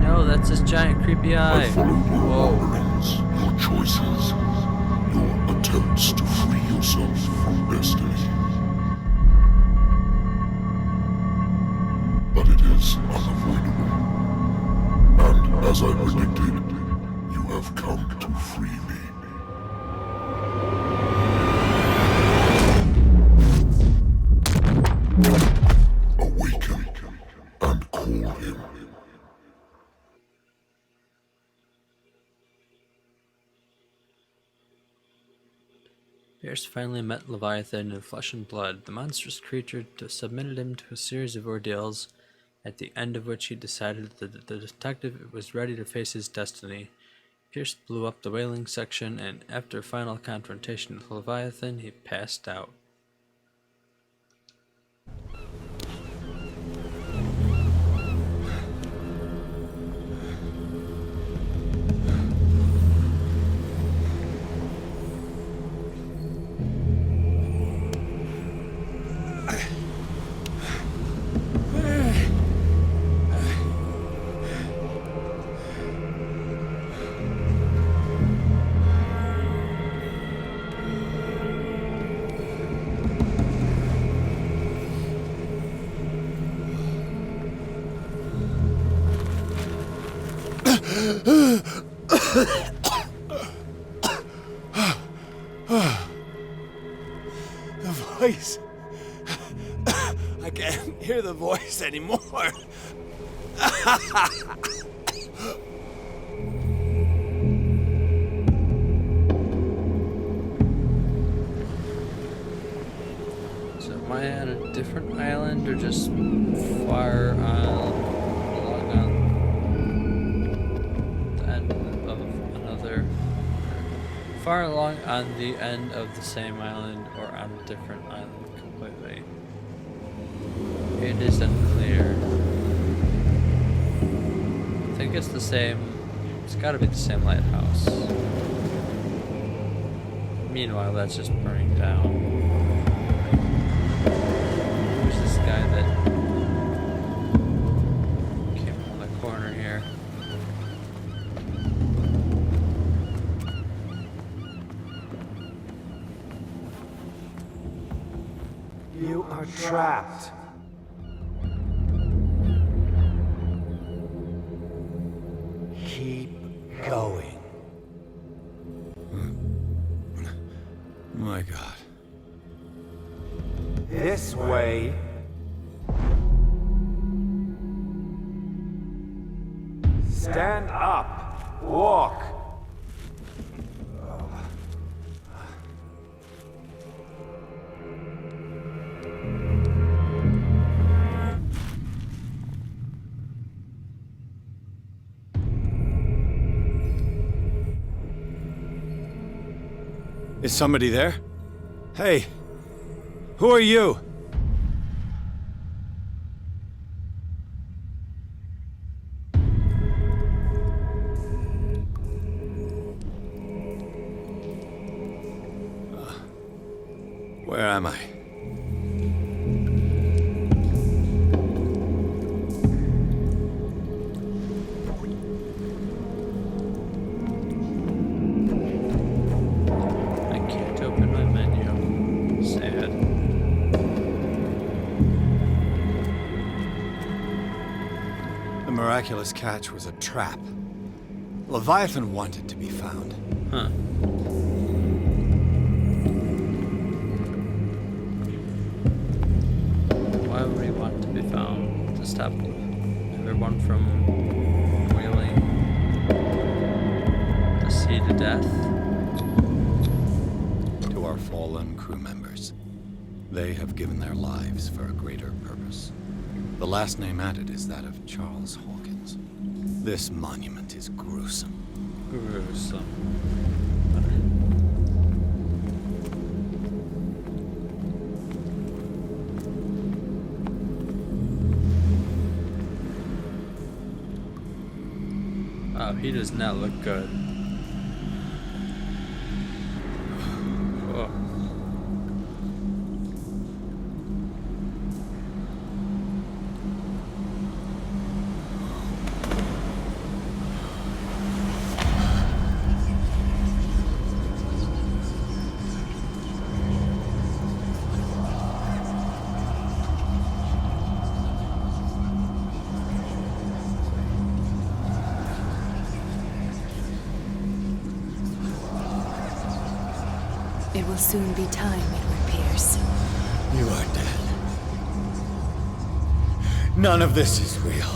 No, that's his giant creepy eye. I followed your wanderings, your choices, your attempts to free yourself from destiny. But it is unavoidable. And as I predicted, you have come to free me. Awaken and call him. Pierce finally met Leviathan in flesh and blood. The monstrous creature submitted him to a series of ordeals, at the end of which he decided that the detective was ready to face his destiny. Pierce blew up the whaling section, and after a final confrontation with Leviathan, he passed out. The voice. I can't hear the voice anymore. So am I at a different island or just far along on the end of another? Far along on the end of the same island or on a different island completely? It is unclear. I think it's the same. It's gotta be the same lighthouse. Meanwhile, that's just burning down. Who's this guy that came around the corner here? You are trapped. Keep going. My God. This way. Stand up. Walk. Is somebody there? Hey, who are you? Where am I? miraculous catch was a trap. Leviathan wanted to be found. Huh. Why would he want to be found? To stop everyone from wheeling the sea to death? To our fallen crew members. They have given their lives for a greater purpose. The last name added is that of Charles Hawkins. This monument is gruesome. Gruesome. Wow, he does not look good. Whoa. It will soon be time, Edward Pierce. You are dead. None of this is real.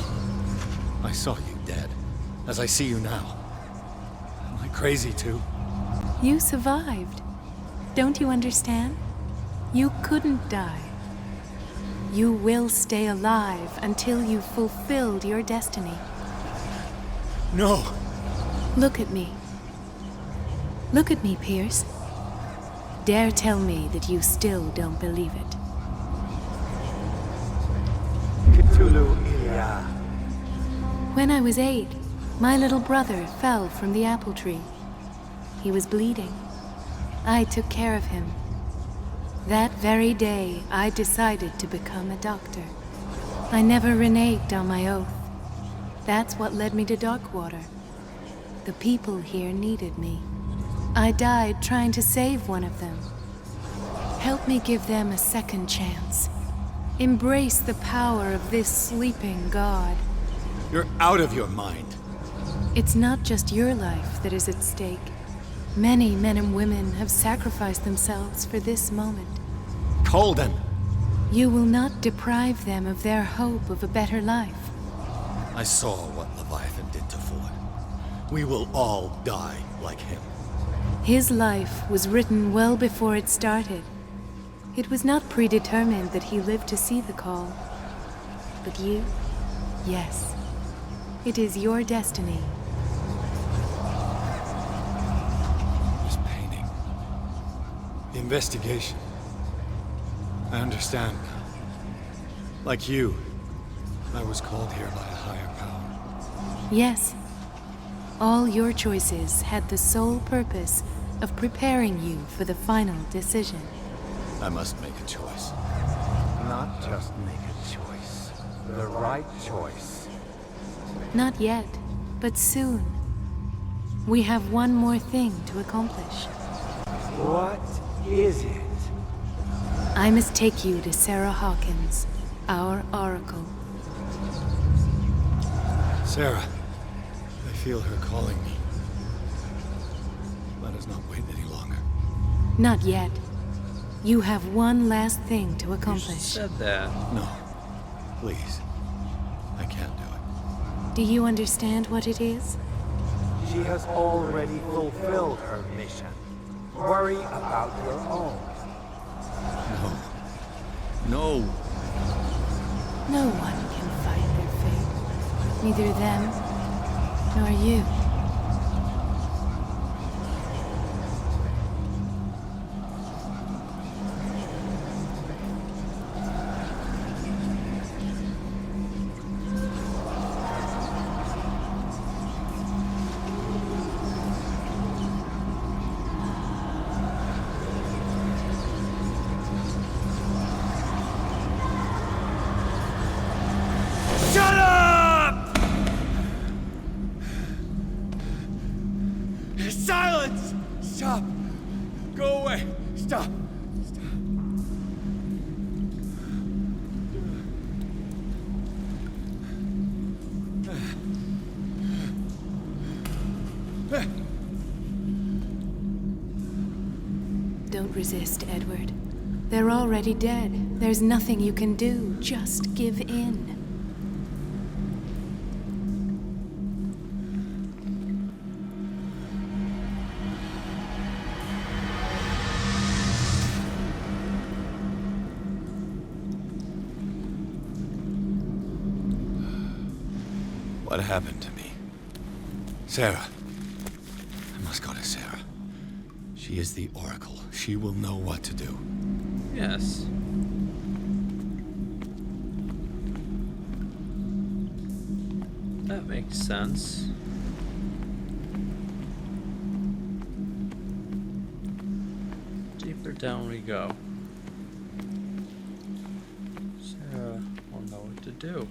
I saw you dead, as I see you now. Am I crazy too? You survived. Don't you understand? You couldn't die. You will stay alive until you've fulfilled your destiny. No! Look at me. Look at me, Pierce. Dare tell me that you still don't believe it. Cthulhu Ilya. When I was 8, my little brother fell from the apple tree. He was bleeding. I took care of him. That very day, I decided to become a doctor. I never reneged on my oath. That's what led me to Darkwater. The people here needed me. I died trying to save one of them. Help me give them a second chance. Embrace the power of this sleeping god. You're out of your mind. It's not just your life that is at stake. Many men and women have sacrificed themselves for this moment. Colden! You will not deprive them of their hope of a better life. I saw what Leviathan did to Ford. We will all die like him. His life was written well before it started. It was not predetermined that he lived to see the call. But you, yes, it is your destiny. This painting. The investigation. I understand now. Like you, I was called here by a higher power. Yes. All your choices had the sole purpose of preparing you for the final decision. I must make a choice. Not just make a choice. The right choice. Not yet, but soon. We have one more thing to accomplish. What is it? I must take you to Sarah Hawkins, our oracle. Sarah, I feel her calling me. Let us not wait any longer. Not yet. You have one last thing to accomplish. You said that. No. Please. I can't do it. Do you understand what it is? She has already fulfilled her mission. Worry about your own. No. No. No one can fight their fate. Neither them, nor you. Don't resist, Edward. They're already dead. There's nothing you can do. Just give in. What happened to me? Sarah. I must go to Sarah. She is the Oracle. She will know what to do. Yes. That makes sense. Deeper down we go. Sarah will know what to do.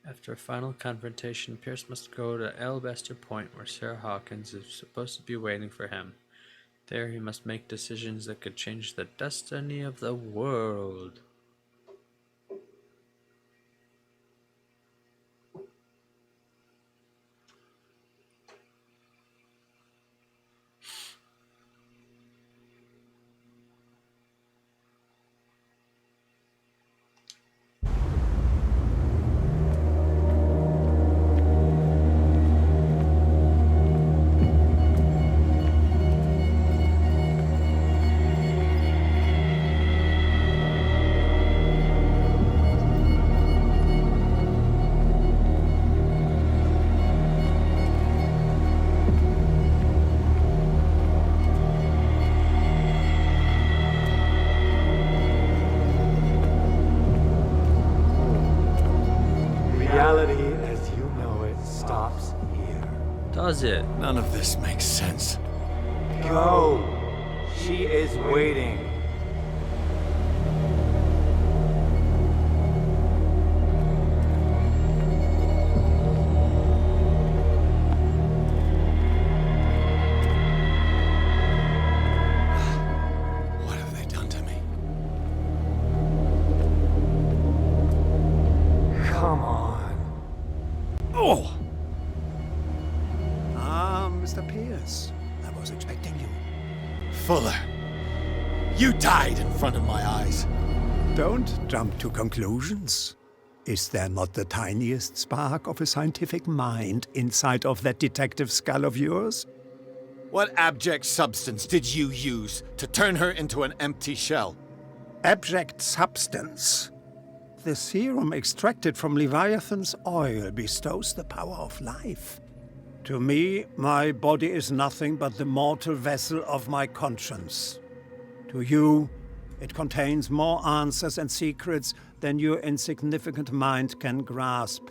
After a final confrontation, Pierce must go to Alabaster Point, where Sarah Hawkins is supposed to be waiting for him. There he must make decisions that could change the destiny of the world. Reality as you know it stops here. Does it? None of this makes sense. Go! She is waiting. What have they done to me? Come on. Oh! Mr. Pierce, I was expecting you. Fuller, you died in front of my eyes. Don't jump to conclusions. Is there not the tiniest spark of a scientific mind inside of that detective skull of yours? What abject substance did you use to turn her into an empty shell? Abject substance. The serum extracted from Leviathan's oil bestows the power of life. To me, my body is nothing but the mortal vessel of my conscience. To you, it contains more answers and secrets than your insignificant mind can grasp.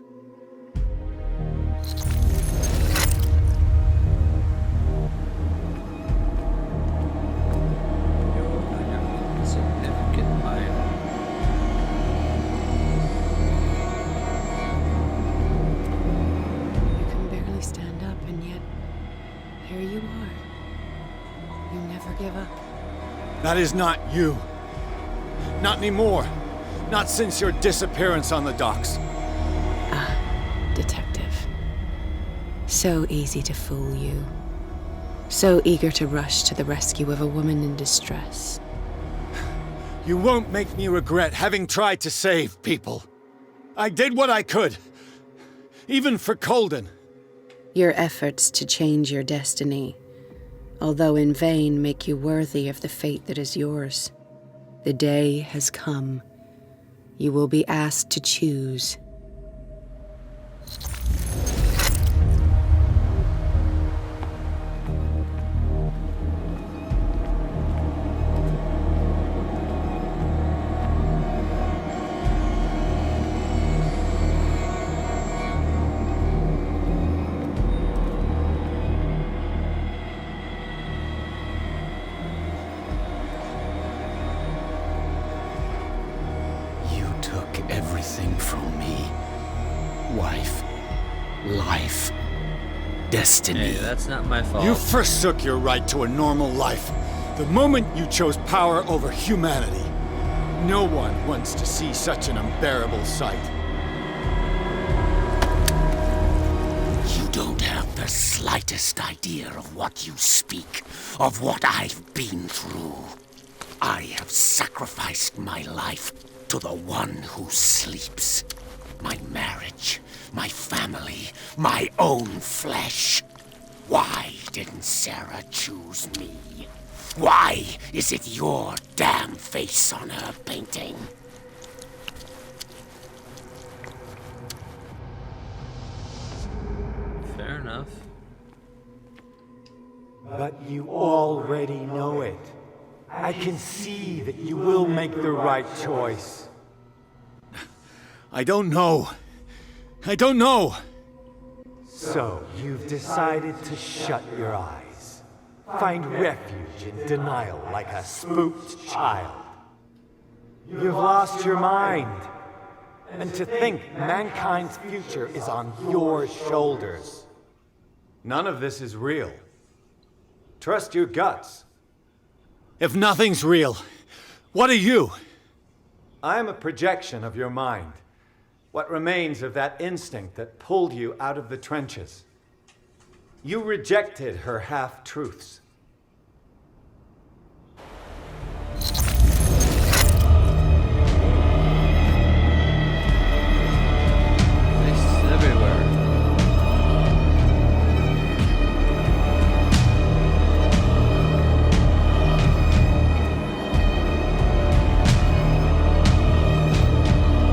That is not you. Not anymore. Not since your disappearance on the docks. Ah, detective. So easy to fool you. So eager to rush to the rescue of a woman in distress. You won't make me regret having tried to save people. I did what I could. Even for Colden. Your efforts to change your destiny, although in vain, make you worthy of the fate that is yours. The day has come. You will be asked to choose. call me. Wife, life, destiny. Hey, that's not my fault. You forsook your right to a normal life the moment you chose power over humanity. No one wants to see such an unbearable sight. You don't have the slightest idea of what you speak, of what I've been through. I have sacrificed my life to the one who sleeps. My marriage, my family, my own flesh. Why didn't Sarah choose me? Why is it your damn face on her painting? Fair enough. But you already know it. I can see that you will make the right choice. I don't know. I don't know. So, you've decided to shut your eyes. Find refuge in denial like a spooked child. You've lost your mind. And to think mankind's future is on your shoulders. None of this is real. Trust your guts. If nothing's real, what are you? I am a projection of your mind. What remains of that instinct that pulled you out of the trenches. You rejected her half-truths. Faces everywhere.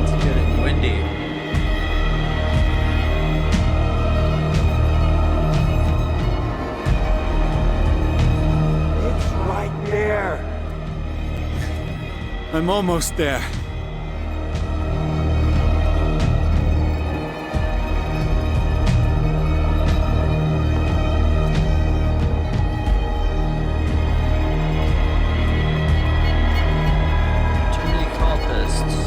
It's getting windy. I'm almost there. Too many cultists.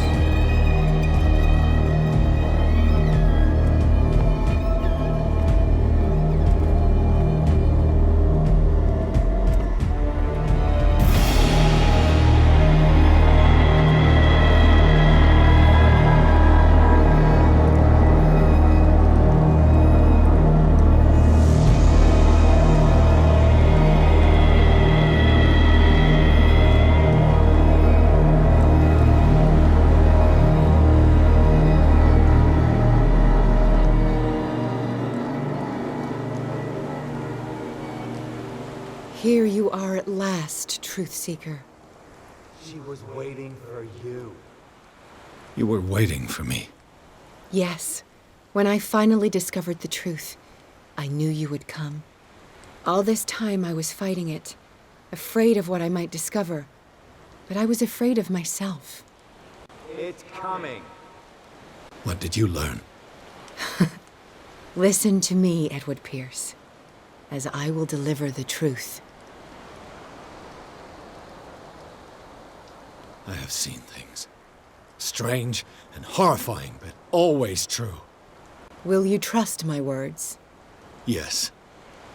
Here you are at last, Truth Seeker. She was waiting for you. You were waiting for me. Yes. When I finally discovered the truth, I knew you would come. All this time I was fighting it, afraid of what I might discover. But I was afraid of myself. It's coming. What did you learn? Listen to me, Edward Pierce, as I will deliver the truth. I have seen things. Strange and horrifying, but always true. Will you trust my words? Yes.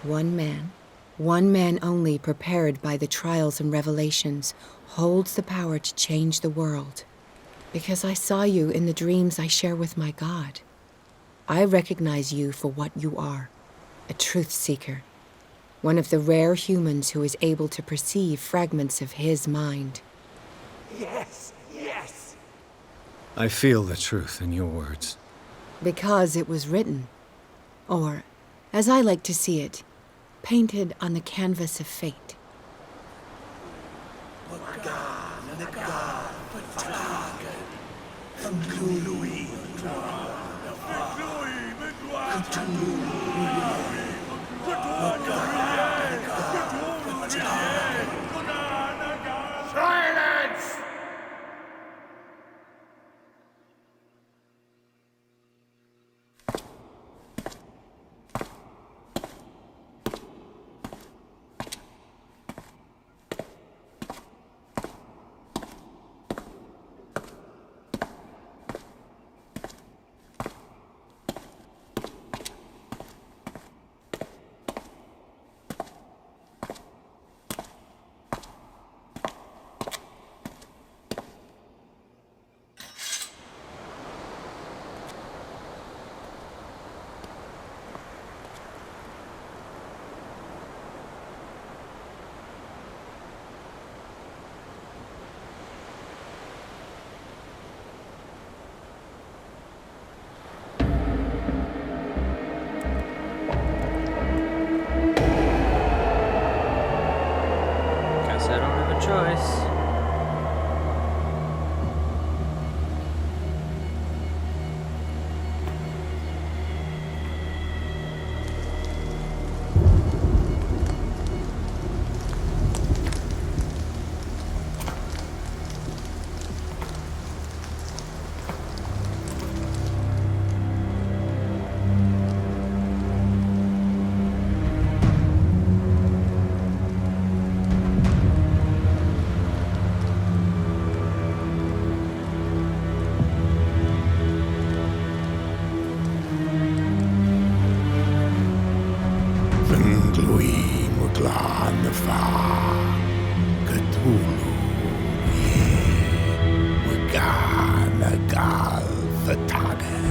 One man only prepared by the trials and revelations, holds the power to change the world. Because I saw you in the dreams I share with my God. I recognize you for what you are, a truth seeker. One of the rare humans who is able to perceive fragments of his mind. Yes, yes! I feel the truth in your words. Because it was written. Or, as I like to see it, painted on the canvas of fate. Silence! Good choice. Cthulhu, Wiganagal, Fatagan.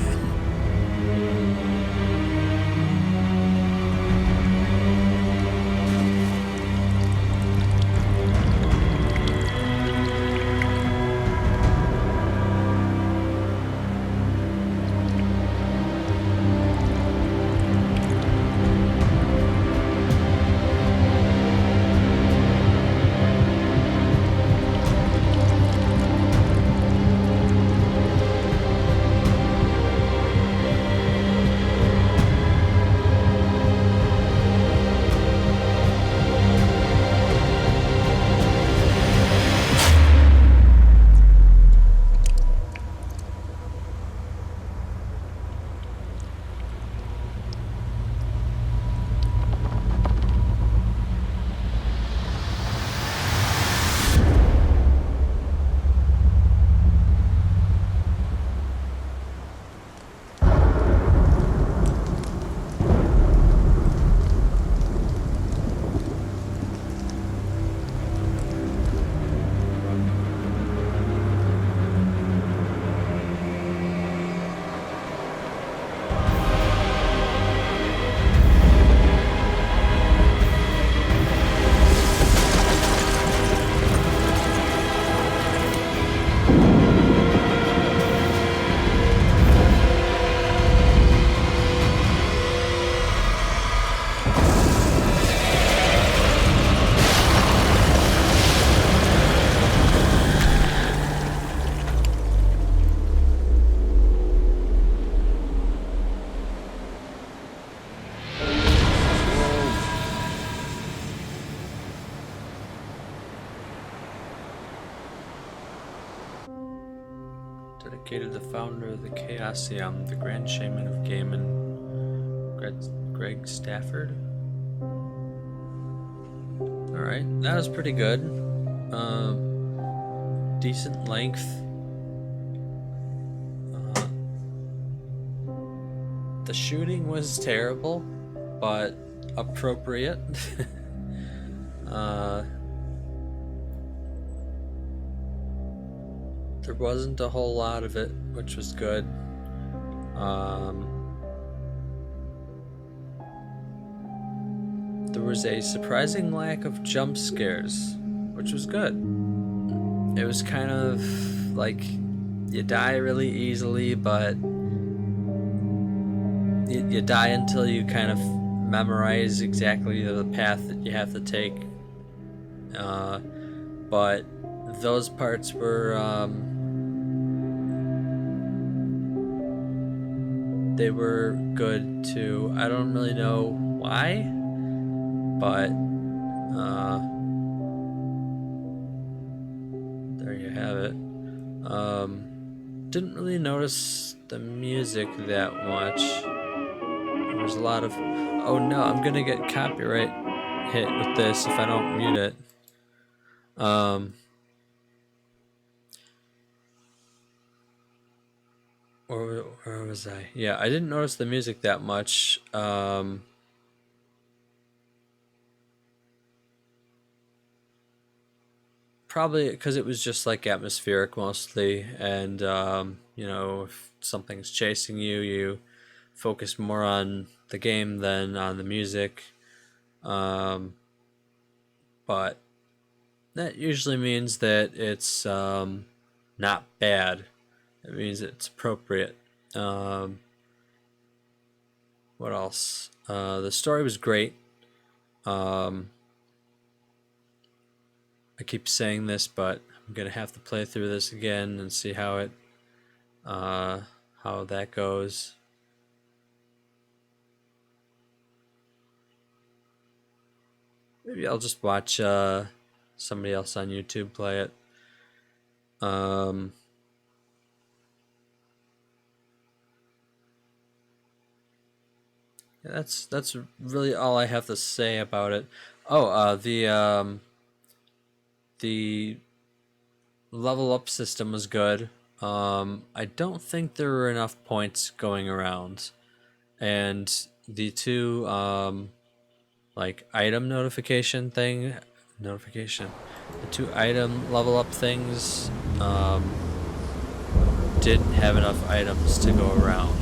Dedicated to the founder of the Chaosium, the Grand Shaman of Gaiman, Greg Stafford. Alright, that was pretty good. Decent length. The shooting was terrible, but appropriate. There wasn't a whole lot of it, which was good. There was a surprising lack of jump scares, which was good. It was kind of like you die really easily, but you die until you kind of memorize exactly the path that you have to take. But those parts were they were good too. I don't really know why, but there you have it. Didn't really notice the music that much. There was a lot of... Oh no, I'm gonna get copyright hit with this if I don't mute it. Where was I? Yeah, I didn't notice the music that much. Probably because it was just like atmospheric mostly, and you know, if something's chasing you, you focus more on the game than on the music. But that usually means that it's not bad. It means it's appropriate. What else? The story was great. I keep saying this, but I'm gonna have to play through this again and see how that goes. Maybe I'll just watch somebody else on YouTube play it. Yeah, that's really all I have to say about it. Oh, the level up system was good. I don't think there were enough points going around, and the two like item the two item level up things didn't have enough items to go around.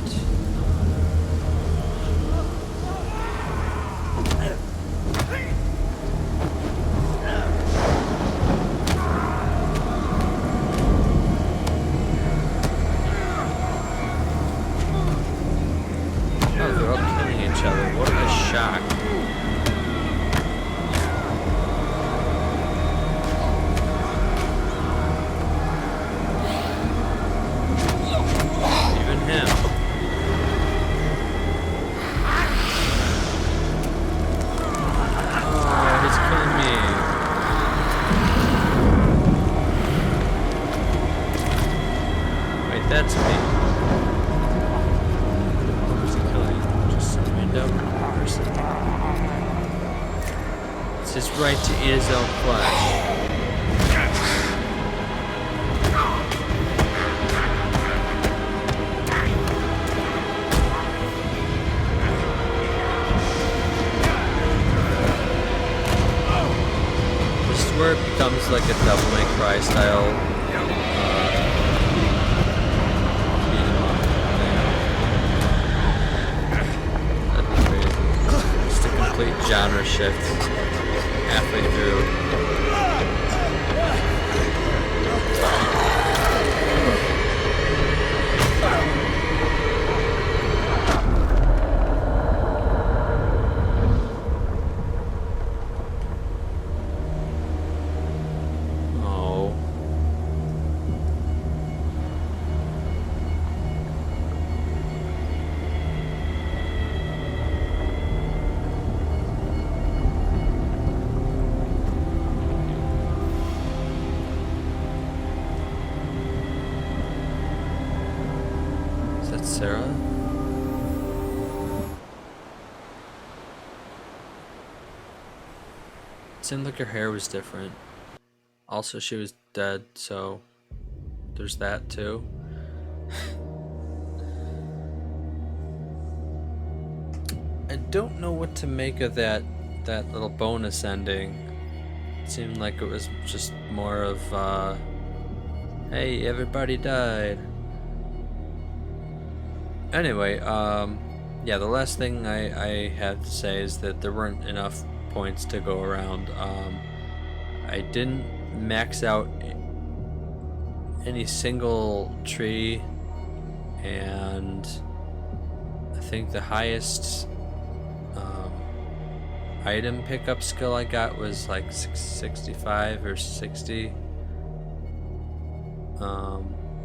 Oh, they're all killing each other. What a shock. Even him. Oh, he's killing me. Wait, that's me. Who's he killing? Just some random person. It's his right to eat his own flesh. This is where it becomes like a Devil May Cry style. That'd be crazy. Just a complete genre shift halfway through. Oh. Is that Sarah? It seemed like her hair was different. Also, she was dead, so there's that too. I don't know what to make of that little bonus ending. It seemed like it was just more of hey, everybody died. Anyway, yeah, the last thing I have to say is that there weren't enough points to go around. I didn't max out any single tree, and I think the highest item pickup skill I got was like 65 or 60.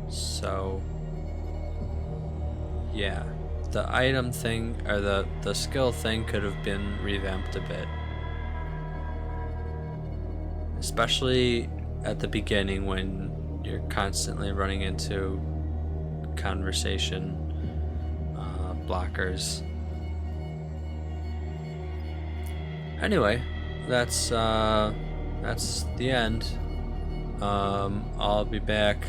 So yeah, the item thing, or the skill thing, could have been revamped a bit. Especially at the beginning when you're constantly running into conversation blockers. Anyway, that's the end. I'll be back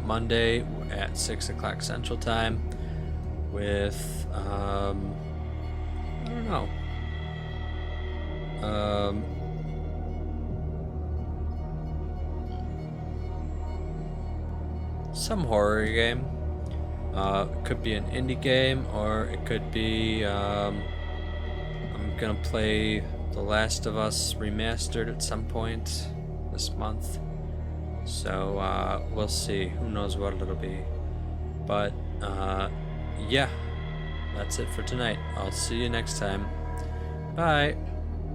Monday at 6 o'clock Central Time with I don't know, some horror game. Could be an indie game, or it could be I'm gonna play The Last of Us Remastered at some point this month. So we'll see. Who knows what it'll be. But yeah, that's it for tonight. I'll see you next time. Bye.